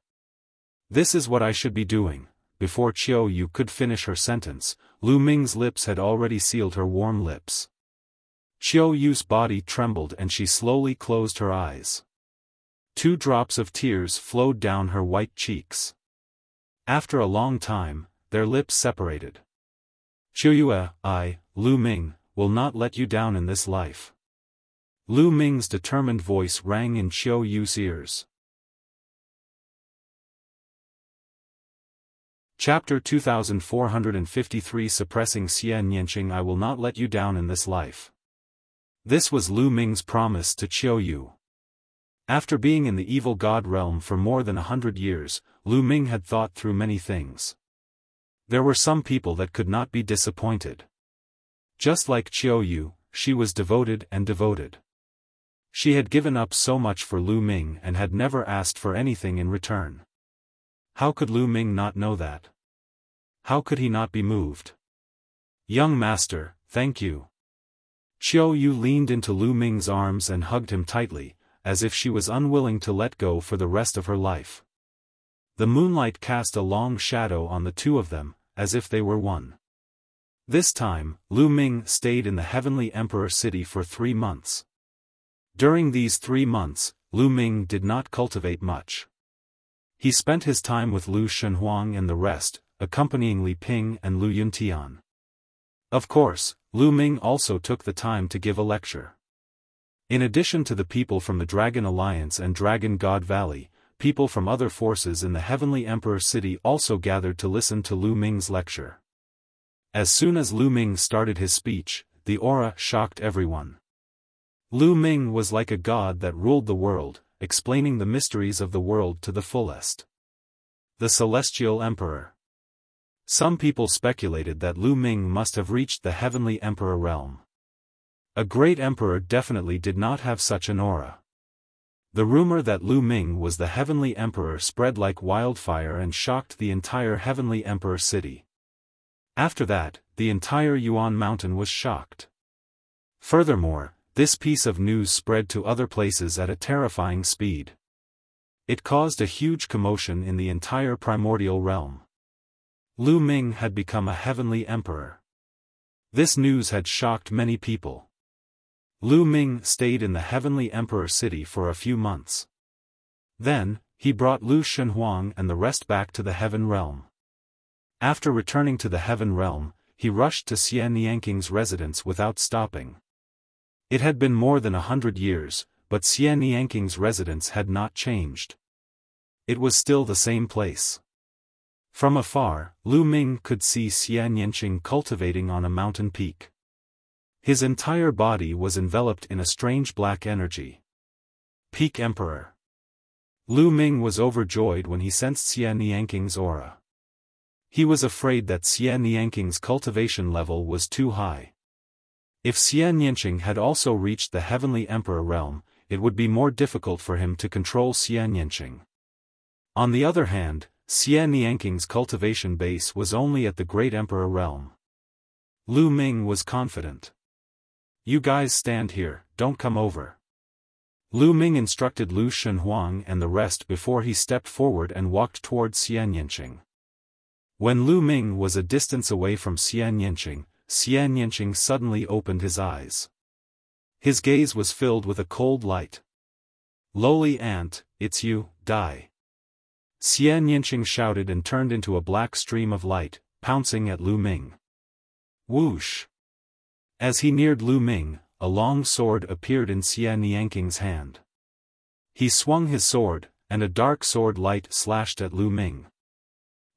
This is what I should be doing. Before Qiu Yu could finish her sentence, Lu Ming's lips had already sealed her warm lips. Qiu Yu's body trembled and she slowly closed her eyes. 2 drops of tears flowed down her white cheeks. After a long time, their lips separated. Qiu Yu, I, Lu Ming, will not let you down in this life. Lu Ming's determined voice rang in Qiu Yu's ears. Chapter 2453 Suppressing Xian Yanqing. I will not let you down in this life. This was Lu Ming's promise to Qiu Yu. After being in the evil god realm for more than 100 years, Lu Ming had thought through many things. There were some people that could not be disappointed. Just like Qiu Yu, she was devoted and devoted. She had given up so much for Lu Ming and had never asked for anything in return. How could Lu Ming not know that? How could he not be moved? Young master, thank you. Qiu Yu leaned into Lu Ming's arms and hugged him tightly, as if she was unwilling to let go for the rest of her life. The moonlight cast a long shadow on the two of them, as if they were one. This time, Lu Ming stayed in the Heavenly Emperor City for 3 months. During these 3 months, Lu Ming did not cultivate much. He spent his time with Lu Shenhuang and the rest, accompanying Li Ping and Lu Yuntian. Of course, Lu Ming also took the time to give a lecture. In addition to the people from the Dragon Alliance and Dragon God Valley, people from other forces in the Heavenly Emperor City also gathered to listen to Lu Ming's lecture. As soon as Lu Ming started his speech, the aura shocked everyone. Lu Ming was like a god that ruled the world, explaining the mysteries of the world to the fullest. The Celestial Emperor. Some people speculated that Lu Ming must have reached the Heavenly Emperor realm. A great emperor definitely did not have such an aura. The rumor that Lu Ming was the Heavenly Emperor spread like wildfire and shocked the entire Heavenly Emperor City. After that, the entire Yuan Mountain was shocked. Furthermore, this piece of news spread to other places at a terrifying speed. It caused a huge commotion in the entire primordial realm. Lu Ming had become a heavenly emperor. This news had shocked many people. Lu Ming stayed in the Heavenly Emperor City for a few months. Then, he brought Lu Shenhuang and the rest back to the Heaven Realm. After returning to the Heaven Realm, he rushed to Xian Yanqing's residence without stopping. It had been more than 100 years, but Xian Yanqing's residence had not changed. It was still the same place. From afar, Lu Ming could see Xian Yanqing cultivating on a mountain peak. His entire body was enveloped in a strange black energy. Peak Emperor. Lu Ming was overjoyed when he sensed Xian Yanqing's aura. He was afraid that Xian Yanqing's cultivation level was too high. If Xian Yanqing had also reached the Heavenly Emperor realm, it would be more difficult for him to control Xian Yanqing. On the other hand, Xian Yanqing's cultivation base was only at the Great Emperor realm. Lu Ming was confident. You guys stand here, don't come over. Lu Ming instructed Lu Shenhuang and the rest before he stepped forward and walked towards Xian Yanqing. When Lu Ming was a distance away from Xian Yanqing suddenly opened his eyes. His gaze was filled with a cold light. Lowly ant, it's you, die. Xian Yanqing shouted and turned into a black stream of light, pouncing at Lu Ming. Whoosh! As he neared Lu Ming, a long sword appeared in Xian Yanqing's hand. He swung his sword, and a dark sword light slashed at Lu Ming.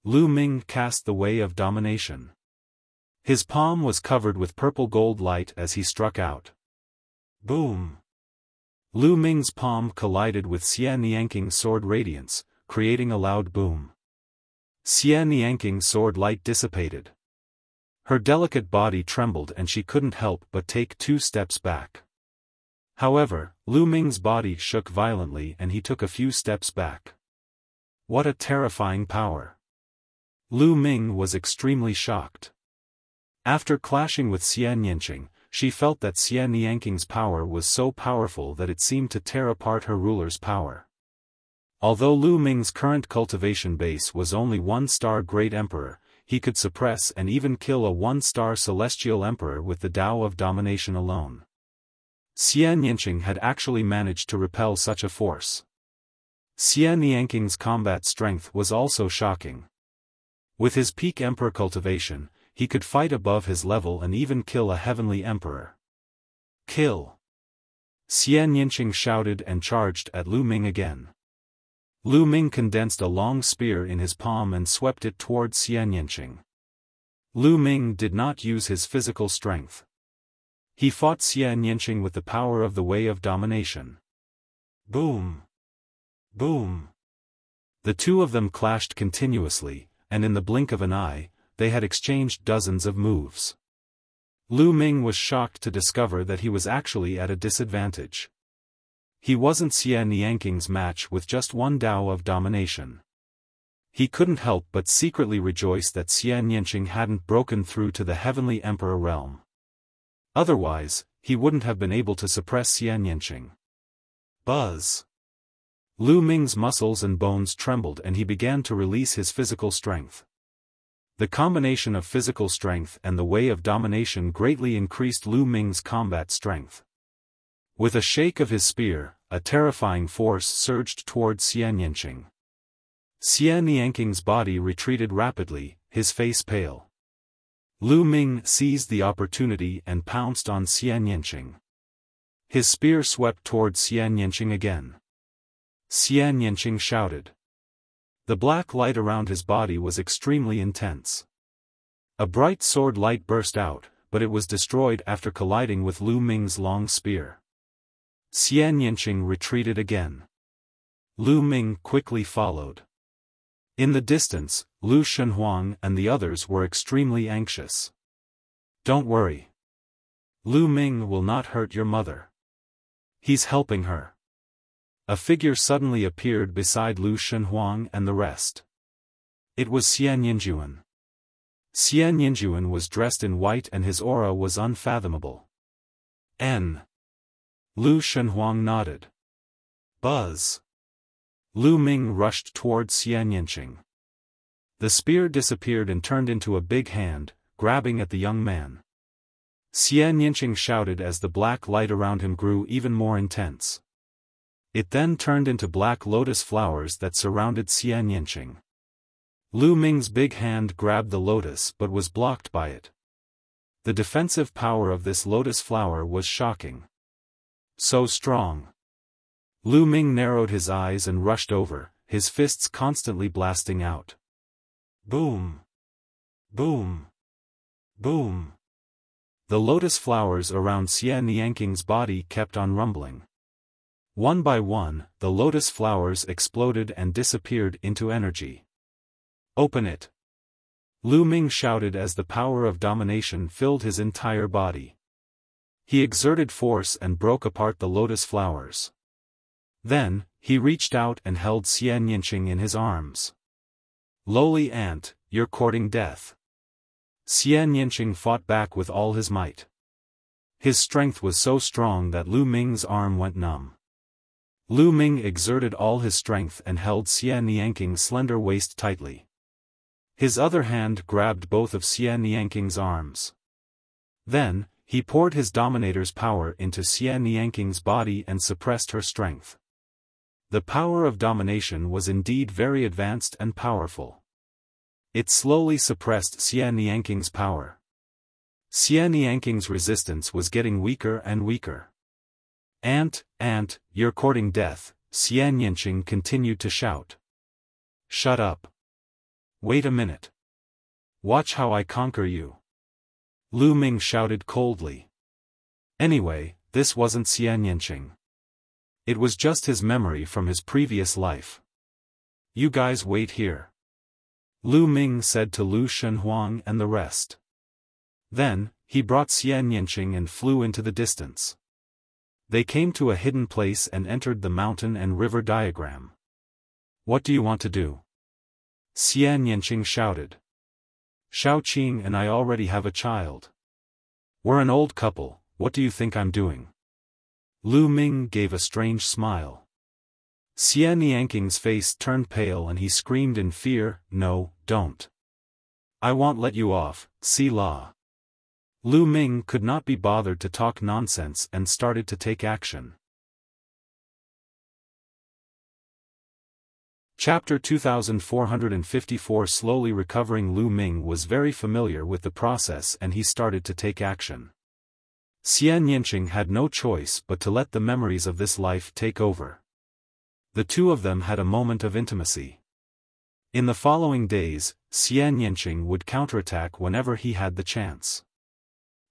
Lu Ming cast the Way of Domination. His palm was covered with purple gold light as he struck out. Boom! Lu Ming's palm collided with Xian Yanqing's sword radiance, creating a loud boom. Xian Yanqing's sword light dissipated. Her delicate body trembled and she couldn't help but take 2 steps back. However, Lu Ming's body shook violently and he took a few steps back. What a terrifying power! Lu Ming was extremely shocked. After clashing with Xian Yanqing, she felt that Xian Yanqing's power was so powerful that it seemed to tear apart her ruler's power. Although Lu Ming's current cultivation base was only 1-star Great Emperor, he could suppress and even kill a 1-star Celestial Emperor with the Tao of Domination alone. Xian Yinqing had actually managed to repel such a force. Xian Nianking's combat strength was also shocking. With his peak Emperor cultivation, he could fight above his level and even kill a heavenly Emperor. Kill! Xian Yinqing shouted and charged at Lu Ming again. Lu Ming condensed a long spear in his palm and swept it toward Xian Yinqing. Lu Ming did not use his physical strength. He fought Xian Yinqing with the power of the Way of Domination. Boom! Boom! The two of them clashed continuously, and in the blink of an eye, they had exchanged dozens of moves. Lu Ming was shocked to discover that he was actually at a disadvantage. He wasn't Xian Nianking's match with just one Tao of Domination. He couldn't help but secretly rejoice that Xian Yinqing hadn't broken through to the Heavenly Emperor realm. Otherwise, he wouldn't have been able to suppress Xian Yinqing. Buzz! Lu Ming's muscles and bones trembled and he began to release his physical strength. The combination of physical strength and the Way of Domination greatly increased Lu Ming's combat strength. With a shake of his spear, a terrifying force surged toward Xian Yinqing. Xian Nianking's body retreated rapidly, his face pale. Lu Ming seized the opportunity and pounced on Xian Yinqing. His spear swept toward Xian Yinqing again. Xian Yinqing shouted. The black light around his body was extremely intense. A bright sword light burst out, but it was destroyed after colliding with Lu Ming's long spear. Xian Yinqing retreated again. Lu Ming quickly followed. In the distance, Lu Shenhuang and the others were extremely anxious. Don't worry. Lu Ming will not hurt your mother. He's helping her. A figure suddenly appeared beside Lu Shenhuang and the rest. It was Xian Yinjuan. Xian Yinjuan was dressed in white and his aura was unfathomable. Lu Shenhuang nodded. Buzz! Lu Ming rushed toward Xian Yinqing. The spear disappeared and turned into a big hand, grabbing at the young man. Xian Yinqing shouted as the black light around him grew even more intense. It then turned into black lotus flowers that surrounded Xian Yinqing. Lu Ming's big hand grabbed the lotus but was blocked by it. The defensive power of this lotus flower was shocking. So strong. Lu Ming narrowed his eyes and rushed over, his fists constantly blasting out. Boom! Boom! Boom! The lotus flowers around Xian Nianking's body kept on rumbling. One by one, the lotus flowers exploded and disappeared into energy. Open it! Lu Ming shouted as the power of domination filled his entire body. He exerted force and broke apart the lotus flowers. Then, he reached out and held Xian Yinqing in his arms. Lowly ant, you're courting death. Xian Yinqing fought back with all his might. His strength was so strong that Lu Ming's arm went numb. Lu Ming exerted all his strength and held Xian Nianking's slender waist tightly. His other hand grabbed both of Xian Nianking's arms. Then, he poured his dominator's power into Xian Nianking's body and suppressed her strength. The power of domination was indeed very advanced and powerful. It slowly suppressed Xian Nianking's power. Xian Nianking's resistance was getting weaker and weaker. Ant, you're courting death, Xian Yinqing continued to shout. Shut up. Wait a minute. Watch how I conquer you. Lu Ming shouted coldly. Anyway, this wasn't Xian Yinqing. It was just his memory from his previous life. You guys wait here. Lu Ming said to Lu Shenhuang and the rest. Then, he brought Xian Yinqing and flew into the distance. They came to a hidden place and entered the mountain and river diagram. What do you want to do? Xian Yinqing shouted. Shaoqing and I already have a child. We're an old couple, what do you think I'm doing? Lu Ming gave a strange smile. Xie Nianking's face turned pale and he screamed in fear, "No, don't. I won't let you off, Si La." Lu Ming could not be bothered to talk nonsense and started to take action. Chapter 2454. Slowly recovering, Lu Ming was very familiar with the process and he started to take action. Xie Nianqing had no choice but to let the memories of this life take over. The two of them had a moment of intimacy. In the following days, Xie Nianqing would counterattack whenever he had the chance.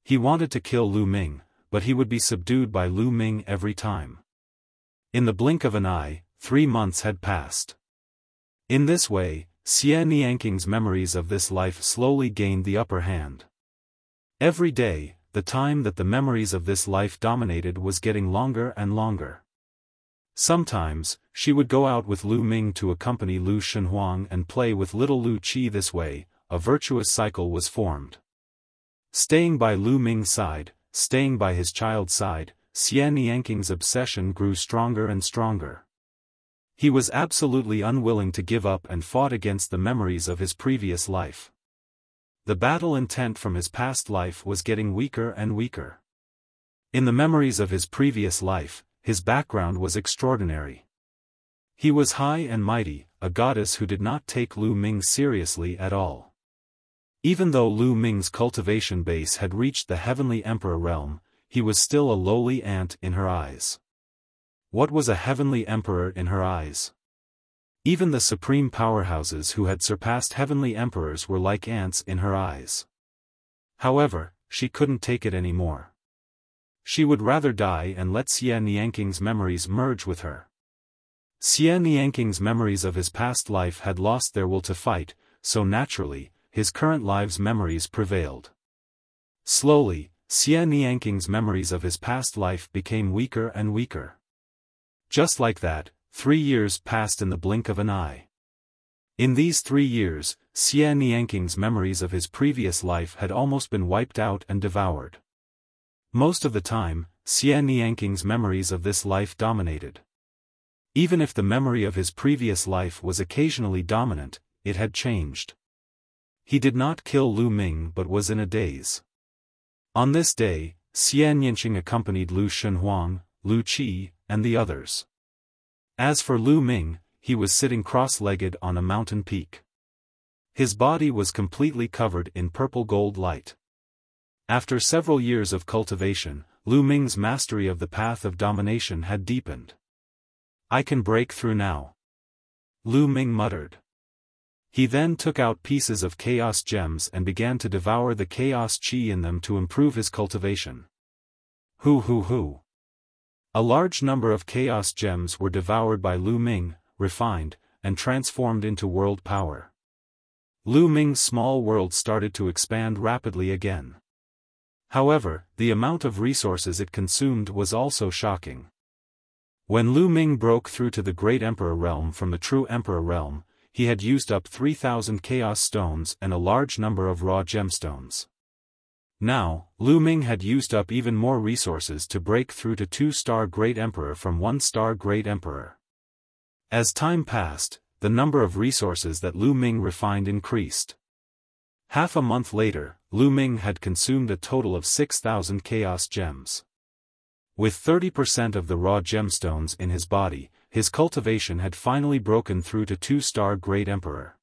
He wanted to kill Lu Ming, but he would be subdued by Lu Ming every time. In the blink of an eye, 3 months had passed. In this way, Xie Nianking's memories of this life slowly gained the upper hand. Every day, the time that the memories of this life dominated was getting longer and longer. Sometimes, she would go out with Lu Ming to accompany Lu Shenhuang and play with little Lu Qi. This way, a virtuous cycle was formed. Staying by Lu Ming's side, staying by his child's side, Xie Nianking's obsession grew stronger and stronger. He was absolutely unwilling to give up and fought against the memories of his previous life. The battle intent from his past life was getting weaker and weaker. In the memories of his previous life, his background was extraordinary. He was high and mighty, a goddess who did not take Lu Ming seriously at all. Even though Lu Ming's cultivation base had reached the heavenly emperor realm, he was still a lowly ant in her eyes. What was a heavenly emperor in her eyes? Even the supreme powerhouses who had surpassed heavenly emperors were like ants in her eyes. However, she couldn't take it anymore. She would rather die and let Xie Nianking's memories merge with her. Xie Nianking's memories of his past life had lost their will to fight, so naturally, his current life's memories prevailed. Slowly, Xie Nianking's memories of his past life became weaker and weaker. Just like that, 3 years passed in the blink of an eye. In these 3 years, Xie Nianking's memories of his previous life had almost been wiped out and devoured. Most of the time, Xie Nianking's memories of this life dominated. Even if the memory of his previous life was occasionally dominant, it had changed. He did not kill Lu Ming but was in a daze. On this day, Xie Nianqing accompanied Lu Shenhuang, Lu Qi, and the others. As for Lu Ming, he was sitting cross-legged on a mountain peak. His body was completely covered in purple gold light. After several years of cultivation, Lu Ming's mastery of the path of domination had deepened. "I can break through now," Lu Ming muttered. He then took out pieces of chaos gems and began to devour the chaos qi in them to improve his cultivation. Hoo. A large number of chaos gems were devoured by Lu Ming, refined, and transformed into world power. Lu Ming's small world started to expand rapidly again. However, the amount of resources it consumed was also shocking. When Lu Ming broke through to the Great Emperor realm from the True Emperor realm, he had used up 3,000 chaos stones and a large number of raw gemstones. Now, Lu Ming had used up even more resources to break through to 2-star Great Emperor from 1-star Great Emperor. As time passed, the number of resources that Lu Ming refined increased. Half a month later, Lu Ming had consumed a total of 6,000 chaos gems. With 30% of the raw gemstones in his body, his cultivation had finally broken through to 2-star Great Emperor.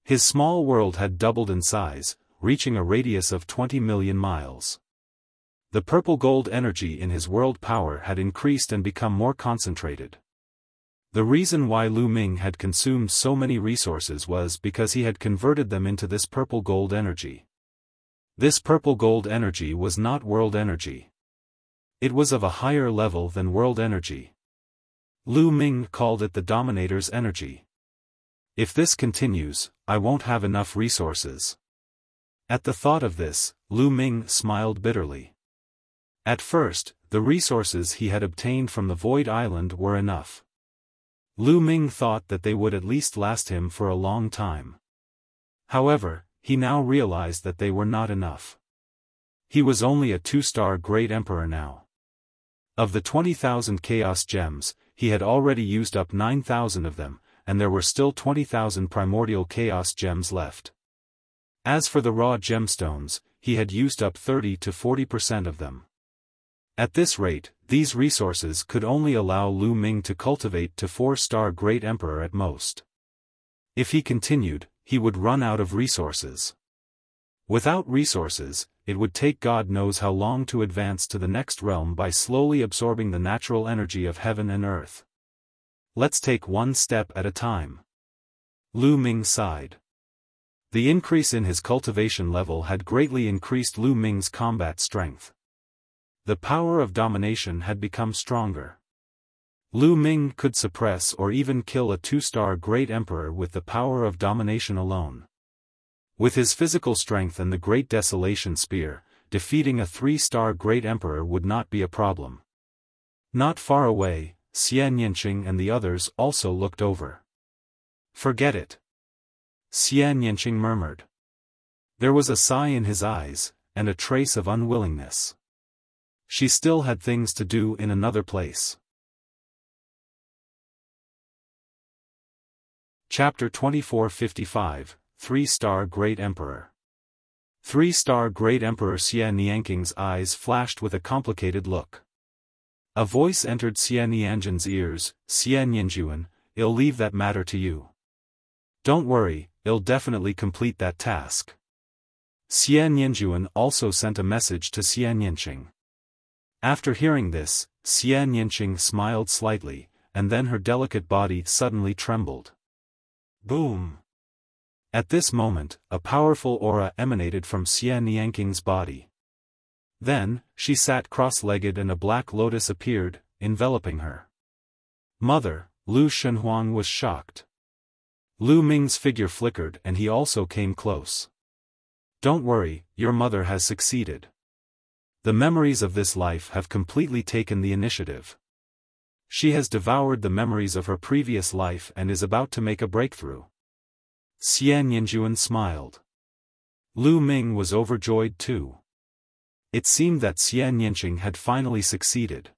His small world had doubled in size, reaching a radius of 20 million miles. The purple gold energy in his world power had increased and become more concentrated. The reason why Lu Ming had consumed so many resources was because he had converted them into this purple gold energy. This purple gold energy was not world energy. It was of a higher level than world energy. Lu Ming called it the Dominator's energy. If this continues, I won't have enough resources. At the thought of this, Lu Ming smiled bitterly. At first, the resources he had obtained from the Void Island were enough. Lu Ming thought that they would at least last him for a long time. However, he now realized that they were not enough. He was only a 2-star Great Emperor now. Of the 20,000 chaos gems, he had already used up 9,000 of them, and there were still 20,000 primordial chaos gems left. As for the raw gemstones, he had used up 30 to 40% of them. At this rate, these resources could only allow Lu Ming to cultivate to 4-star Great Emperor at most. If he continued, he would run out of resources. Without resources, it would take God knows how long to advance to the next realm by slowly absorbing the natural energy of heaven and earth. Let's take one step at a time. Lu Ming sighed. The increase in his cultivation level had greatly increased Lu Ming's combat strength. The power of domination had become stronger. Lu Ming could suppress or even kill a 2-star Great Emperor with the power of domination alone. With his physical strength and the Great Desolation Spear, defeating a 3-star Great Emperor would not be a problem. Not far away, Xian Yinqing and the others also looked over. Forget it. Xian Yinqing murmured. There was a sigh in his eyes, and a trace of unwillingness. She still had things to do in another place. Chapter 2455, 3-star Great Emperor. 3-star Great Emperor Xian Nianqing's eyes flashed with a complicated look. A voice entered Xian Nianjin's ears, Xian Yinjuan, I'll leave that matter to you. Don't worry, I'll definitely complete that task. Xian Yinjuan also sent a message to Xian Yinqing. After hearing this, Xian Yinqing smiled slightly, and then her delicate body suddenly trembled. Boom! At this moment, a powerful aura emanated from Xian Nianqing's body. Then, she sat cross-legged and a black lotus appeared, enveloping her. Mother, Lu Shenhuang was shocked. Lu Ming's figure flickered and he also came close. Don't worry, your mother has succeeded. The memories of this life have completely taken the initiative. She has devoured the memories of her previous life and is about to make a breakthrough. Xian Yinjuan smiled. Lu Ming was overjoyed too. It seemed that Xian Yinqing had finally succeeded.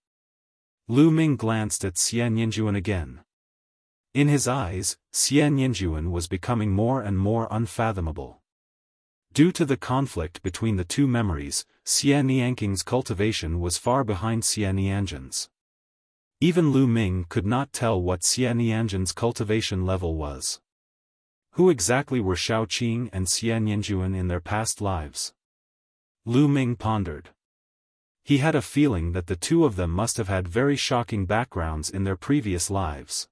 Lu Ming glanced at Xian Yinjuan again. In his eyes, Xian Yinjuan was becoming more and more unfathomable. Due to the conflict between the two memories, Xian Nianqing's cultivation was far behind Xian Nianjin's. Even Lu Ming could not tell what Xian Nianjin's cultivation level was. Who exactly were Xiaoqing and Xian Yinjuan in their past lives? Lu Ming pondered. He had a feeling that the two of them must have had very shocking backgrounds in their previous lives.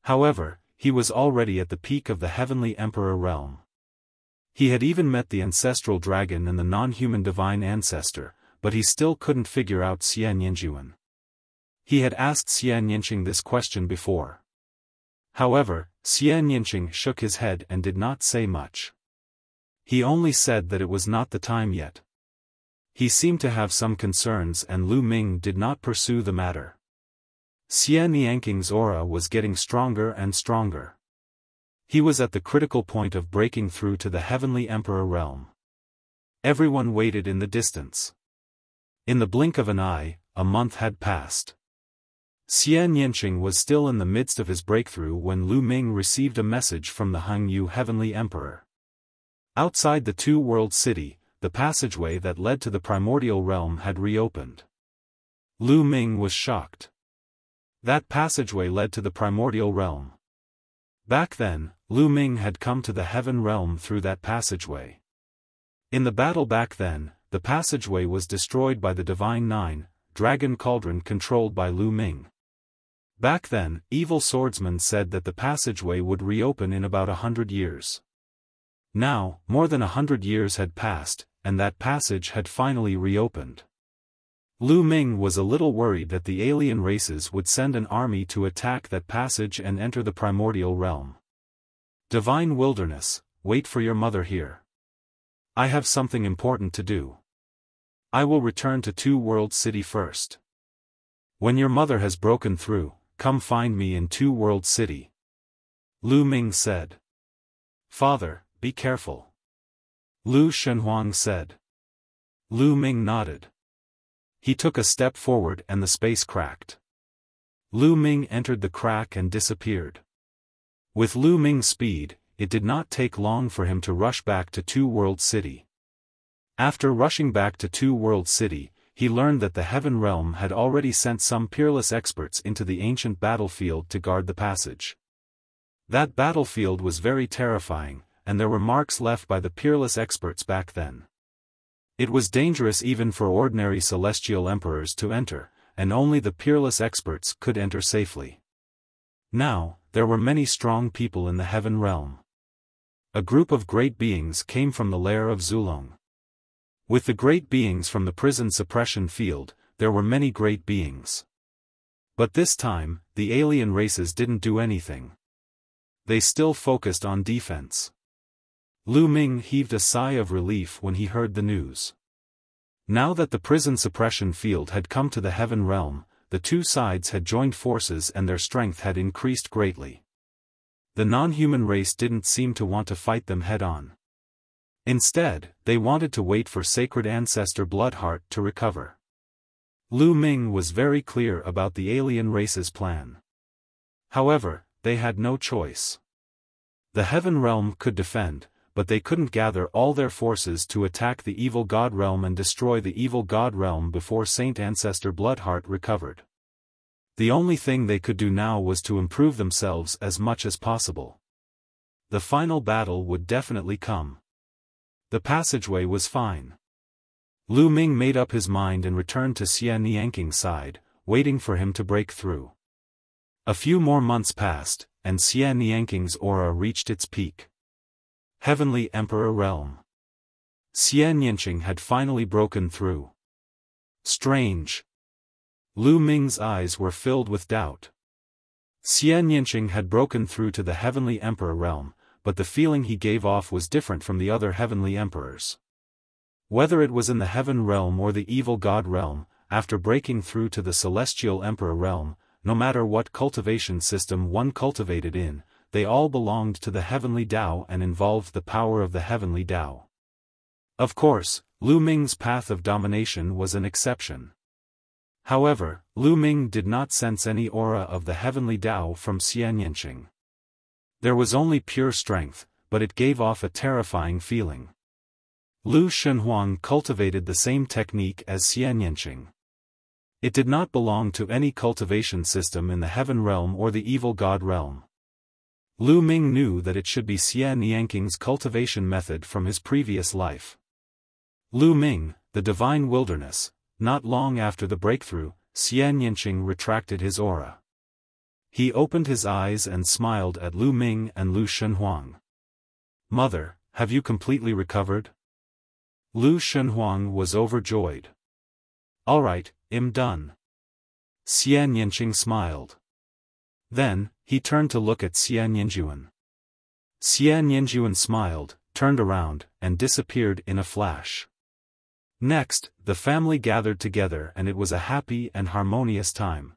However, he was already at the peak of the Heavenly Emperor realm. He had even met the ancestral dragon and the non-human divine ancestor, but he still couldn't figure out Xian Yinjuan. He had asked Xian Yinqing this question before. However, Xian Yinqing shook his head and did not say much. He only said that it was not the time yet. He seemed to have some concerns and Lu Ming did not pursue the matter. Xian Nianqing's aura was getting stronger and stronger. He was at the critical point of breaking through to the Heavenly Emperor realm. Everyone waited in the distance. In the blink of an eye, a month had passed. Xian Yinqing was still in the midst of his breakthrough when Lu Ming received a message from the Hangyu Heavenly Emperor. Outside the two-world city, the passageway that led to the primordial realm had reopened. Lu Ming was shocked. That passageway led to the primordial realm. Back then, Lu Ming had come to the heaven realm through that passageway. In the battle back then, the passageway was destroyed by the Divine Nine, Dragon Cauldron controlled by Lu Ming. Back then, evil swordsmen said that the passageway would reopen in about 100 years. Now, more than 100 years had passed, and that passage had finally reopened. Lu Ming was a little worried that the alien races would send an army to attack that passage and enter the primordial realm. Divine Wilderness, wait for your mother here. I have something important to do. I will return to Two World City first. When your mother has broken through, come find me in Two World City. Lu Ming said. Father, be careful. Lu Shenhuang said. Lu Ming nodded. He took a step forward and the space cracked. Lu Ming entered the crack and disappeared. With Lu Ming's speed, it did not take long for him to rush back to Two World City. After rushing back to Two World City, he learned that the Heaven Realm had already sent some peerless experts into the ancient battlefield to guard the passage. That battlefield was very terrifying, and there were marks left by the peerless experts back then. It was dangerous even for ordinary celestial emperors to enter, and only the peerless experts could enter safely. Now, there were many strong people in the Heaven Realm. A group of great beings came from the lair of Zulong. With the great beings from the prison suppression field, there were many great beings. But this time, the alien races didn't do anything. They still focused on defense. Lu Ming heaved a sigh of relief when he heard the news. Now that the prison suppression field had come to the Heaven Realm, the two sides had joined forces and their strength had increased greatly. The non-human race didn't seem to want to fight them head-on. Instead, they wanted to wait for sacred ancestor Bloodheart to recover. Lu Ming was very clear about the alien race's plan. However, they had no choice. The Heaven Realm could defend, but they couldn't gather all their forces to attack the evil God Realm and destroy the evil God Realm before Saint Ancestor Bloodheart recovered. The only thing they could do now was to improve themselves as much as possible. The final battle would definitely come. The passageway was fine. Lu Ming made up his mind and returned to Xia Nianking's side, waiting for him to break through. A few more months passed, and Xia Nianking's aura reached its peak. Heavenly Emperor Realm. Xia Nianqing had finally broken through. Strange. Lu Ming's eyes were filled with doubt. Xia Nianqing had broken through to the Heavenly Emperor Realm, but the feeling he gave off was different from the other Heavenly Emperors. Whether it was in the Heaven Realm or the Evil God Realm, after breaking through to the Celestial Emperor Realm, no matter what cultivation system one cultivated in, they all belonged to the Heavenly Tao and involved the power of the Heavenly Tao. Of course, Lu Ming's path of domination was an exception. However, Lu Ming did not sense any aura of the Heavenly Tao from Xia Nianqing. There was only pure strength, but it gave off a terrifying feeling. Lu Shenhuang cultivated the same technique as Xia Nianqing. It did not belong to any cultivation system in the Heaven Realm or the Evil God Realm. Lu Ming knew that it should be Xia Nianking's cultivation method from his previous life. Lu Ming, the Divine Wilderness. Not long after the breakthrough, Xia Nianqing retracted his aura. He opened his eyes and smiled at Lu Ming and Lu Shenhuang. "Mother, have you completely recovered?" Lu Shenhuang was overjoyed. "All right, I'm done." Xia Nianqing smiled. Then, he turned to look at Xia Nianjuan. Xia Nianjuan smiled, turned around, and disappeared in a flash. Next, the family gathered together and it was a happy and harmonious time.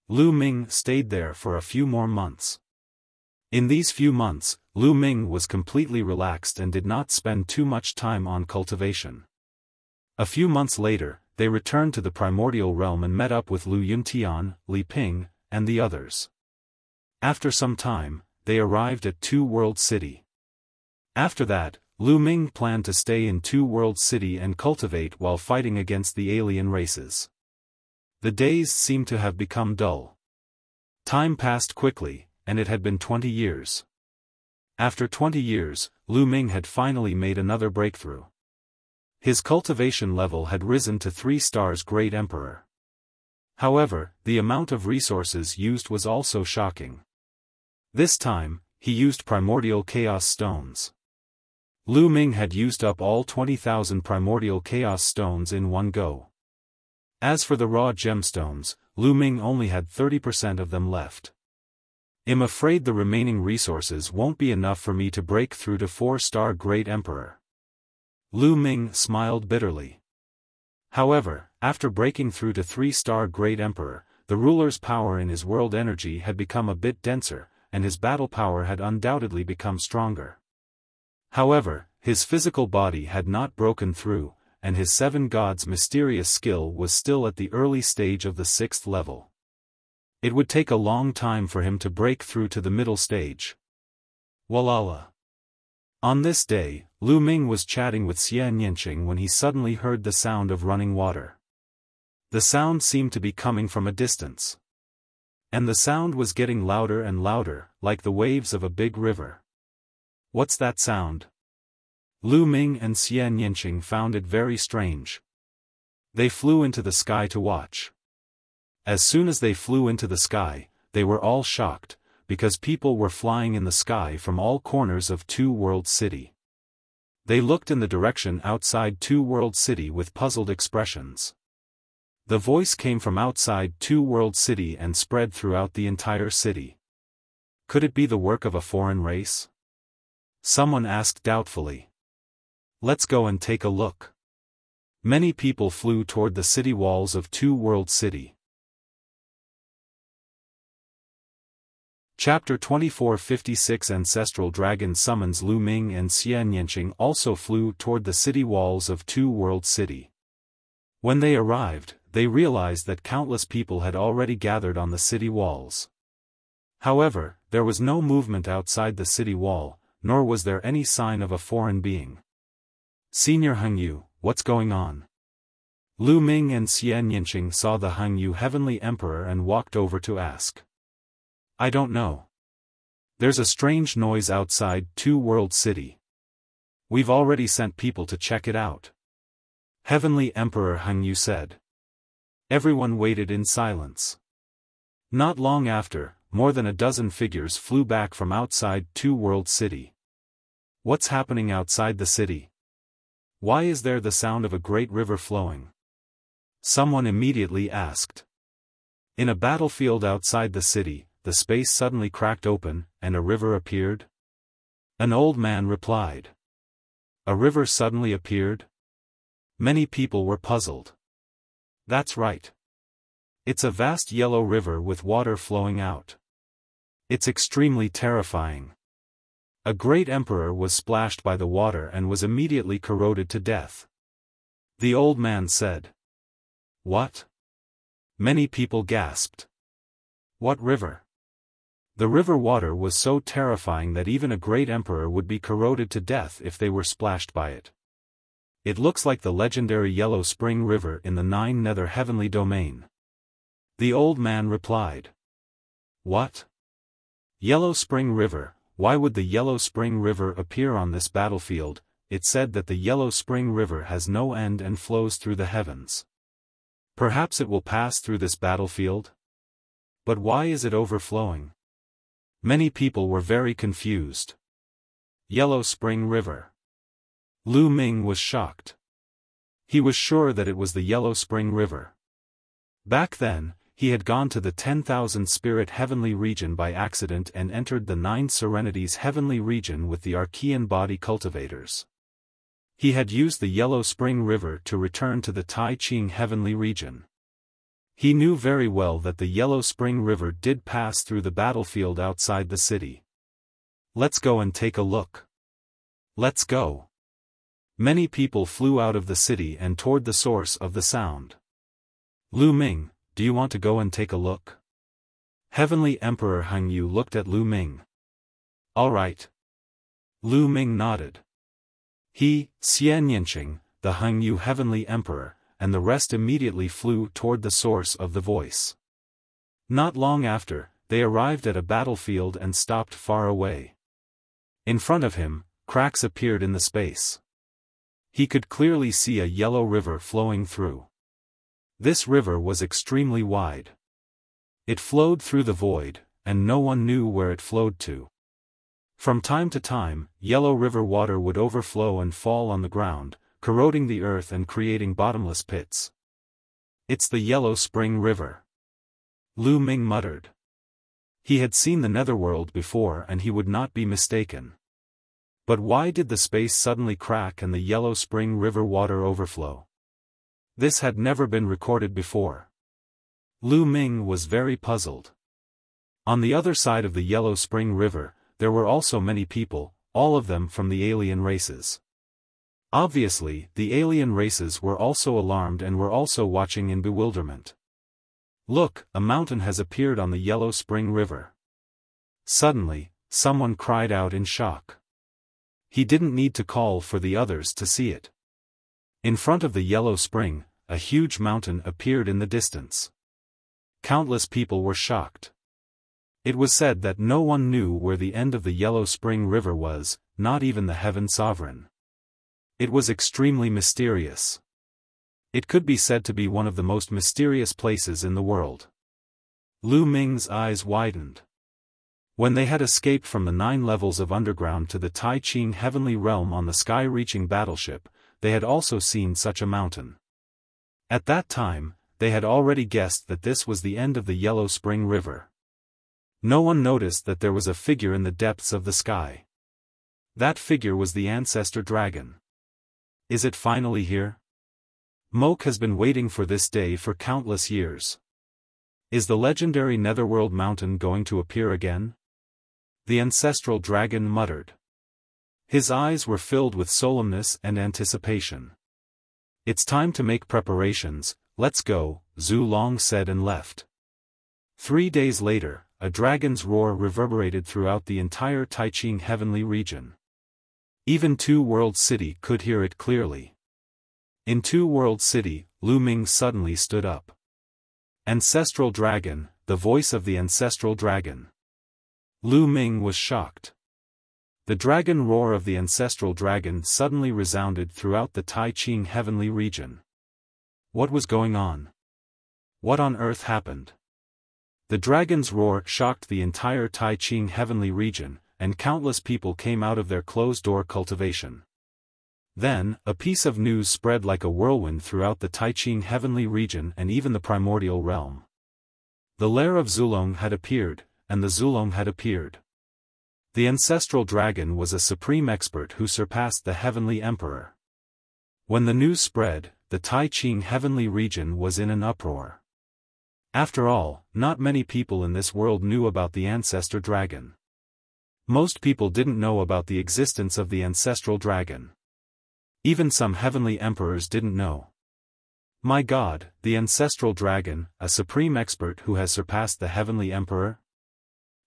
Lu Ming stayed there for a few more months. In these few months, Lu Ming was completely relaxed and did not spend too much time on cultivation. A few months later, they returned to the primordial realm and met up with Lu Yuntian, Li Ping, and the others. After some time, they arrived at Two World City. After that, Lu Ming planned to stay in Two World City and cultivate while fighting against the alien races. The days seemed to have become dull. Time passed quickly, and it had been 20 years. After 20 years, Lu Ming had finally made another breakthrough. His cultivation level had risen to 3 stars Great Emperor. However, the amount of resources used was also shocking. This time, he used primordial chaos stones. Lu Ming had used up all 20,000 primordial chaos stones in one go. As for the raw gemstones, Lu Ming only had 30% of them left. "I'm afraid the remaining resources won't be enough for me to break through to 4-star Great Emperor." Lu Ming smiled bitterly. However, after breaking through to 3-star Great Emperor, the ruler's power in his world energy had become a bit denser, and his battle power had undoubtedly become stronger. However, his physical body had not broken through, and his 7 gods' mysterious skill was still at the early stage of the 6th level. It would take a long time for him to break through to the middle stage. Walala. On this day, Lu Ming was chatting with Xie Nianqing when he suddenly heard the sound of running water. The sound seemed to be coming from a distance. And the sound was getting louder and louder, like the waves of a big river. What's that sound? Lu Ming and Xie Nianqing found it very strange. They flew into the sky to watch. As soon as they flew into the sky, they were all shocked, because people were flying in the sky from all corners of Two World City. They looked in the direction outside Two World City with puzzled expressions. The voice came from outside Two World City and spread throughout the entire city. Could it be the work of a foreign race? Someone asked doubtfully. Let's go and take a look. Many people flew toward the city walls of Two World City. Chapter 2456 Ancestral Dragon Summons. Lu Ming and Xie Nianqing also flew toward the city walls of Two World City. When they arrived, they realized that countless people had already gathered on the city walls. However, there was no movement outside the city wall, nor was there any sign of a foreign being. Senior Hengyu, what's going on? Lu Ming and Xie Nianqing saw the Hengyu Heavenly Emperor and walked over to ask. I don't know. There's a strange noise outside Two World City. We've already sent people to check it out. Heavenly Emperor Hengyu said. Everyone waited in silence. Not long after, more than a dozen figures flew back from outside Two World City. What's happening outside the city? Why is there the sound of a great river flowing? Someone immediately asked. In a battlefield outside the city, the space suddenly cracked open, and a river appeared? An old man replied. A river suddenly appeared? Many people were puzzled. That's right. It's a vast yellow river with water flowing out. It's extremely terrifying. A great emperor was splashed by the water and was immediately corroded to death. The old man said. What? Many people gasped. What river? The river water was so terrifying that even a great emperor would be corroded to death if they were splashed by it. It looks like the legendary Yellow Spring River in the Nine Nether Heavenly Domain. The old man replied. What? Yellow Spring River, why would the Yellow Spring River appear on this battlefield? It said that the Yellow Spring River has no end and flows through the heavens. Perhaps it will pass through this battlefield? But why is it overflowing? Many people were very confused. Yellow Spring River. Lu Ming was shocked. He was sure that it was the Yellow Spring River. Back then, he had gone to the 10,000 Spirit Heavenly Region by accident and entered the 9 Serenities Heavenly Region with the Archean Body Cultivators. He had used the Yellow Spring River to return to the Tai Ching Heavenly Region. He knew very well that the Yellow Spring River did pass through the battlefield outside the city. Let's go and take a look. Let's go. Many people flew out of the city and toward the source of the sound. Lu Ming, do you want to go and take a look? Heavenly Emperor Hengyu looked at Lu Ming. All right. Lu Ming nodded. He, Xie Nianqing, the Hengyu Heavenly Emperor, and the rest immediately flew toward the source of the voice. Not long after, they arrived at a battlefield and stopped far away. In front of him, cracks appeared in the space. He could clearly see a yellow river flowing through. This river was extremely wide. It flowed through the void, and no one knew where it flowed to. From time to time, yellow river water would overflow and fall on the ground, corroding the earth and creating bottomless pits. It's the Yellow Spring River. Lu Ming muttered. He had seen the Netherworld before and he would not be mistaken. But why did the space suddenly crack and the Yellow Spring River water overflow? This had never been recorded before. Lu Ming was very puzzled. On the other side of the Yellow Spring River, there were also many people, all of them from the alien races. Obviously, the alien races were also alarmed and were also watching in bewilderment. Look, a mountain has appeared on the Yellow Spring River. Suddenly, someone cried out in shock. He didn't need to call for the others to see it. In front of the Yellow Spring, a huge mountain appeared in the distance. Countless people were shocked. It was said that no one knew where the end of the Yellow Spring River was, not even the Heaven Sovereign. It was extremely mysterious. It could be said to be one of the most mysterious places in the world. Lu Ming's eyes widened. When they had escaped from the 9 levels of underground to the Tai Ching heavenly realm on the sky-reaching battleship, they had also seen such a mountain. At that time, they had already guessed that this was the end of the Yellow Spring River. No one noticed that there was a figure in the depths of the sky. That figure was the ancestor dragon. Is it finally here? Moke has been waiting for this day for countless years. Is the legendary Netherworld mountain going to appear again? The ancestral dragon muttered. His eyes were filled with solemnness and anticipation. It's time to make preparations, let's go, Zhu Long said and left. 3 days later, a dragon's roar reverberated throughout the entire Taiching heavenly region. Even Two World City could hear it clearly. In Two World City, Lu Ming suddenly stood up. Ancestral dragon, the voice of the ancestral dragon. Lu Ming was shocked. The dragon roar of the ancestral dragon suddenly resounded throughout the Taiching heavenly region. What was going on? What on earth happened? The dragon's roar shocked the entire Taiching heavenly region, and countless people came out of their closed-door cultivation. Then, a piece of news spread like a whirlwind throughout the Taiching heavenly region and even the primordial realm. The lair of Zulong had appeared, and the Zulong had appeared. The ancestral dragon was a supreme expert who surpassed the heavenly emperor. When the news spread, the Taiching heavenly region was in an uproar. After all, not many people in this world knew about the ancestor dragon. Most people didn't know about the existence of the ancestral dragon. Even some heavenly emperors didn't know. My God, the ancestral dragon, a supreme expert who has surpassed the heavenly emperor?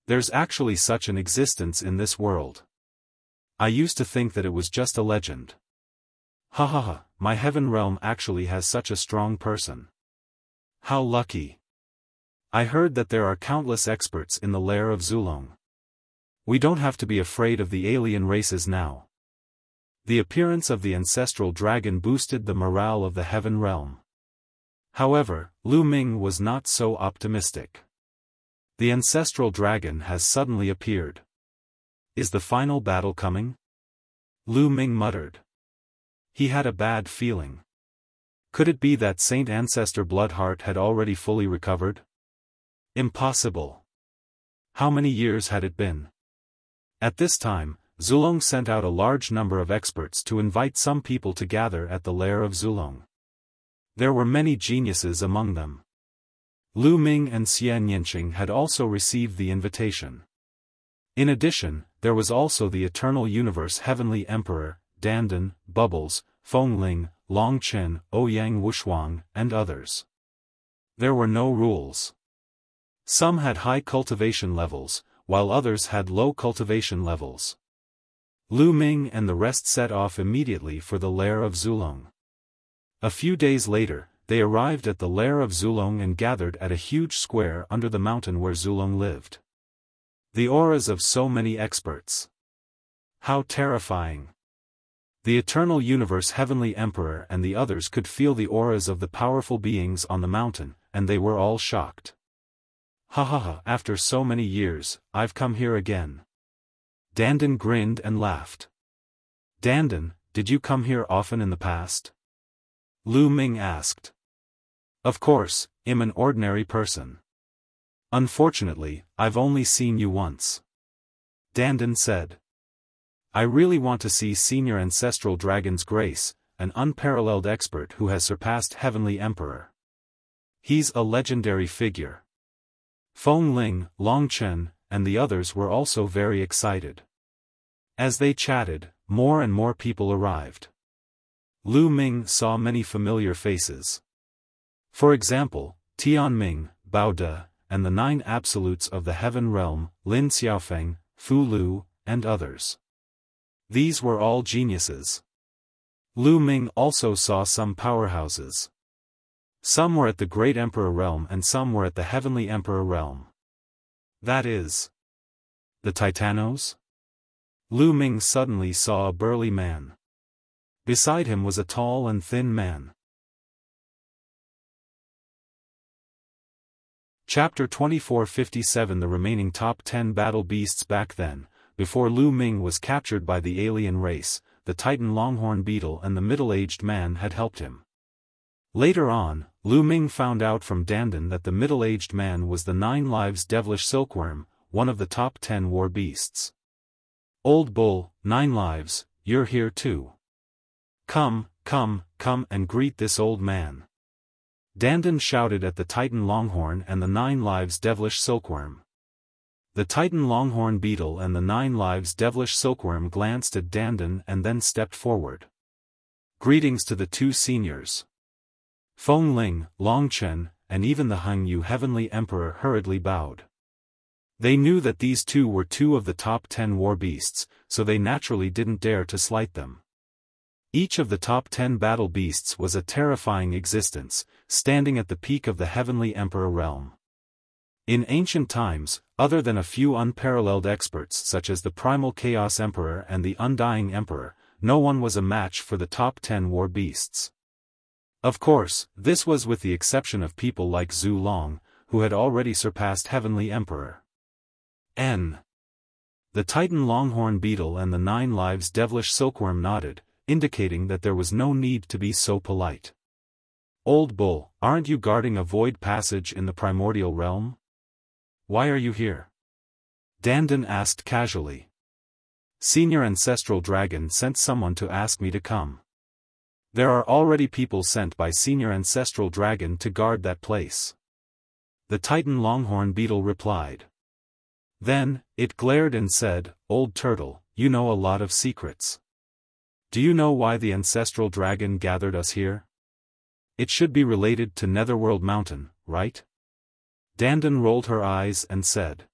There's actually such an existence in this world. I used to think that it was just a legend. Ha ha ha, my heaven realm actually has such a strong person. How lucky. I heard that there are countless experts in the lair of Zulong. We don't have to be afraid of the alien races now. The appearance of the ancestral dragon boosted the morale of the heaven realm. However, Lu Ming was not so optimistic. The ancestral dragon has suddenly appeared. Is the final battle coming? Lu Ming muttered. He had a bad feeling. Could it be that Saint Ancestor Bloodheart had already fully recovered? Impossible. How many years had it been? At this time, Zulong sent out a large number of experts to invite some people to gather at the lair of Zulong. There were many geniuses among them. Lu Ming and Xian Yinqing had also received the invitation. In addition, there was also the Eternal Universe Heavenly Emperor, Dandan, Bubbles, Feng Ling, Long Chen, Ouyang Wushuang, and others. There were no rules. Some had high cultivation levels, while others had low cultivation levels. Lu Ming and the rest set off immediately for the lair of Zulong. A few days later, they arrived at the lair of Zulong and gathered at a huge square under the mountain where Zulong lived. The auras of so many experts. How terrifying. The Eternal Universe Heavenly Emperor and the others could feel the auras of the powerful beings on the mountain, and they were all shocked. Ha ha ha, after so many years, I've come here again. Dandan grinned and laughed. Dandan, did you come here often in the past? Lu Ming asked. Of course, I'm an ordinary person. Unfortunately, I've only seen you once. Dandan said. I really want to see Senior Ancestral Dragon's Grace, an unparalleled expert who has surpassed Heavenly Emperor. He's a legendary figure. Feng Ling, Long Chen, and the others were also very excited. As they chatted, more and more people arrived. Lu Ming saw many familiar faces. For example, Tian Ming, Bao De, and the 9 absolutes of the heaven realm, Lin Xiaofan, Fu Lu, and others. These were all geniuses. Lu Ming also saw some powerhouses. Some were at the Great Emperor realm and some were at the Heavenly Emperor realm. That is, the Titanos? Lu Ming suddenly saw a burly man. Beside him was a tall and thin man. Chapter 2457. The remaining top 10 battle beasts. Back then, before Lu Ming was captured by the alien race, the Titan Longhorn Beetle and the middle-aged man had helped him. Later on, Lu Ming found out from Dandan that the middle-aged man was the 9 lives devilish silkworm, one of the top 10 war beasts. Old Bull, 9 lives, you're here too. Come, come, come and greet this old man. Dandan shouted at the Titan Longhorn and the 9 lives devilish silkworm. The Titan Longhorn Beetle and the 9 lives devilish silkworm glanced at Dandan and then stepped forward. Greetings to the 2 seniors. Feng Ling, Long Chen, and even the Hung Yu Heavenly Emperor hurriedly bowed. They knew that these 2 were 2 of the top 10 war beasts, so they naturally didn't dare to slight them. Each of the top 10 battle beasts was a terrifying existence, standing at the peak of the Heavenly Emperor realm. In ancient times, other than a few unparalleled experts such as the Primal Chaos Emperor and the Undying Emperor, no one was a match for the top 10 war beasts. Of course, this was with the exception of people like Zhu Long, who had already surpassed Heavenly Emperor. The Titan Longhorn Beetle and the 9 lives devilish silkworm nodded, indicating that there was no need to be so polite. Old Bull, aren't you guarding a void passage in the primordial realm? Why are you here? Dandan asked casually. Senior Ancestral Dragon sent someone to ask me to come. There are already people sent by Senior Ancestral Dragon to guard that place. The Titan Longhorn Beetle replied. Then, it glared and said, Old Turtle, you know a lot of secrets. Do you know why the Ancestral Dragon gathered us here? It should be related to Netherworld Mountain, right? Dandan rolled her eyes and said.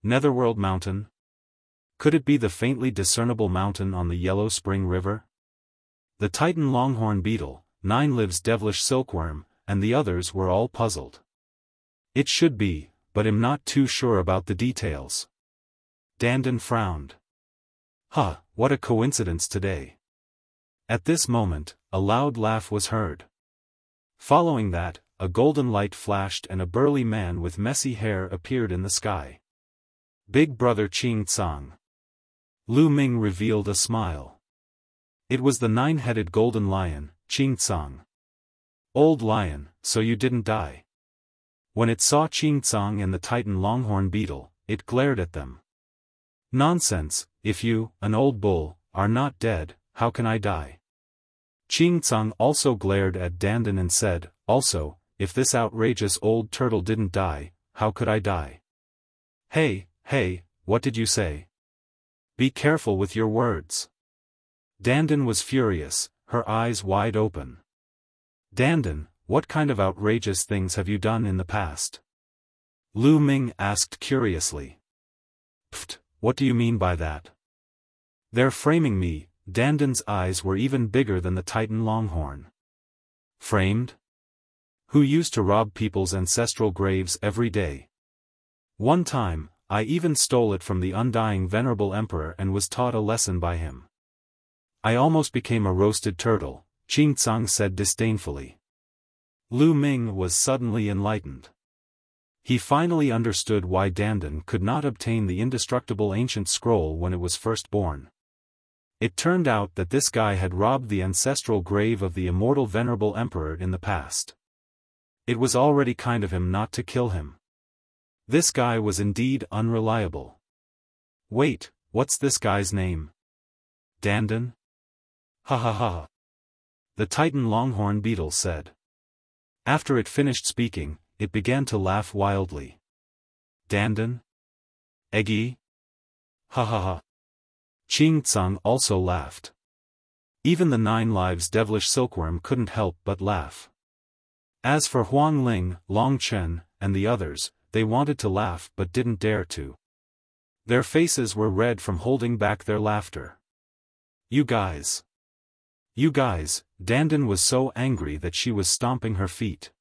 Netherworld Mountain? Could it be the faintly discernible mountain on the Yellow Spring River? The Titan Longhorn Beetle, 9 lives devilish silkworm, and the others were all puzzled. It should be, but I'm not too sure about the details. Dandan frowned. Huh, what a coincidence today. At this moment, a loud laugh was heard. Following that, a golden light flashed and a burly man with messy hair appeared in the sky. Big Brother Qing Tsang. Lu Ming revealed a smile. It was the 9-headed golden lion, Qing Tsang. Old lion, so you didn't die. When it saw Qing Tsang and the Titan Longhorn Beetle, it glared at them. Nonsense, if you, an old bull, are not dead, how can I die? Qing Tsang also glared at Dandan and said, also, if this outrageous old turtle didn't die, how could I die? Hey, what did you say? Be careful with your words. Dandan was furious, her eyes wide open. Dandan, what kind of outrageous things have you done in the past? Lu Ming asked curiously. Pfft, what do you mean by that? They're framing me. Dandan's eyes were even bigger than the Titan Longhorn. Framed? Who used to rob people's ancestral graves every day? One time, I even stole it from the undying Venerable Emperor and was taught a lesson by him. I almost became a roasted turtle, Qing Tsang said disdainfully. Lu Ming was suddenly enlightened. He finally understood why Dandan could not obtain the indestructible ancient scroll when it was first born. It turned out that this guy had robbed the ancestral grave of the immortal Venerable Emperor in the past. It was already kind of him not to kill him. This guy was indeed unreliable. Wait, what's this guy's name? Dandan? Ha ha ha. The Titan Longhorn Beetle said. After it finished speaking, it began to laugh wildly. Dandan? Eggy? Ha ha ha. Qing Tsang also laughed. Even the 9 lives devilish silkworm couldn't help but laugh. As for Huang Ling, Long Chen, and the others, they wanted to laugh but didn't dare to. Their faces were red from holding back their laughter. You guys, Dandan was so angry that she was stomping her feet.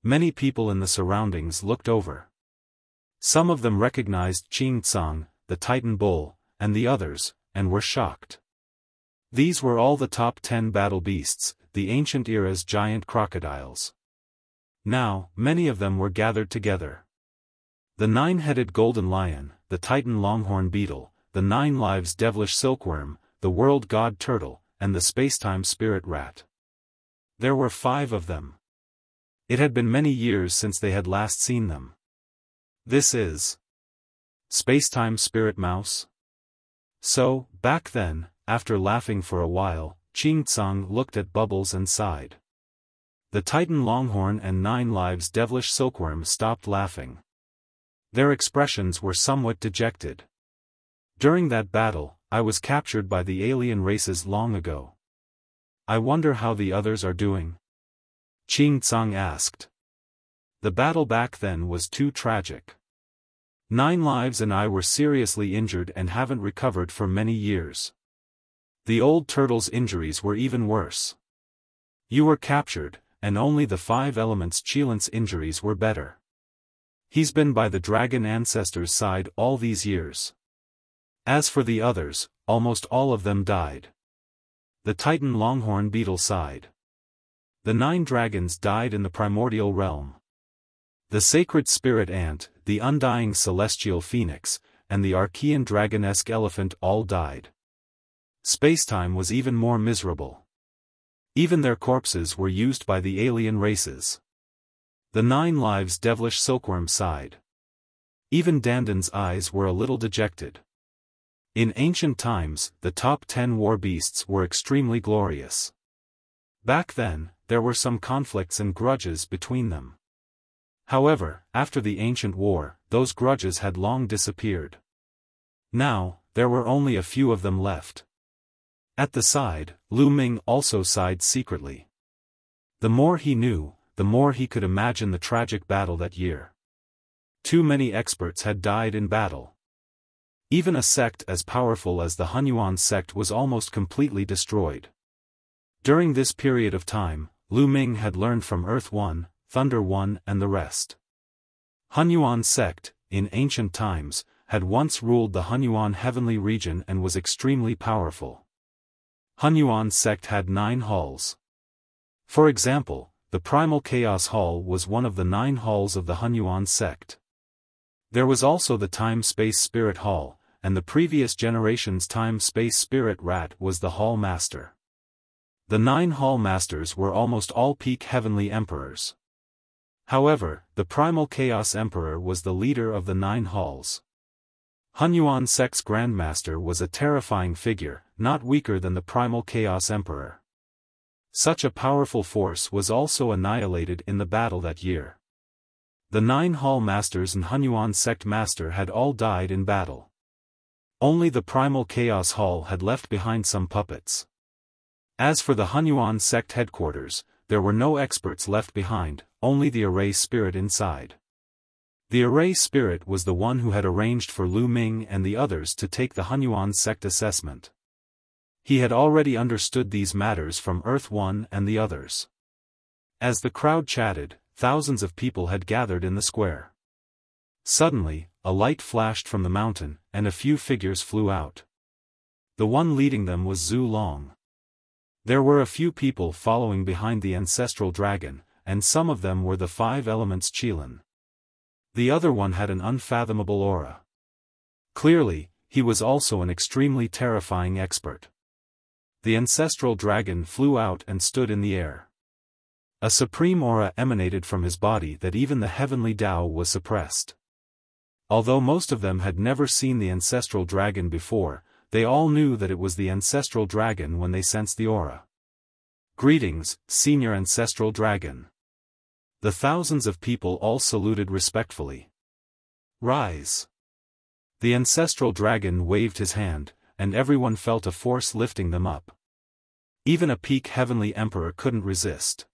Many people in the surroundings looked over. Some of them recognized Qing Tsang, the Titan Bull, and the others, and were shocked. These were all the top 10 battle beasts, the ancient era's giant crocodiles. Now, many of them were gathered together. The 9-headed golden lion, the Titan longhorn beetle, the 9 lives devilish silkworm, the world god turtle, and the spacetime spirit rat. There were 5 of them. It had been many years since they had last seen them. This is spacetime spirit mouse? So, back then, after laughing for a while, Qing Tsang looked at Bubbles and sighed. The Titan longhorn and 9 lives devilish silkworm stopped laughing. Their expressions were somewhat dejected. During that battle, I was captured by the alien races long ago. I wonder how the others are doing? Qing Tsang asked. The battle back then was too tragic. 9 lives and I were seriously injured and haven't recovered for many years. The old turtle's injuries were even worse. You were captured, and only the 5 elements Qilint's injuries were better. He's been by the dragon ancestor's side all these years. As for the others, almost all of them died. The Titan longhorn beetle sighed. The 9 dragons died in the primordial realm. The sacred spirit ant, the undying celestial phoenix, and the Archean dragonesque elephant all died. Spacetime was even more miserable. Even their corpses were used by the alien races. The 9 lives devilish silkworm sighed. Even Dandan's eyes were a little dejected. In ancient times, the top 10 war beasts were extremely glorious. Back then, there were some conflicts and grudges between them. However, after the ancient war, those grudges had long disappeared. Now, there were only a few of them left. At the side, Lu Ming also sighed secretly. The more he knew, the more he could imagine the tragic battle that year. Too many experts had died in battle. Even a sect as powerful as the Hunyuan sect was almost completely destroyed. During this period of time, Lu Ming had learned from Earth One, Thunder One and the rest. Hunyuan sect, in ancient times, had once ruled the Hunyuan heavenly region and was extremely powerful. Hunyuan sect had 9 halls. For example, the Primal Chaos Hall was one of the 9 halls of the Hunyuan sect. There was also the Time-Space Spirit Hall, and the previous generation's Time-Space Spirit Rat was the Hall Master. The 9 Hall Masters were almost all peak heavenly emperors. However, the Primal Chaos Emperor was the leader of the 9 halls. Hunyuan sect's Grandmaster was a terrifying figure, not weaker than the Primal Chaos Emperor. Such a powerful force was also annihilated in the battle that year. The 9 Hall Masters and Hunyuan sect Master had all died in battle. Only the Primal Chaos Hall had left behind some puppets. As for the Hunyuan sect headquarters, there were no experts left behind, only the Array Spirit inside. The Array Spirit was the one who had arranged for Lu Ming and the others to take the Hunyuan sect assessment. He had already understood these matters from Earth One and the others. As the crowd chatted, thousands of people had gathered in the square. Suddenly, a light flashed from the mountain, and a few figures flew out. The one leading them was Zhu Long. There were a few people following behind the ancestral dragon, and some of them were the 5 elements Qilin. The other one had an unfathomable aura. Clearly, he was also an extremely terrifying expert. The ancestral dragon flew out and stood in the air. A supreme aura emanated from his body that even the heavenly Tao was suppressed. Although most of them had never seen the ancestral dragon before, they all knew that it was the ancestral dragon when they sensed the aura. Greetings, Senior Ancestral Dragon. The thousands of people all saluted respectfully. Rise. The ancestral dragon waved his hand, and everyone felt a force lifting them up. Even a peak heavenly emperor couldn't resist.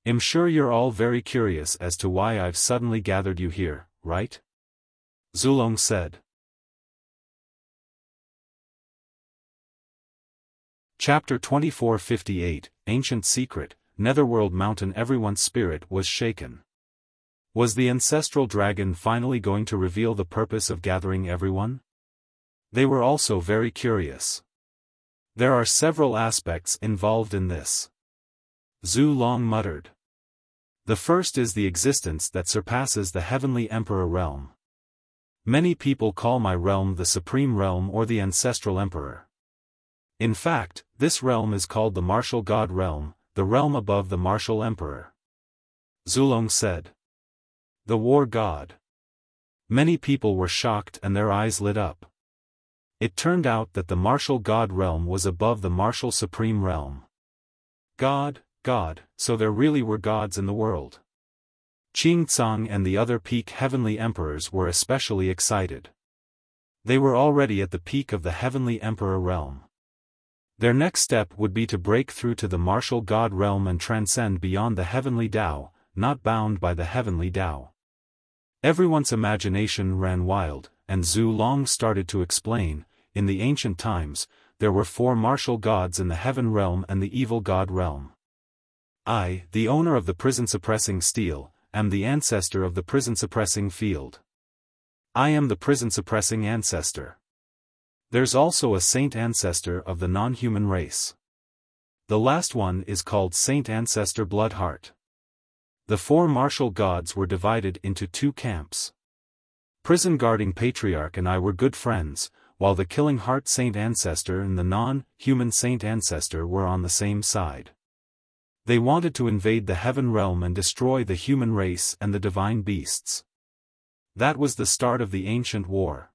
I'm sure you're all very curious as to why I've suddenly gathered you here, right? Zulong said. Chapter 2458, Ancient Secret, Netherworld Mountain. Everyone's spirit was shaken. Was the ancestral dragon finally going to reveal the purpose of gathering everyone? They were also very curious. There are several aspects involved in this. Zulong muttered. The first is the existence that surpasses the Heavenly Emperor realm. Many people call my realm the Supreme Realm or the Ancestral Emperor. In fact, this realm is called the Martial God Realm, the realm above the Martial Emperor. Zulong said. The War God. Many people were shocked and their eyes lit up. It turned out that the Martial God Realm was above the Martial Supreme Realm. God, so there really were gods in the world. Qing Tsang and the other peak Heavenly Emperors were especially excited. They were already at the peak of the Heavenly Emperor realm. Their next step would be to break through to the Martial God realm and transcend beyond the Heavenly Tao, not bound by the Heavenly Tao. Everyone's imagination ran wild, and Zulong started to explain. In the ancient times, there were 4 martial gods in the Heaven realm and the Evil God realm. I, the owner of the prison-suppressing steel, am the ancestor of the prison-suppressing field. I am the prison-suppressing ancestor. There's also a saint ancestor of the non-human race. The last one is called Saint Ancestor Bloodheart. The 4 martial gods were divided into 2 camps. Prison-guarding Patriarch and I were good friends, while the Killing Heart Saint Ancestor and the non-human Saint Ancestor were on the same side. They wanted to invade the Heaven realm and destroy the human race and the divine beasts. That was the start of the ancient war.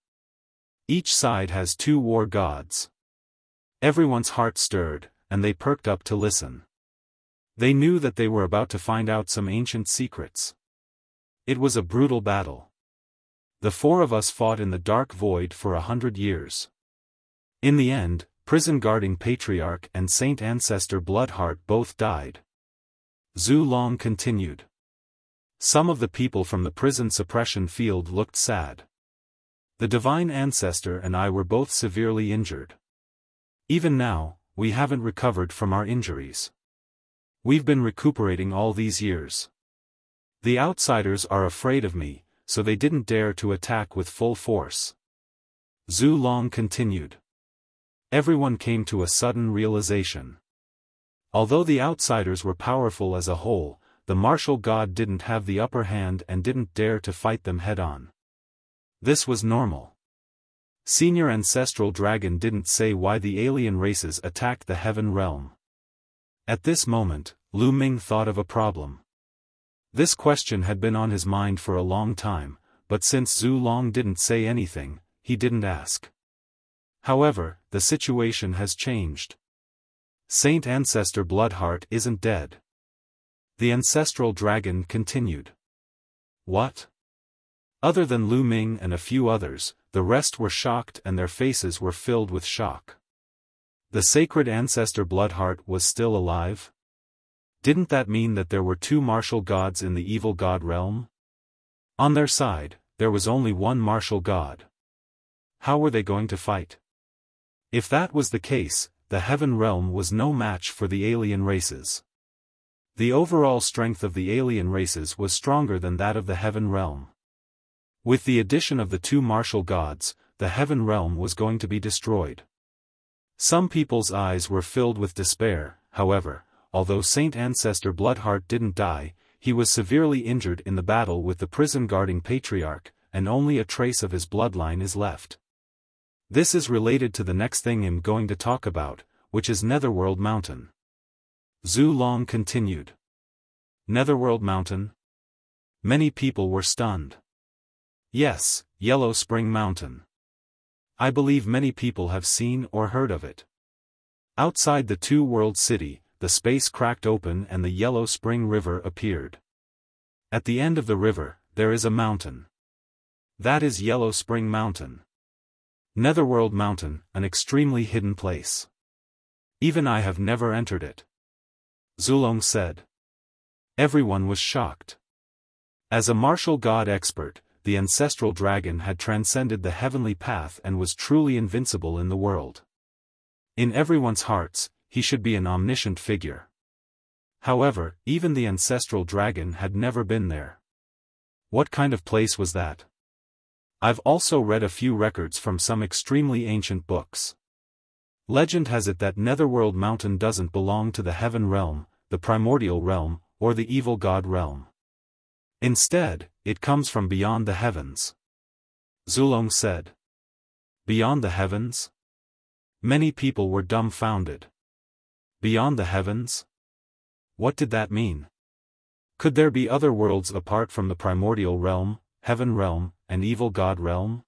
Each side has 2 war gods. Everyone's heart stirred, and they perked up to listen. They knew that they were about to find out some ancient secrets. It was a brutal battle. The 4 of us fought in the dark void for 100 years. In the end, prison-guarding Patriarch and Saint Ancestor Bloodheart both died. Zulong continued. Some of the people from the prison suppression field looked sad. The Divine Ancestor and I were both severely injured. Even now, we haven't recovered from our injuries. We've been recuperating all these years. The outsiders are afraid of me, so they didn't dare to attack with full force. Zulong continued. Everyone came to a sudden realization. Although the outsiders were powerful as a whole, the martial god didn't have the upper hand and didn't dare to fight them head-on. This was normal. Senior Ancestral Dragon didn't say why the alien races attacked the Heaven realm. At this moment, Lu Ming thought of a problem. This question had been on his mind for a long time, but since Zulong didn't say anything, he didn't ask. However, the situation has changed. Saint Ancestor Bloodheart isn't dead. The Ancestral Dragon continued. What? Other than Lu Ming and a few others, the rest were shocked and their faces were filled with shock. The sacred Ancestor Bloodheart was still alive? Didn't that mean that there were 2 martial gods in the Evil God realm? On their side, there was only 1 martial god. How were they going to fight? If that was the case, the Heaven realm was no match for the alien races. The overall strength of the alien races was stronger than that of the Heaven realm. With the addition of the 2 martial gods, the Heaven realm was going to be destroyed. Some people's eyes were filled with despair. However, although Saint Ancestor Bloodheart didn't die, he was severely injured in the battle with the prison-guarding Patriarch, and only a trace of his bloodline is left. This is related to the next thing I'm going to talk about, which is Netherworld Mountain. Zulong continued. Netherworld Mountain? Many people were stunned. Yes, Yellow Spring Mountain. I believe many people have seen or heard of it. Outside the Two-World City, the space cracked open and the Yellow Spring River appeared. At the end of the river, there is a mountain. That is Yellow Spring Mountain. Netherworld Mountain, an extremely hidden place. Even I have never entered it. Zulong said. Everyone was shocked. As a martial god expert, the ancestral dragon had transcended the heavenly path and was truly invincible in the world. In everyone's hearts, he should be an omniscient figure. However, even the ancestral dragon had never been there. What kind of place was that? I've also read a few records from some extremely ancient books. Legend has it that Netherworld Mountain doesn't belong to the heaven realm, the primordial realm, or the evil god realm. Instead, it comes from beyond the heavens. Zulong said. Beyond the heavens? Many people were dumbfounded. Beyond the heavens? What did that mean? Could there be other worlds apart from the primordial realm, heaven realm, and evil god realm?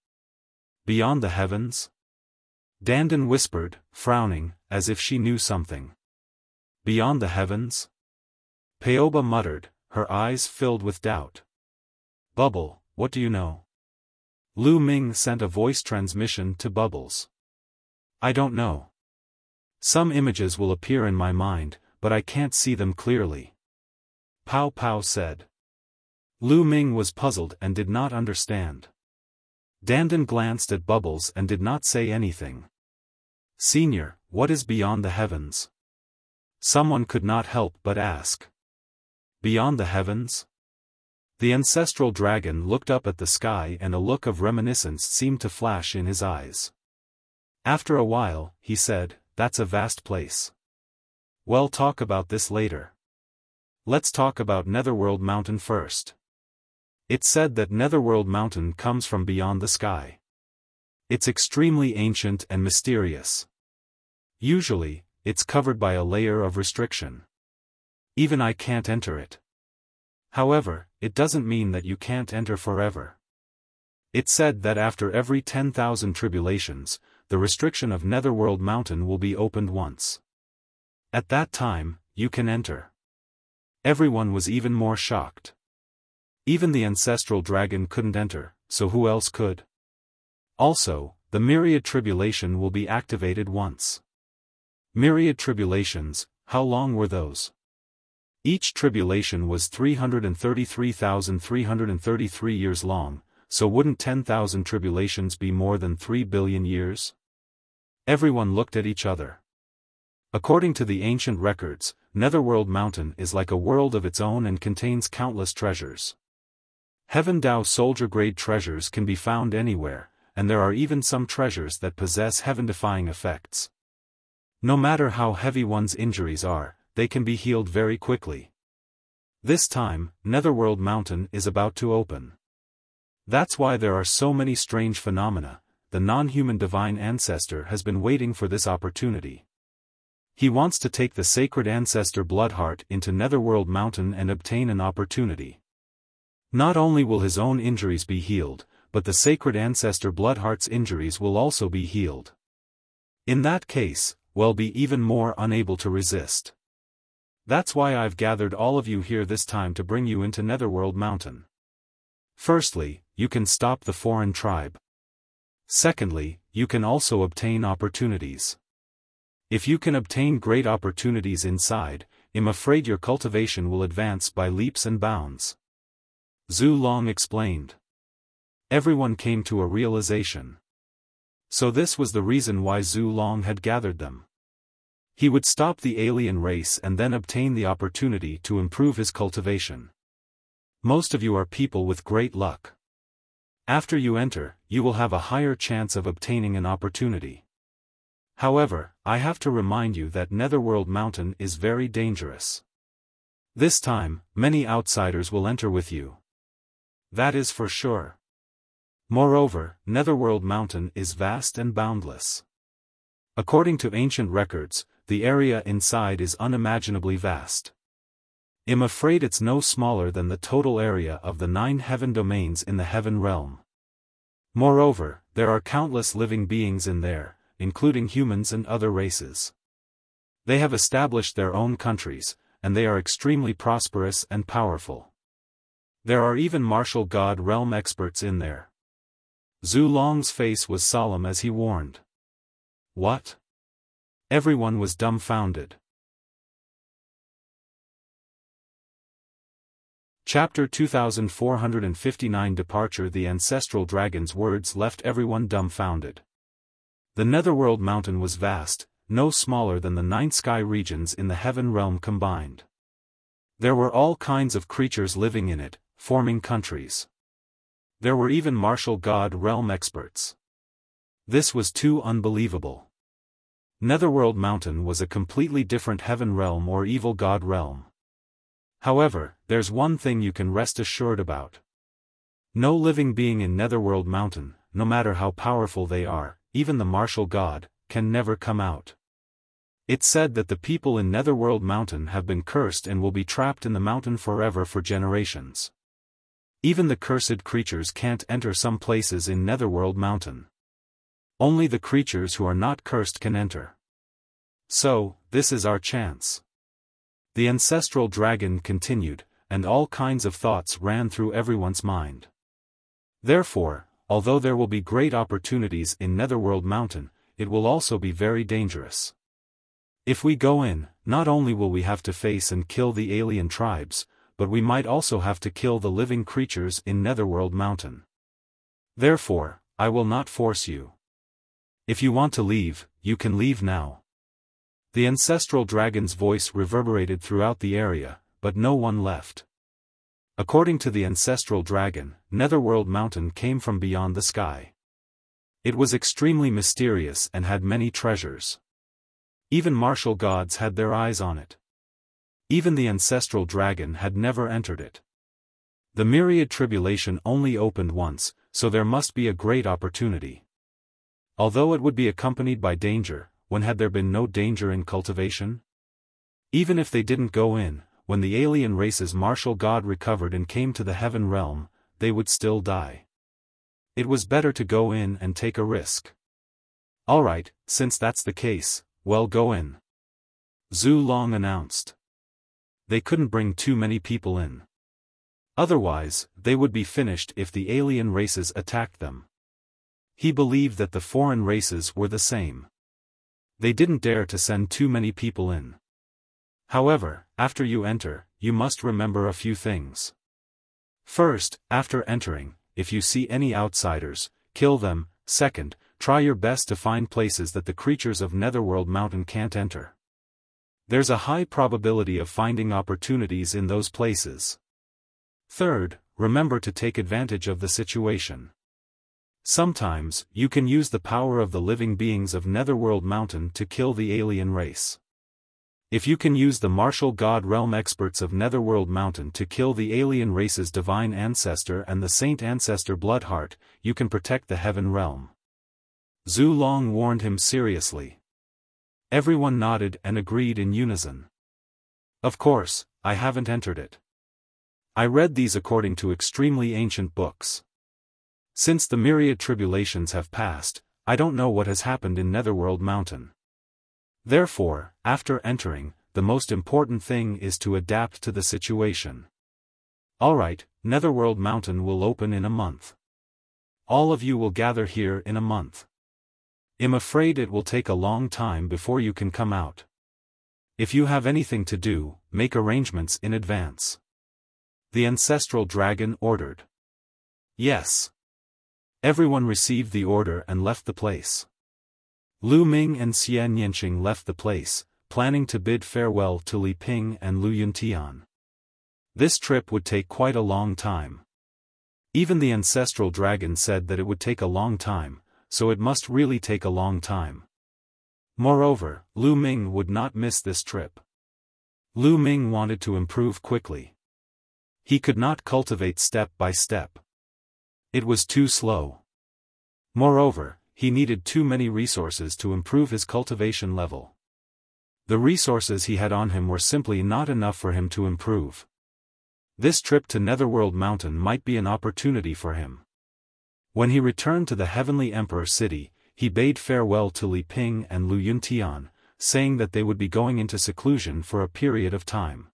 Beyond the heavens? Dandan whispered, frowning, as if she knew something. Beyond the heavens? Paoba muttered, her eyes filled with doubt. Bubble, what do you know? Lu Ming sent a voice transmission to Bubbles. I don't know. Some images will appear in my mind, but I can't see them clearly. Pao Pao said. Lu Ming was puzzled and did not understand. Dandan glanced at Bubbles and did not say anything. Senior, what is beyond the heavens? Someone could not help but ask. Beyond the heavens? The ancestral dragon looked up at the sky and a look of reminiscence seemed to flash in his eyes. After a while, he said, that's a vast place. We'll talk about this later. Let's talk about Netherworld Mountain first. It's said that Netherworld Mountain comes from beyond the sky. It's extremely ancient and mysterious. Usually, it's covered by a layer of restriction. Even I can't enter it. However, it doesn't mean that you can't enter forever. It's said that after every 10,000 tribulations, the restriction of Netherworld Mountain will be opened once. At that time, you can enter. Everyone was even more shocked. Even the ancestral dragon couldn't enter, so who else could? Also, the Myriad tribulation will be activated once. Myriad tribulations, how long were those? Each tribulation was 333,333 years long, so wouldn't 10,000 tribulations be more than 3 billion years? Everyone looked at each other. According to the ancient records, Netherworld Mountain is like a world of its own and contains countless treasures. Heaven Dao soldier-grade treasures can be found anywhere, and there are even some treasures that possess heaven-defying effects. No matter how heavy one's injuries are, they can be healed very quickly. This time, Netherworld Mountain is about to open. That's why there are so many strange phenomena. The non-human divine ancestor has been waiting for this opportunity. He wants to take the sacred ancestor Bloodheart into Netherworld Mountain and obtain an opportunity. Not only will his own injuries be healed, but the sacred ancestor Bloodheart's injuries will also be healed. In that case, we'll be even more unable to resist. That's why I've gathered all of you here this time to bring you into Netherworld Mountain. Firstly, you can stop the foreign tribe. Secondly, you can also obtain opportunities. If you can obtain great opportunities inside, I'm afraid your cultivation will advance by leaps and bounds. Zhu Long explained. Everyone came to a realization. So this was the reason why Zhu Long had gathered them. He would stop the alien race and then obtain the opportunity to improve his cultivation. Most of you are people with great luck. After you enter, you will have a higher chance of obtaining an opportunity. However, I have to remind you that Netherworld Mountain is very dangerous. This time, many outsiders will enter with you. That is for sure. Moreover, Netherworld Mountain is vast and boundless. According to ancient records, the area inside is unimaginably vast. I'm afraid it's no smaller than the total area of the 9 heaven domains in the heaven realm. Moreover, there are countless living beings in there, including humans and other races. They have established their own countries, and they are extremely prosperous and powerful. There are even martial god realm experts in there. Zhu Long's face was solemn as he warned. What? Everyone was dumbfounded. Chapter 2459 Departure. The ancestral dragon's words left everyone dumbfounded. The Netherworld Mountain was vast, no smaller than the 9 sky regions in the heaven realm combined. There were all kinds of creatures living in it, forming countries. There were even martial god realm experts. This was too unbelievable. Netherworld Mountain was a completely different heaven realm or evil god realm. However, there's one thing you can rest assured about. No living being in Netherworld Mountain, no matter how powerful they are, even the martial god, can never come out. It's said that the people in Netherworld Mountain have been cursed and will be trapped in the mountain forever for generations. Even the cursed creatures can't enter some places in Netherworld Mountain. Only the creatures who are not cursed can enter. So, this is our chance. The ancestral dragon continued, and all kinds of thoughts ran through everyone's mind. Therefore, although there will be great opportunities in Netherworld Mountain, it will also be very dangerous. If we go in, not only will we have to face and kill the alien tribes, but we might also have to kill the living creatures in Netherworld Mountain. Therefore, I will not force you. If you want to leave, you can leave now. The ancestral dragon's voice reverberated throughout the area, but no one left. According to the ancestral dragon, Netherworld Mountain came from beyond the sky. It was extremely mysterious and had many treasures. Even martial gods had their eyes on it. Even the ancestral dragon had never entered it. The Myriad tribulation only opened once, so there must be a great opportunity. Although it would be accompanied by danger, when had there been no danger in cultivation? Even if they didn't go in, when the alien race's martial god recovered and came to the heaven realm, they would still die. It was better to go in and take a risk. Alright, since that's the case, well, go in. Zhu Long announced. They couldn't bring too many people in. Otherwise, they would be finished if the alien races attacked them. He believed that the foreign races were the same. They didn't dare to send too many people in. However, after you enter, you must remember a few things. First, after entering, if you see any outsiders, kill them. Second, try your best to find places that the creatures of Netherworld Mountain can't enter. There's a high probability of finding opportunities in those places. Third, remember to take advantage of the situation. Sometimes, you can use the power of the living beings of Netherworld Mountain to kill the alien race. If you can use the martial god realm experts of Netherworld Mountain to kill the alien race's divine ancestor and the saint ancestor Bloodheart, you can protect the heaven realm. Zhu Long warned him seriously. Everyone nodded and agreed in unison. Of course, I haven't entered it. I read these according to extremely ancient books. Since the Myriad tribulations have passed, I don't know what has happened in Netherworld Mountain. Therefore, after entering, the most important thing is to adapt to the situation. Alright, Netherworld Mountain will open in a month. All of you will gather here in a month. I'm afraid it will take a long time before you can come out. If you have anything to do, make arrangements in advance. The ancestral dragon ordered. Yes. Everyone received the order and left the place. Lu Ming and Xian Yanqing left the place, planning to bid farewell to Li Ping and Lu Yuntian. This trip would take quite a long time. Even the ancestral dragon said that it would take a long time, so it must really take a long time. Moreover, Lu Ming would not miss this trip. Lu Ming wanted to improve quickly. He could not cultivate step by step. It was too slow. Moreover, he needed too many resources to improve his cultivation level. The resources he had on him were simply not enough for him to improve. This trip to Netherworld Mountain might be an opportunity for him. When he returned to the Heavenly Emperor City, he bade farewell to Li Ping and Lu Yuntian, saying that they would be going into seclusion for a period of time.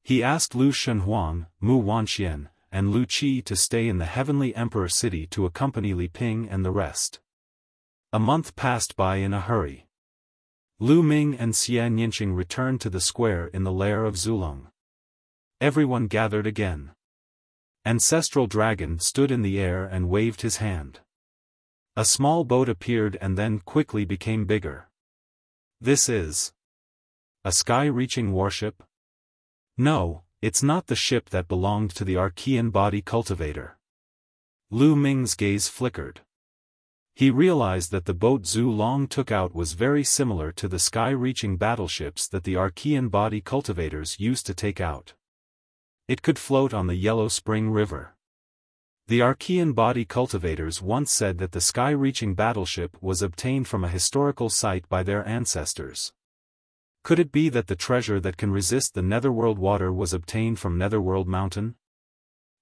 He asked Lu Shenhuang, Mu Wanxian, and Lu Qi to stay in the Heavenly Emperor City to accompany Li Ping and the rest. A month passed by in a hurry. Lu Ming and Xian Yanqing returned to the square in the lair of Zulong. Everyone gathered again. Ancestral Dragon stood in the air and waved his hand. A small boat appeared and then quickly became bigger. This is a sky-reaching warship? No, it's not the ship that belonged to the Archean body cultivator. Lu Ming's gaze flickered. He realized that the boat Zhu Long took out was very similar to the sky-reaching battleships that the Archean body cultivators used to take out. It could float on the Yellow Spring River. The Archean body cultivators once said that the sky-reaching battleship was obtained from a historical site by their ancestors. Could it be that the treasure that can resist the Netherworld water was obtained from Netherworld Mountain?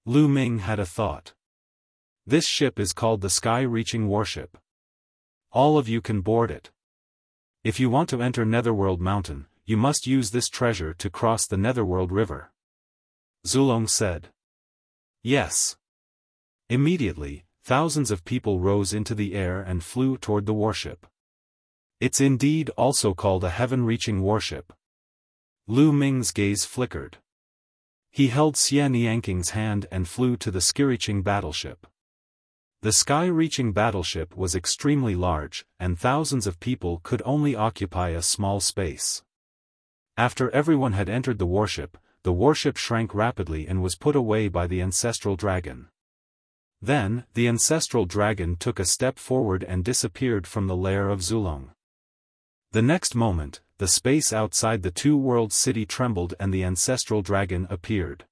Lu Ming had a thought. This ship is called the Sky-Reaching Warship. All of you can board it. If you want to enter Netherworld Mountain, you must use this treasure to cross the Netherworld River. Zulong said. Yes. Immediately, thousands of people rose into the air and flew toward the warship. It's indeed also called a heaven-reaching warship. Lu Ming's gaze flickered. He held Xian Yanking's hand and flew to the sky-reaching battleship. The sky-reaching battleship was extremely large, and thousands of people could only occupy a small space. After everyone had entered the warship shrank rapidly and was put away by the ancestral dragon. Then, the ancestral dragon took a step forward and disappeared from the lair of Zulong. The next moment, the space outside the two-world city trembled and the ancestral dragon appeared.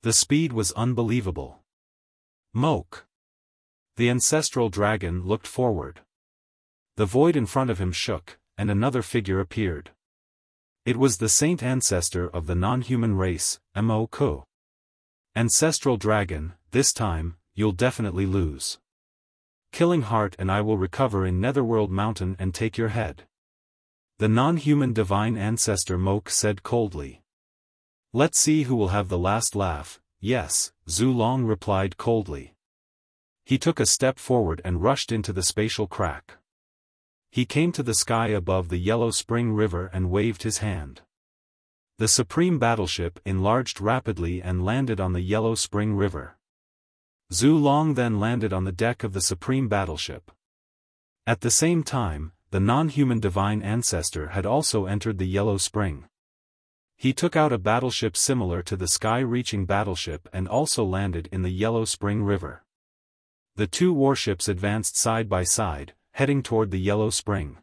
The speed was unbelievable. Moke. The ancestral dragon looked forward. The void in front of him shook, and another figure appeared. It was the saint ancestor of the non-human race, Mo. Ancestral dragon, this time, you'll definitely lose. Killing Heart and I will recover in Netherworld Mountain and take your head. The non-human divine ancestor Moke said coldly. Let's see who will have the last laugh. Yes, Zhu Long replied coldly. He took a step forward and rushed into the spatial crack. He came to the sky above the Yellow Spring River and waved his hand. The supreme battleship enlarged rapidly and landed on the Yellow Spring River. Zhu Long then landed on the deck of the supreme battleship. At the same time, the non-human divine ancestor had also entered the Yellow Spring. He took out a battleship similar to the sky-reaching battleship and also landed in the Yellow Spring River. The two warships advanced side by side, heading toward the Yellow Spring.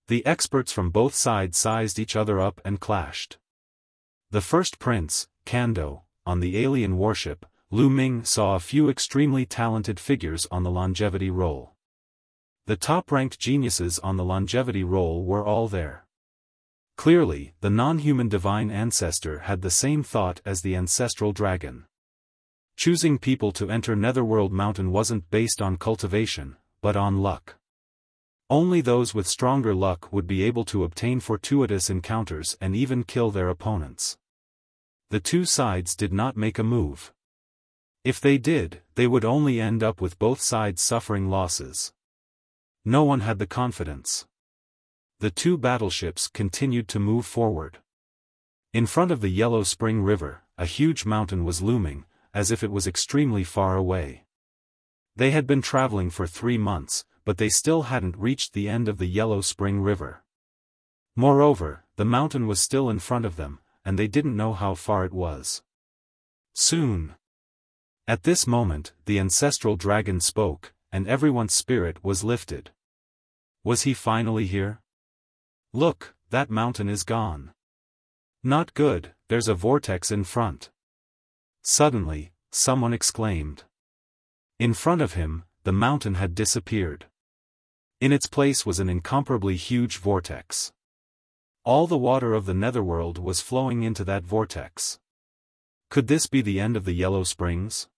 The experts from both sides sized each other up and clashed. The first prince, Kando, on the alien warship, Lu Ming saw a few extremely talented figures on the longevity roll. The top-ranked geniuses on the longevity roll were all there. Clearly, the non-human divine ancestor had the same thought as the ancestral dragon. Choosing people to enter Netherworld Mountain wasn't based on cultivation, but on luck. Only those with stronger luck would be able to obtain fortuitous encounters and even kill their opponents. The two sides did not make a move. If they did, they would only end up with both sides suffering losses. No one had the confidence. The two battleships continued to move forward. In front of the Yellow Spring River, a huge mountain was looming, as if it was extremely far away. They had been traveling for 3 months, but they still hadn't reached the end of the Yellow Spring River. Moreover, the mountain was still in front of them, and they didn't know how far it was. Soon. At this moment, the ancestral dragon spoke, and everyone's spirit was lifted. Was he finally here? Look, that mountain is gone. Not good, there's a vortex in front. Suddenly, someone exclaimed. In front of him, the mountain had disappeared. In its place was an incomparably huge vortex. All the water of the Netherworld was flowing into that vortex. Could this be the end of the Yellow Springs?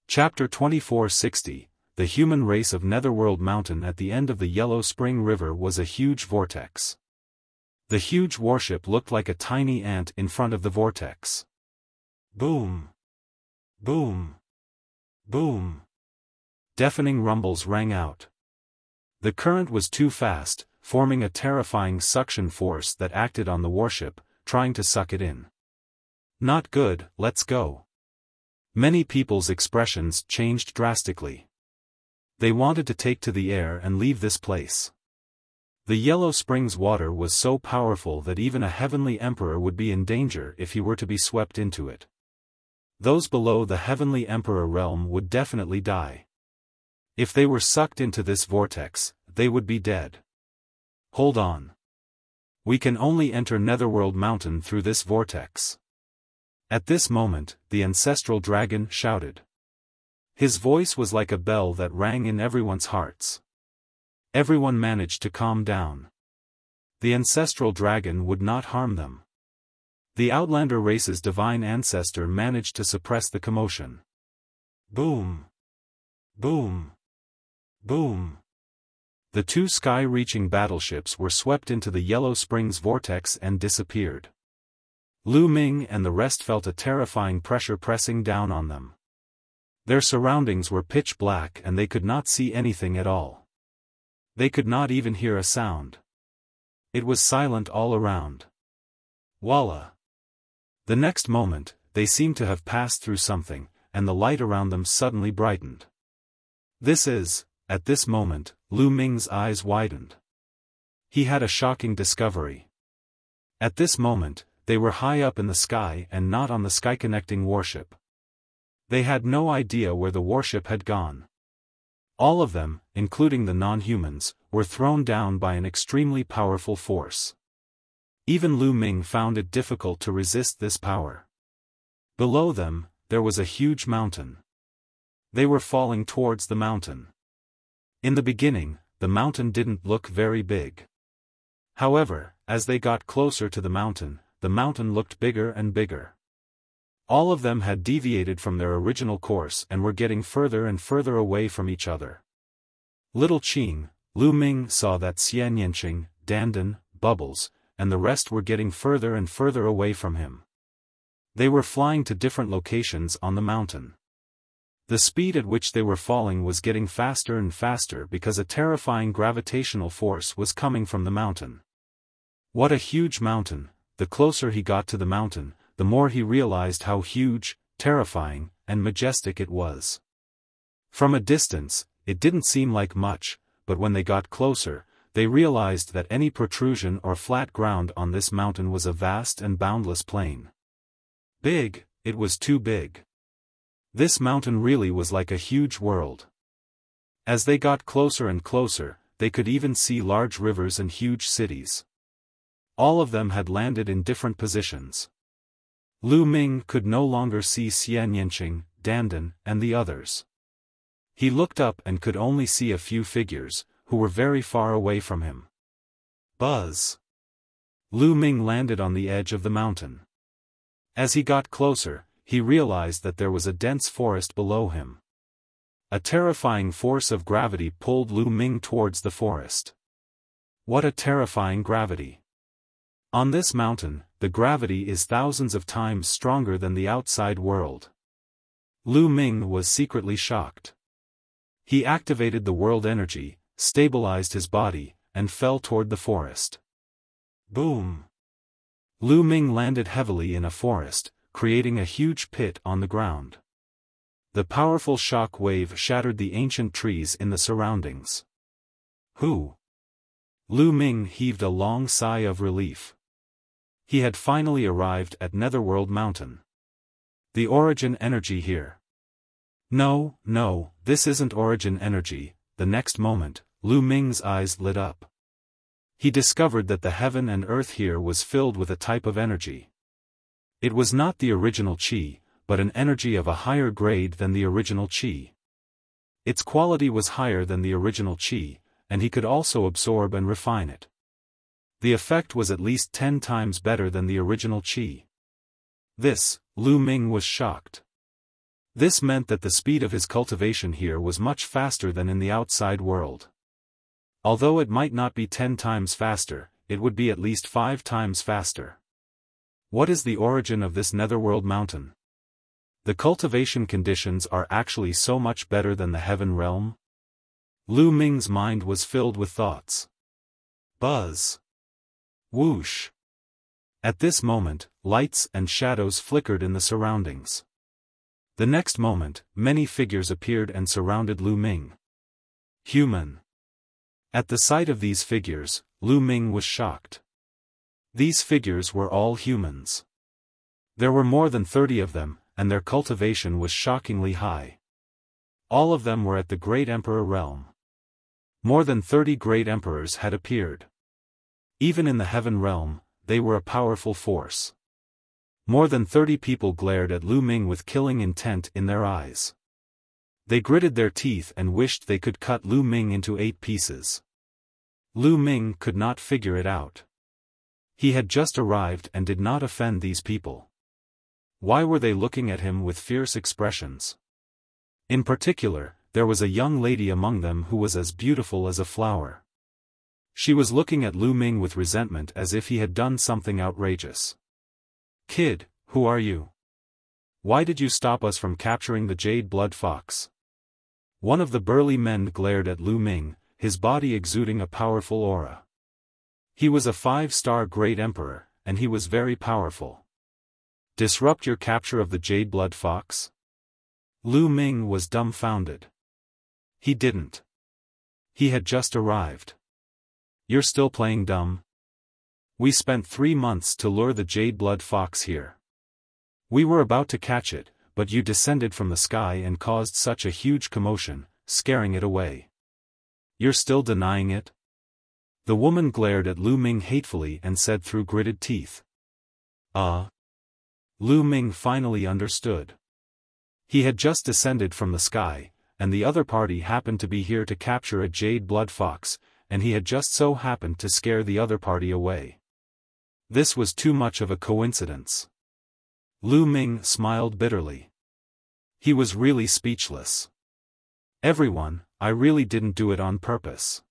Chapter 2460, The Human Race of Netherworld Mountain. At the end of the Yellow Spring River was a huge vortex. The huge warship looked like a tiny ant in front of the vortex. Boom! Boom! Boom! Deafening rumbles rang out. The current was too fast, forming a terrifying suction force that acted on the warship, trying to suck it in. Not good, let's go. Many people's expressions changed drastically. They wanted to take to the air and leave this place. The Yellow Springs water was so powerful that even a heavenly emperor would be in danger if he were to be swept into it. Those below the heavenly emperor realm would definitely die. If they were sucked into this vortex, they would be dead. Hold on. We can only enter Netherworld Mountain through this vortex. At this moment, the ancestral dragon shouted. His voice was like a bell that rang in everyone's hearts. Everyone managed to calm down. The ancestral dragon would not harm them. The Outlander race's divine ancestor managed to suppress the commotion. Boom! Boom! Boom! The two sky-reaching battleships were swept into the Yellow Springs vortex and disappeared. Lu Ming and the rest felt a terrifying pressure pressing down on them. Their surroundings were pitch black and they could not see anything at all. They could not even hear a sound. It was silent all around. Voila! The next moment, they seemed to have passed through something, and the light around them suddenly brightened. At this moment, Lu Ming's eyes widened. He had a shocking discovery. At this moment, they were high up in the sky and not on the sky-connecting warship. They had no idea where the warship had gone. All of them, including the non-humans, were thrown down by an extremely powerful force. Even Lu Ming found it difficult to resist this power. Below them, there was a huge mountain. They were falling towards the mountain. In the beginning, the mountain didn't look very big. However, as they got closer to the mountain looked bigger and bigger. All of them had deviated from their original course and were getting further and further away from each other. Little Qing, Lu Ming saw that Xian Yanqing, Dandan, Bubbles, and the rest were getting further and further away from him. They were flying to different locations on the mountain. The speed at which they were falling was getting faster and faster because a terrifying gravitational force was coming from the mountain. What a huge mountain! The closer he got to the mountain, the more he realized how huge, terrifying, and majestic it was. From a distance, it didn't seem like much, but when they got closer, they realized that any protrusion or flat ground on this mountain was a vast and boundless plain. Big, it was too big. This mountain really was like a huge world. As they got closer and closer, they could even see large rivers and huge cities. All of them had landed in different positions. Lu Ming could no longer see Xian Yanqing, Dandan, and the others. He looked up and could only see a few figures, who were very far away from him. Buzz! Lu Ming landed on the edge of the mountain. As he got closer, he realized that there was a dense forest below him. A terrifying force of gravity pulled Lu Ming towards the forest. What a terrifying gravity! On this mountain, the gravity is thousands of times stronger than the outside world. Lu Ming was secretly shocked. He activated the world energy, stabilized his body, and fell toward the forest. Boom! Lu Ming landed heavily in a forest, creating a huge pit on the ground. The powerful shock wave shattered the ancient trees in the surroundings. Who? Lu Ming heaved a long sigh of relief. He had finally arrived at Netherworld Mountain. The origin energy here. No, this isn't origin energy. The next moment, Lu Ming's eyes lit up. He discovered that the heaven and earth here was filled with a type of energy. It was not the original Qi, but an energy of a higher grade than the original Qi. Its quality was higher than the original Qi, and he could also absorb and refine it. The effect was at least 10 times better than the original Qi. Lu Ming was shocked. This meant that the speed of his cultivation here was much faster than in the outside world. Although it might not be 10 times faster, it would be at least 5 times faster. What is the origin of this Netherworld Mountain? The cultivation conditions are actually so much better than the heaven realm? Lu Ming's mind was filled with thoughts. Buzz. Whoosh. At this moment, lights and shadows flickered in the surroundings. The next moment, many figures appeared and surrounded Lu Ming. Human. At the sight of these figures, Lu Ming was shocked. These figures were all humans. There were more than 30 of them, and their cultivation was shockingly high. All of them were at the Great Emperor realm. More than 30 great emperors had appeared. Even in the heaven realm, they were a powerful force. More than 30 people glared at Lu Ming with killing intent in their eyes. They gritted their teeth and wished they could cut Lu Ming into 8 pieces. Lu Ming could not figure it out. He had just arrived and did not offend these people. Why were they looking at him with fierce expressions? In particular, there was a young lady among them who was as beautiful as a flower. She was looking at Lu Ming with resentment as if he had done something outrageous. "Kid, who are you? Why did you stop us from capturing the Jade Blood Fox?" One of the burly men glared at Lu Ming, his body exuding a powerful aura. He was a 5-star Great Emperor, and he was very powerful. "Disrupt your capture of the Jade Blood Fox?" Lu Ming was dumbfounded. He didn't. He had just arrived. "You're still playing dumb? We spent 3 months to lure the Jade Blood Fox here. We were about to catch it, but you descended from the sky and caused such a huge commotion, scaring it away. You're still denying it?" The woman glared at Lu Ming hatefully and said through gritted teeth. Lu Ming finally understood. He had just descended from the sky, and the other party happened to be here to capture a Jade Blood Fox, and he had just so happened to scare the other party away. This was too much of a coincidence. Lu Ming smiled bitterly. He was really speechless. "Everyone, I really didn't do it on purpose.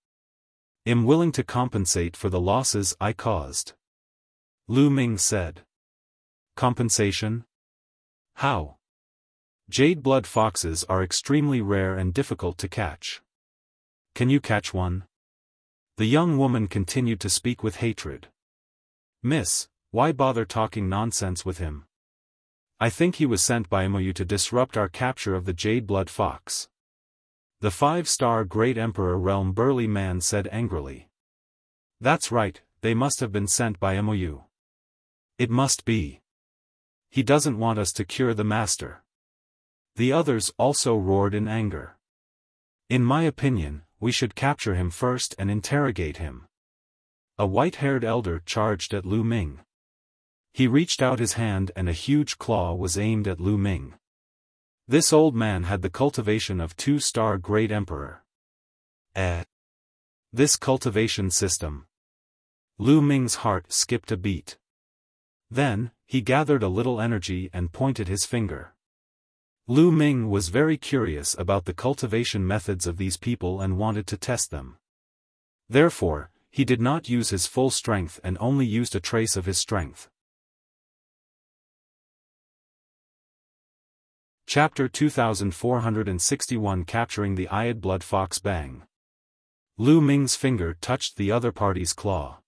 I'm willing to compensate for the losses I caused," Lu Ming said. "Compensation? How? Jade Blood Foxes are extremely rare and difficult to catch. Can you catch one?" The young woman continued to speak with hatred. "Miss, why bother talking nonsense with him? I think he was sent by Mu to disrupt our capture of the Jade Blood Fox." The 5-star Great Emperor realm burly man said angrily. "That's right, they must have been sent by Mu. It must be. He doesn't want us to cure the master." The others also roared in anger. "In my opinion, we should capture him first and interrogate him." A white-haired elder charged at Lu Ming. He reached out his hand and a huge claw was aimed at Lu Ming. This old man had the cultivation of 2-star Great Emperor. This cultivation system. Lu Ming's heart skipped a beat. Then, he gathered a little energy and pointed his finger. Lu Ming was very curious about the cultivation methods of these people and wanted to test them. Therefore, he did not use his full strength and only used a trace of his strength. Chapter 2461 Capturing the Jade Blood Fox. Bang! Lu Ming's finger touched the other party's claw.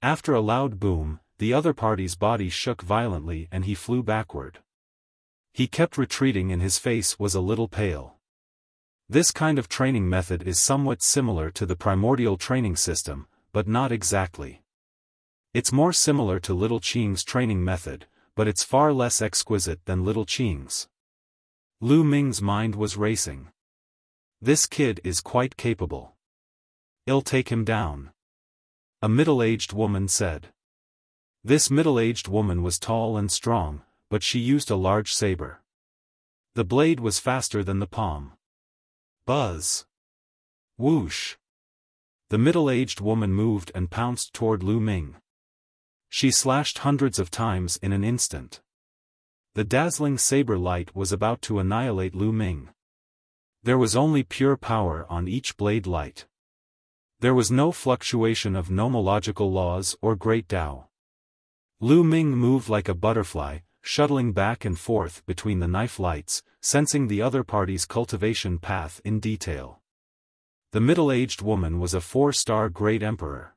After a loud boom, the other party's body shook violently and he flew backward. He kept retreating and his face was a little pale. This kind of training method is somewhat similar to the primordial training system, but not exactly. It's more similar to Little Qing's training method, but it's far less exquisite than Little Qing's. Lu Ming's mind was racing. This kid is quite capable. I'll take him down. A middle-aged woman said. This middle-aged woman was tall and strong, but she used a large saber. The blade was faster than the palm. Buzz! Whoosh! The middle-aged woman moved and pounced toward Lu Ming. She slashed hundreds of times in an instant. The dazzling saber light was about to annihilate Lu Ming. There was only pure power on each blade light. There was no fluctuation of nomological laws or great Tao. Lu Ming moved like a butterfly, shuttling back and forth between the knife lights, sensing the other party's cultivation path in detail. The middle-aged woman was a 4-star Great Emperor.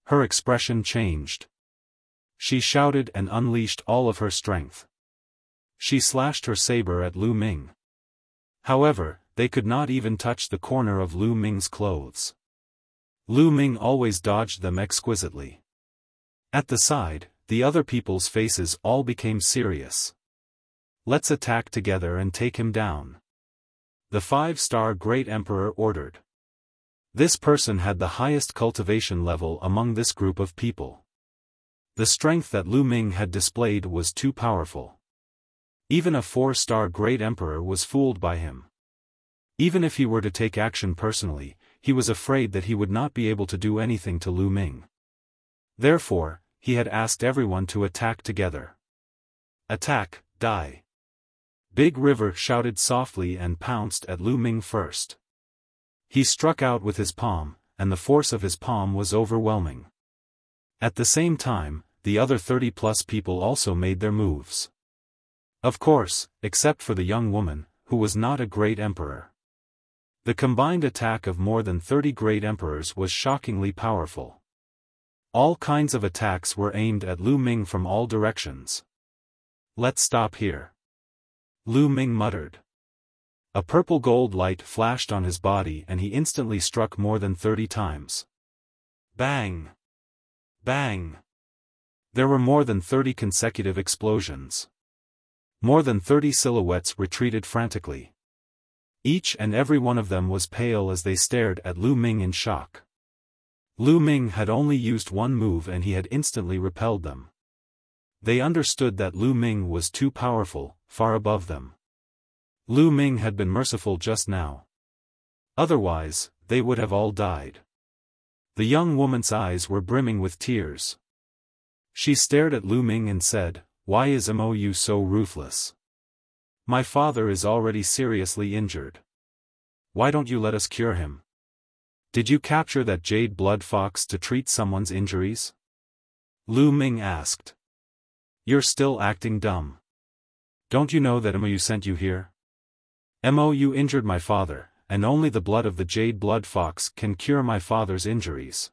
her expression changed. She shouted and unleashed all of her strength. She slashed her saber at Lu Ming. However, they could not even touch the corner of Lu Ming's clothes. Lu Ming always dodged them exquisitely. At the side, the other people's faces all became serious. "Let's attack together and take him down," the 5-star Great Emperor ordered. This person had the highest cultivation level among this group of people. The strength that Lu Ming had displayed was too powerful. Even a 4-star Great Emperor was fooled by him. Even if he were to take action personally, he was afraid that he would not be able to do anything to Lu Ming. Therefore, he had asked everyone to attack together. "Attack, die!" Big River shouted softly and pounced at Lu Ming first. He struck out with his palm, and the force of his palm was overwhelming. At the same time, the other 30-plus people also made their moves. Of course, except for the young woman, who was not a great emperor. The combined attack of more than 30 great emperors was shockingly powerful. All kinds of attacks were aimed at Lu Ming from all directions. "Let's stop here," Lu Ming muttered. A purple gold light flashed on his body and he instantly struck more than 30 times. Bang! Bang! There were more than 30 consecutive explosions. More than 30 silhouettes retreated frantically. Each and every one of them was pale as they stared at Lu Ming in shock. Lu Ming had only used one move and he had instantly repelled them. They understood that Lu Ming was too powerful, far above them. Lu Ming had been merciful just now. Otherwise, they would have all died. The young woman's eyes were brimming with tears. She stared at Lu Ming and said, "Why is Mou so ruthless? My father is already seriously injured. Why don't you let us cure him? Did you capture that jade blood fox to treat someone's injuries?" Lu Ming asked. "You're still acting dumb. Don't you know that Mou sent you here? Mou injured my father, and only the blood of the jade blood fox can cure my father's injuries,"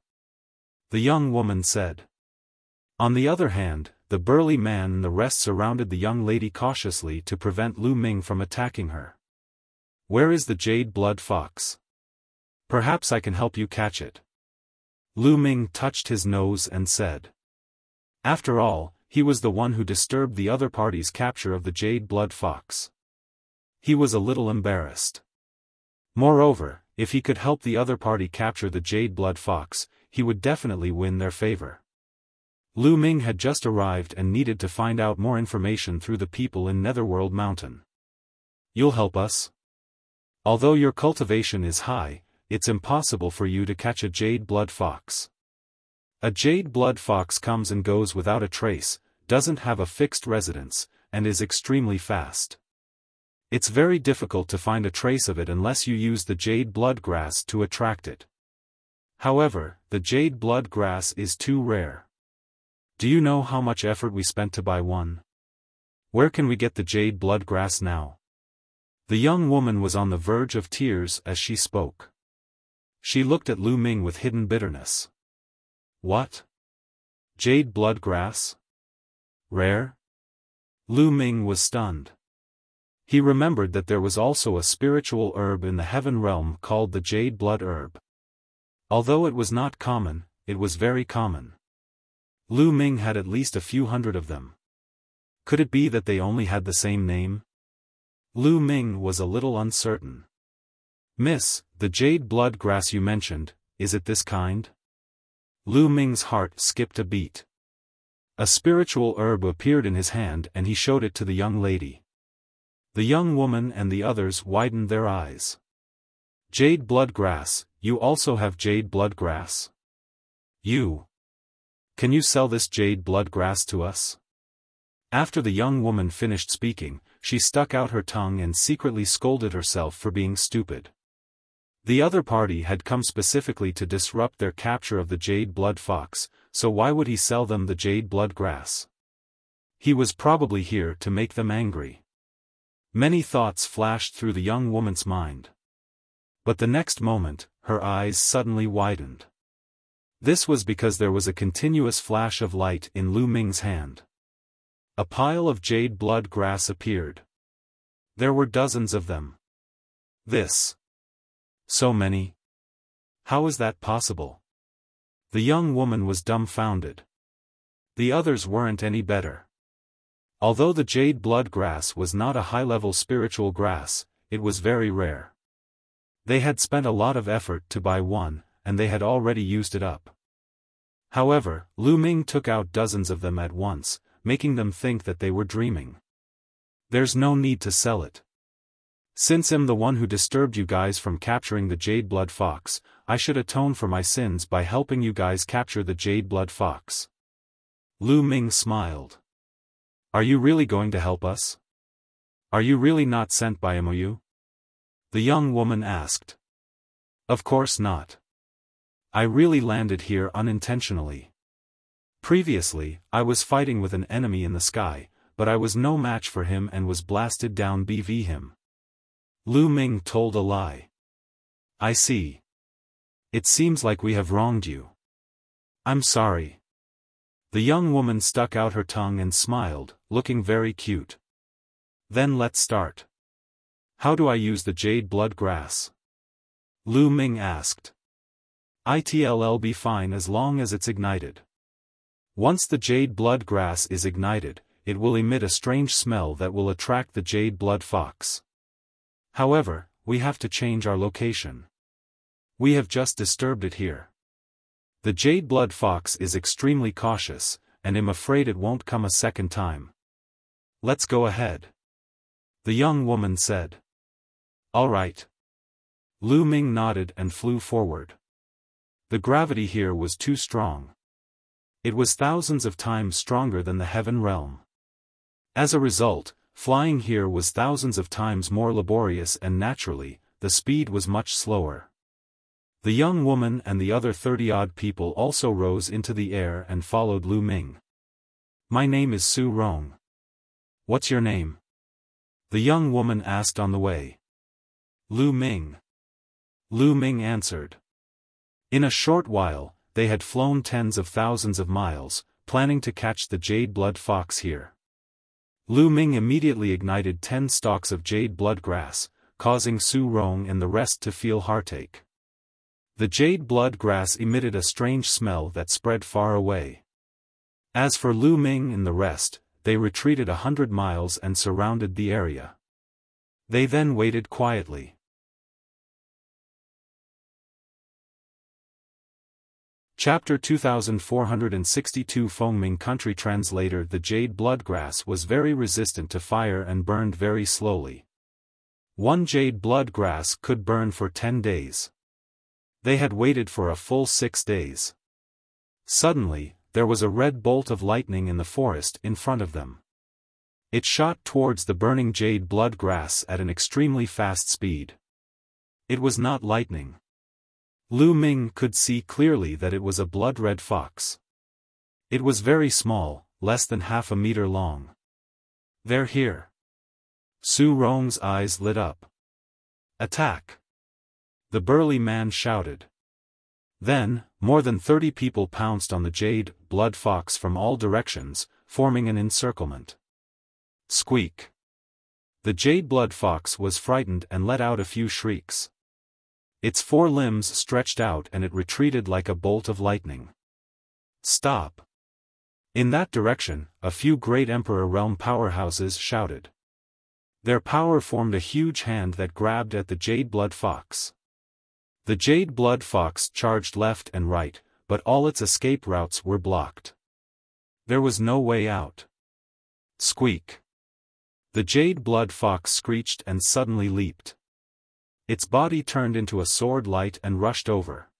the young woman said. On the other hand, the burly man and the rest surrounded the young lady cautiously to prevent Lu Ming from attacking her. "Where is the jade blood fox? Perhaps I can help you catch it." Lu Ming touched his nose and said. After all, he was the one who disturbed the other party's capture of the jade blood fox. He was a little embarrassed. Moreover, if he could help the other party capture the jade blood fox, he would definitely win their favor. Lu Ming had just arrived and needed to find out more information through the people in Netherworld Mountain. "You'll help us? Although your cultivation is high, it's impossible for you to catch a jade blood fox. A jade blood fox comes and goes without a trace, doesn't have a fixed residence, and is extremely fast. It's very difficult to find a trace of it unless you use the jade blood grass to attract it. However, the jade blood grass is too rare. Do you know how much effort we spent to buy one? Where can we get the jade blood grass now?" The young woman was on the verge of tears as she spoke. She looked at Lu Ming with hidden bitterness. "What? Jade blood grass? Rare?" Lu Ming was stunned. He remembered that there was also a spiritual herb in the heaven realm called the jade blood herb. Although it was not common, it was very common. Lu Ming had at least a few hundred of them. Could it be that they only had the same name? Lu Ming was a little uncertain. "Miss, the jade blood grass you mentioned, is it this kind?" Lu Ming's heart skipped a beat. A spiritual herb appeared in his hand and he showed it to the young lady. The young woman and the others widened their eyes. "Jade blood grass, you also have jade blood grass? You. Can you sell this jade blood grass to us?" After the young woman finished speaking, she stuck out her tongue and secretly scolded herself for being stupid. The other party had come specifically to disrupt their capture of the jade blood fox, so why would he sell them the jade blood grass? He was probably here to make them angry. Many thoughts flashed through the young woman's mind. But the next moment, her eyes suddenly widened. This was because there was a continuous flash of light in Lu Ming's hand. A pile of jade blood grass appeared. There were dozens of them. This. So many? How is that possible? The young woman was dumbfounded. The others weren't any better. Although the jade blood grass was not a high-level spiritual grass, it was very rare. They had spent a lot of effort to buy one, and they had already used it up. However, Lu Ming took out dozens of them at once, making them think that they were dreaming. There's no need to sell it. Since I'm the one who disturbed you guys from capturing the jade blood fox, I should atone for my sins by helping you guys capture the jade blood fox. Lu Ming smiled. Are you really going to help us? Are you really not sent by MOU? The young woman asked. Of course not. I really landed here unintentionally. Previously, I was fighting with an enemy in the sky, but I was no match for him and was blasted down BV him. Lu Ming told a lie. I see. It seems like we have wronged you. I'm sorry. The young woman stuck out her tongue and smiled, looking very cute. Then let's start. How do I use the jade blood grass? Lu Ming asked. It'll be fine as long as it's ignited. Once the jade blood grass is ignited, it will emit a strange smell that will attract the jade blood fox. However, we have to change our location. We have just disturbed it here. The jade blood fox is extremely cautious, and I'm afraid it won't come a second time. Let's go ahead. The young woman said. All right. Lu Ming nodded and flew forward. The gravity here was too strong. It was thousands of times stronger than the heaven realm. As a result, flying here was thousands of times more laborious and naturally, the speed was much slower. The young woman and the other 30-odd people also rose into the air and followed Lu Ming. My name is Su Rong. What's your name? The young woman asked on the way. Lu Ming. Lu Ming answered. In a short while, they had flown tens of thousands of miles, planning to catch the jade blood fox here. Lu Ming immediately ignited 10 stalks of jade blood grass, causing Su Rong and the rest to feel heartache. The jade blood grass emitted a strange smell that spread far away. As for Lu Ming and the rest, they retreated 100 miles and surrounded the area. They then waited quietly. Chapter 2462 Fengming Country Translator. The jade bloodgrass was very resistant to fire and burned very slowly. One jade bloodgrass could burn for 10 days. They had waited for a full 6 days. Suddenly, there was a red bolt of lightning in the forest in front of them. It shot towards the burning jade bloodgrass at an extremely fast speed. It was not lightning. Lu Ming could see clearly that it was a blood-red fox. It was very small, less than half a meter long. They're here. Su Rong's eyes lit up. Attack! The burly man shouted. Then, more than 30 people pounced on the jade blood fox from all directions, forming an encirclement. Squeak! The jade blood fox was frightened and let out a few shrieks. Its 4 limbs stretched out and it retreated like a bolt of lightning. Stop! In that direction, a few great Emperor Realm powerhouses shouted. Their power formed a huge hand that grabbed at the jade blood fox. The jade blood fox charged left and right, but all its escape routes were blocked. There was no way out. Squeak! The jade blood fox screeched and suddenly leaped. Its body turned into a sword light and rushed over.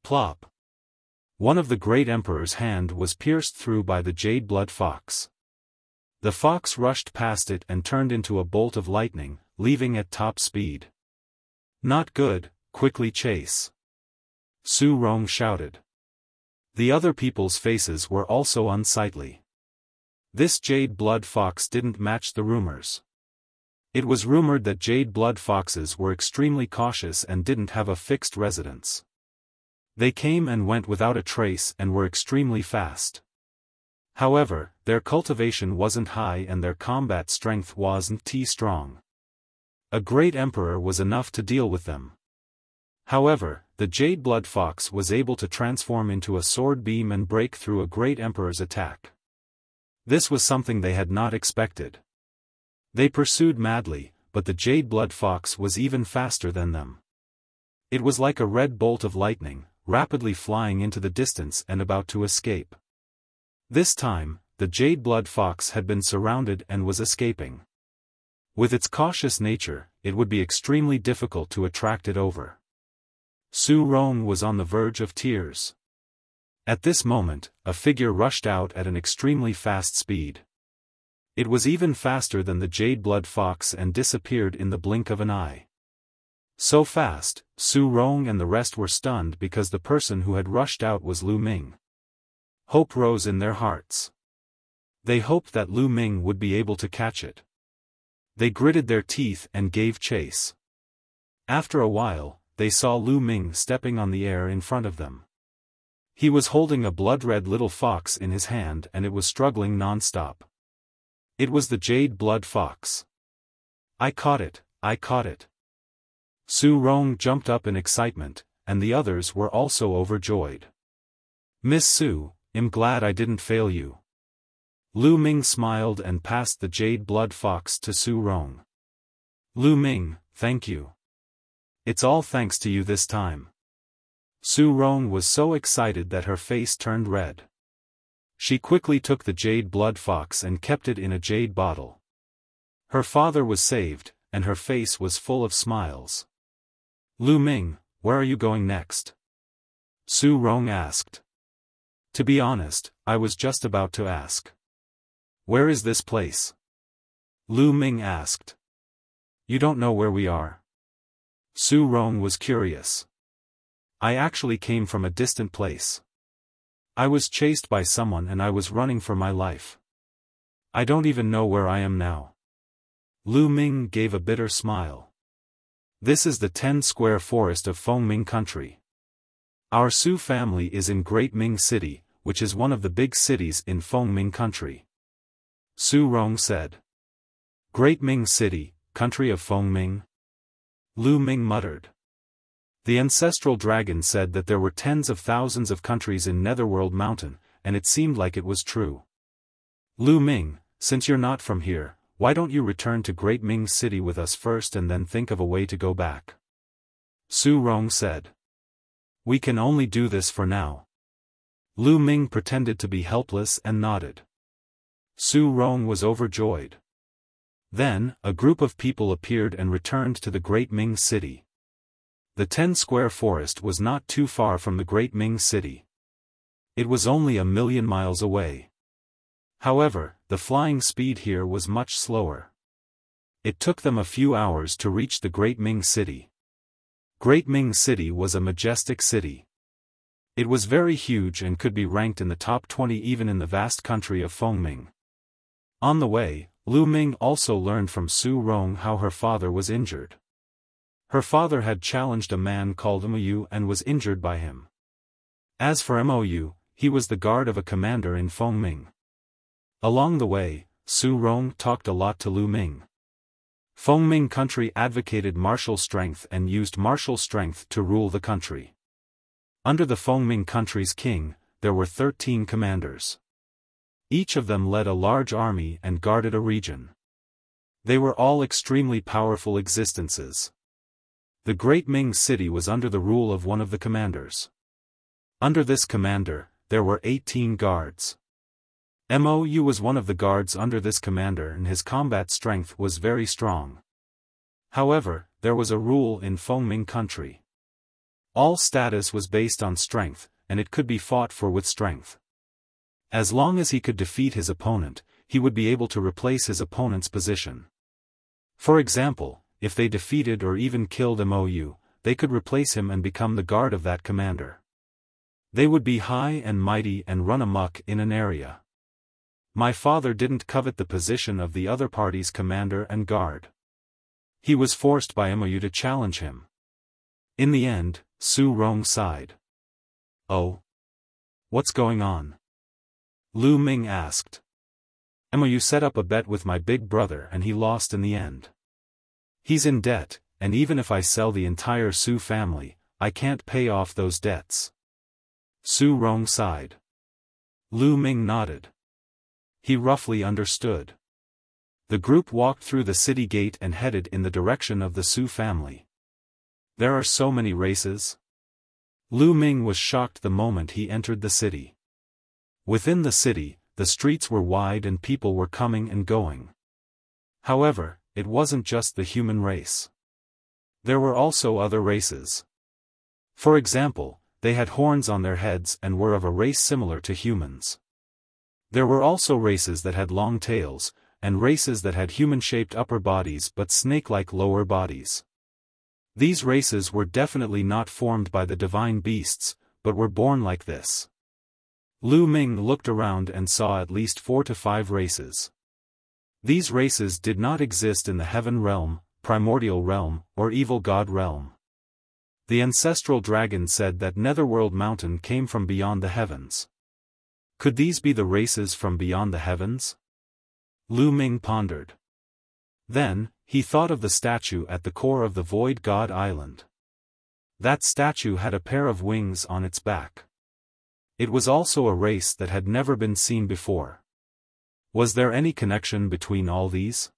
Plop! One of the great emperor's hand was pierced through by the jade blood fox. The fox rushed past it and turned into a bolt of lightning, leaving at top speed. Not good, quickly chase! Su Rong shouted. The other people's faces were also unsightly. This jade blood fox didn't match the rumors. It was rumored that jade blood foxes were extremely cautious and didn't have a fixed residence. They came and went without a trace and were extremely fast. However, their cultivation wasn't high and their combat strength wasn't too strong. A great emperor was enough to deal with them. However, the Jade Blood Fox was able to transform into a sword beam and break through a great emperor's attack. This was something they had not expected. They pursued madly, but the Jade Blood Fox was even faster than them. It was like a red bolt of lightning, rapidly flying into the distance and about to escape. This time, the Jade Blood Fox had been surrounded and was escaping. With its cautious nature, it would be extremely difficult to attract it over. Su Rong was on the verge of tears. At this moment, a figure rushed out at an extremely fast speed. It was even faster than the Jade Blood Fox and disappeared in the blink of an eye. So fast, Su Rong and the rest were stunned because the person who had rushed out was Lu Ming. Hope rose in their hearts. They hoped that Lu Ming would be able to catch it. They gritted their teeth and gave chase. After a while, they saw Lu Ming stepping on the air in front of them. He was holding a blood-red little fox in his hand and it was struggling non-stop. It was the Jade Blood Fox. I caught it, I caught it. Su Rong jumped up in excitement, and the others were also overjoyed. Miss Su, I'm glad I didn't fail you. Lu Ming smiled and passed the Jade Blood Fox to Su Rong. Lu Ming, thank you. It's all thanks to you this time. Su Rong was so excited that her face turned red. She quickly took the Jade Blood Fox and kept it in a jade bottle. Her father was saved, and her face was full of smiles. Lu Ming, where are you going next? Su Rong asked. To be honest, I was just about to ask. Where is this place? Lu Ming asked. You don't know where we are? Su Rong was curious. I actually came from a distant place. I was chased by someone and I was running for my life. I don't even know where I am now. Lu Ming gave a bitter smile. This is the 10-square forest of Fengming country. Our Su family is in Great Ming City, which is one of the big cities in Fengming country. Su Rong said. Great Ming City, country of Fengming? Lu Ming muttered. The ancestral dragon said that there were tens of thousands of countries in Netherworld Mountain, and it seemed like it was true. Lu Ming, since you're not from here, why don't you return to Great Ming City with us first and then think of a way to go back? Su Rong said. We can only do this for now. Lu Ming pretended to be helpless and nodded. Su Rong was overjoyed. Then, a group of people appeared and returned to the Great Ming City. The 10-square forest was not too far from the Great Ming City. It was only 1,000,000 miles away. However, the flying speed here was much slower. It took them a few hours to reach the Great Ming City. Great Ming City was a majestic city. It was very huge and could be ranked in the top 20 even in the vast country of Fengming. On the way, Lu Ming also learned from Su Rong how her father was injured. Her father had challenged a man called Mou and was injured by him. As for Mou, he was the guard of a commander in Fengming. Along the way, Su Rong talked a lot to Lu Ming. Fengming country advocated martial strength and used martial strength to rule the country. Under the Fengming country's king, there were 13 commanders. Each of them led a large army and guarded a region. They were all extremely powerful existences. The Great Ming City was under the rule of one of the commanders. Under this commander, there were 18 guards. Mou was one of the guards under this commander and his combat strength was very strong. However, there was a rule in Fengming country. All status was based on strength, and it could be fought for with strength. As long as he could defeat his opponent, he would be able to replace his opponent's position. For example, if they defeated or even killed Mou, they could replace him and become the guard of that commander. They would be high and mighty and run amok in an area. My father didn't covet the position of the other party's commander and guard. He was forced by Mou to challenge him. In the end, Su Rong sighed. Oh? What's going on? Lu Ming asked. You set up a bet with my big brother and he lost in the end. He's in debt, and even if I sell the entire Su family, I can't pay off those debts. Su Rong sighed. Lu Ming nodded. He roughly understood. The group walked through the city gate and headed in the direction of the Su family. There are so many races? Lu Ming was shocked the moment he entered the city. Within the city, the streets were wide and people were coming and going. However, it wasn't just the human race. There were also other races. For example, they had horns on their heads and were of a race similar to humans. There were also races that had long tails, and races that had human-shaped upper bodies but snake-like lower bodies. These races were definitely not formed by the divine beasts, but were born like this. Lu Ming looked around and saw at least 4 to 5 races. These races did not exist in the Heaven Realm, Primordial Realm, or Evil God Realm. The ancestral dragon said that Netherworld Mountain came from beyond the heavens. Could these be the races from beyond the heavens? Lu Ming pondered. Then, he thought of the statue at the core of the Void God Island. That statue had a pair of wings on its back. It was also a race that had never been seen before. Was there any connection between all these?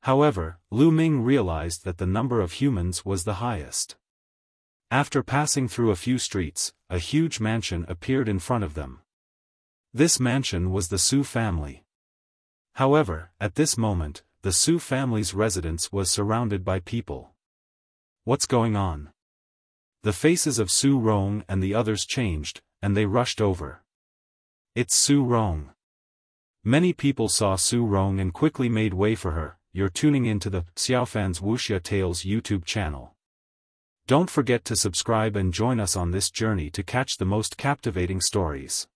However, Lu Ming realized that the number of humans was the highest. After passing through a few streets, a huge mansion appeared in front of them. This mansion was the Su family. However, at this moment, the Su family's residence was surrounded by people. What's going on? The faces of Su Rong and the others changed, and they rushed over. It's Su Rong. Many people saw Su Rong and quickly made way for her. You're tuning into the Xiaofan's Wuxia Tales YouTube channel. Don't forget to subscribe and join us on this journey to catch the most captivating stories.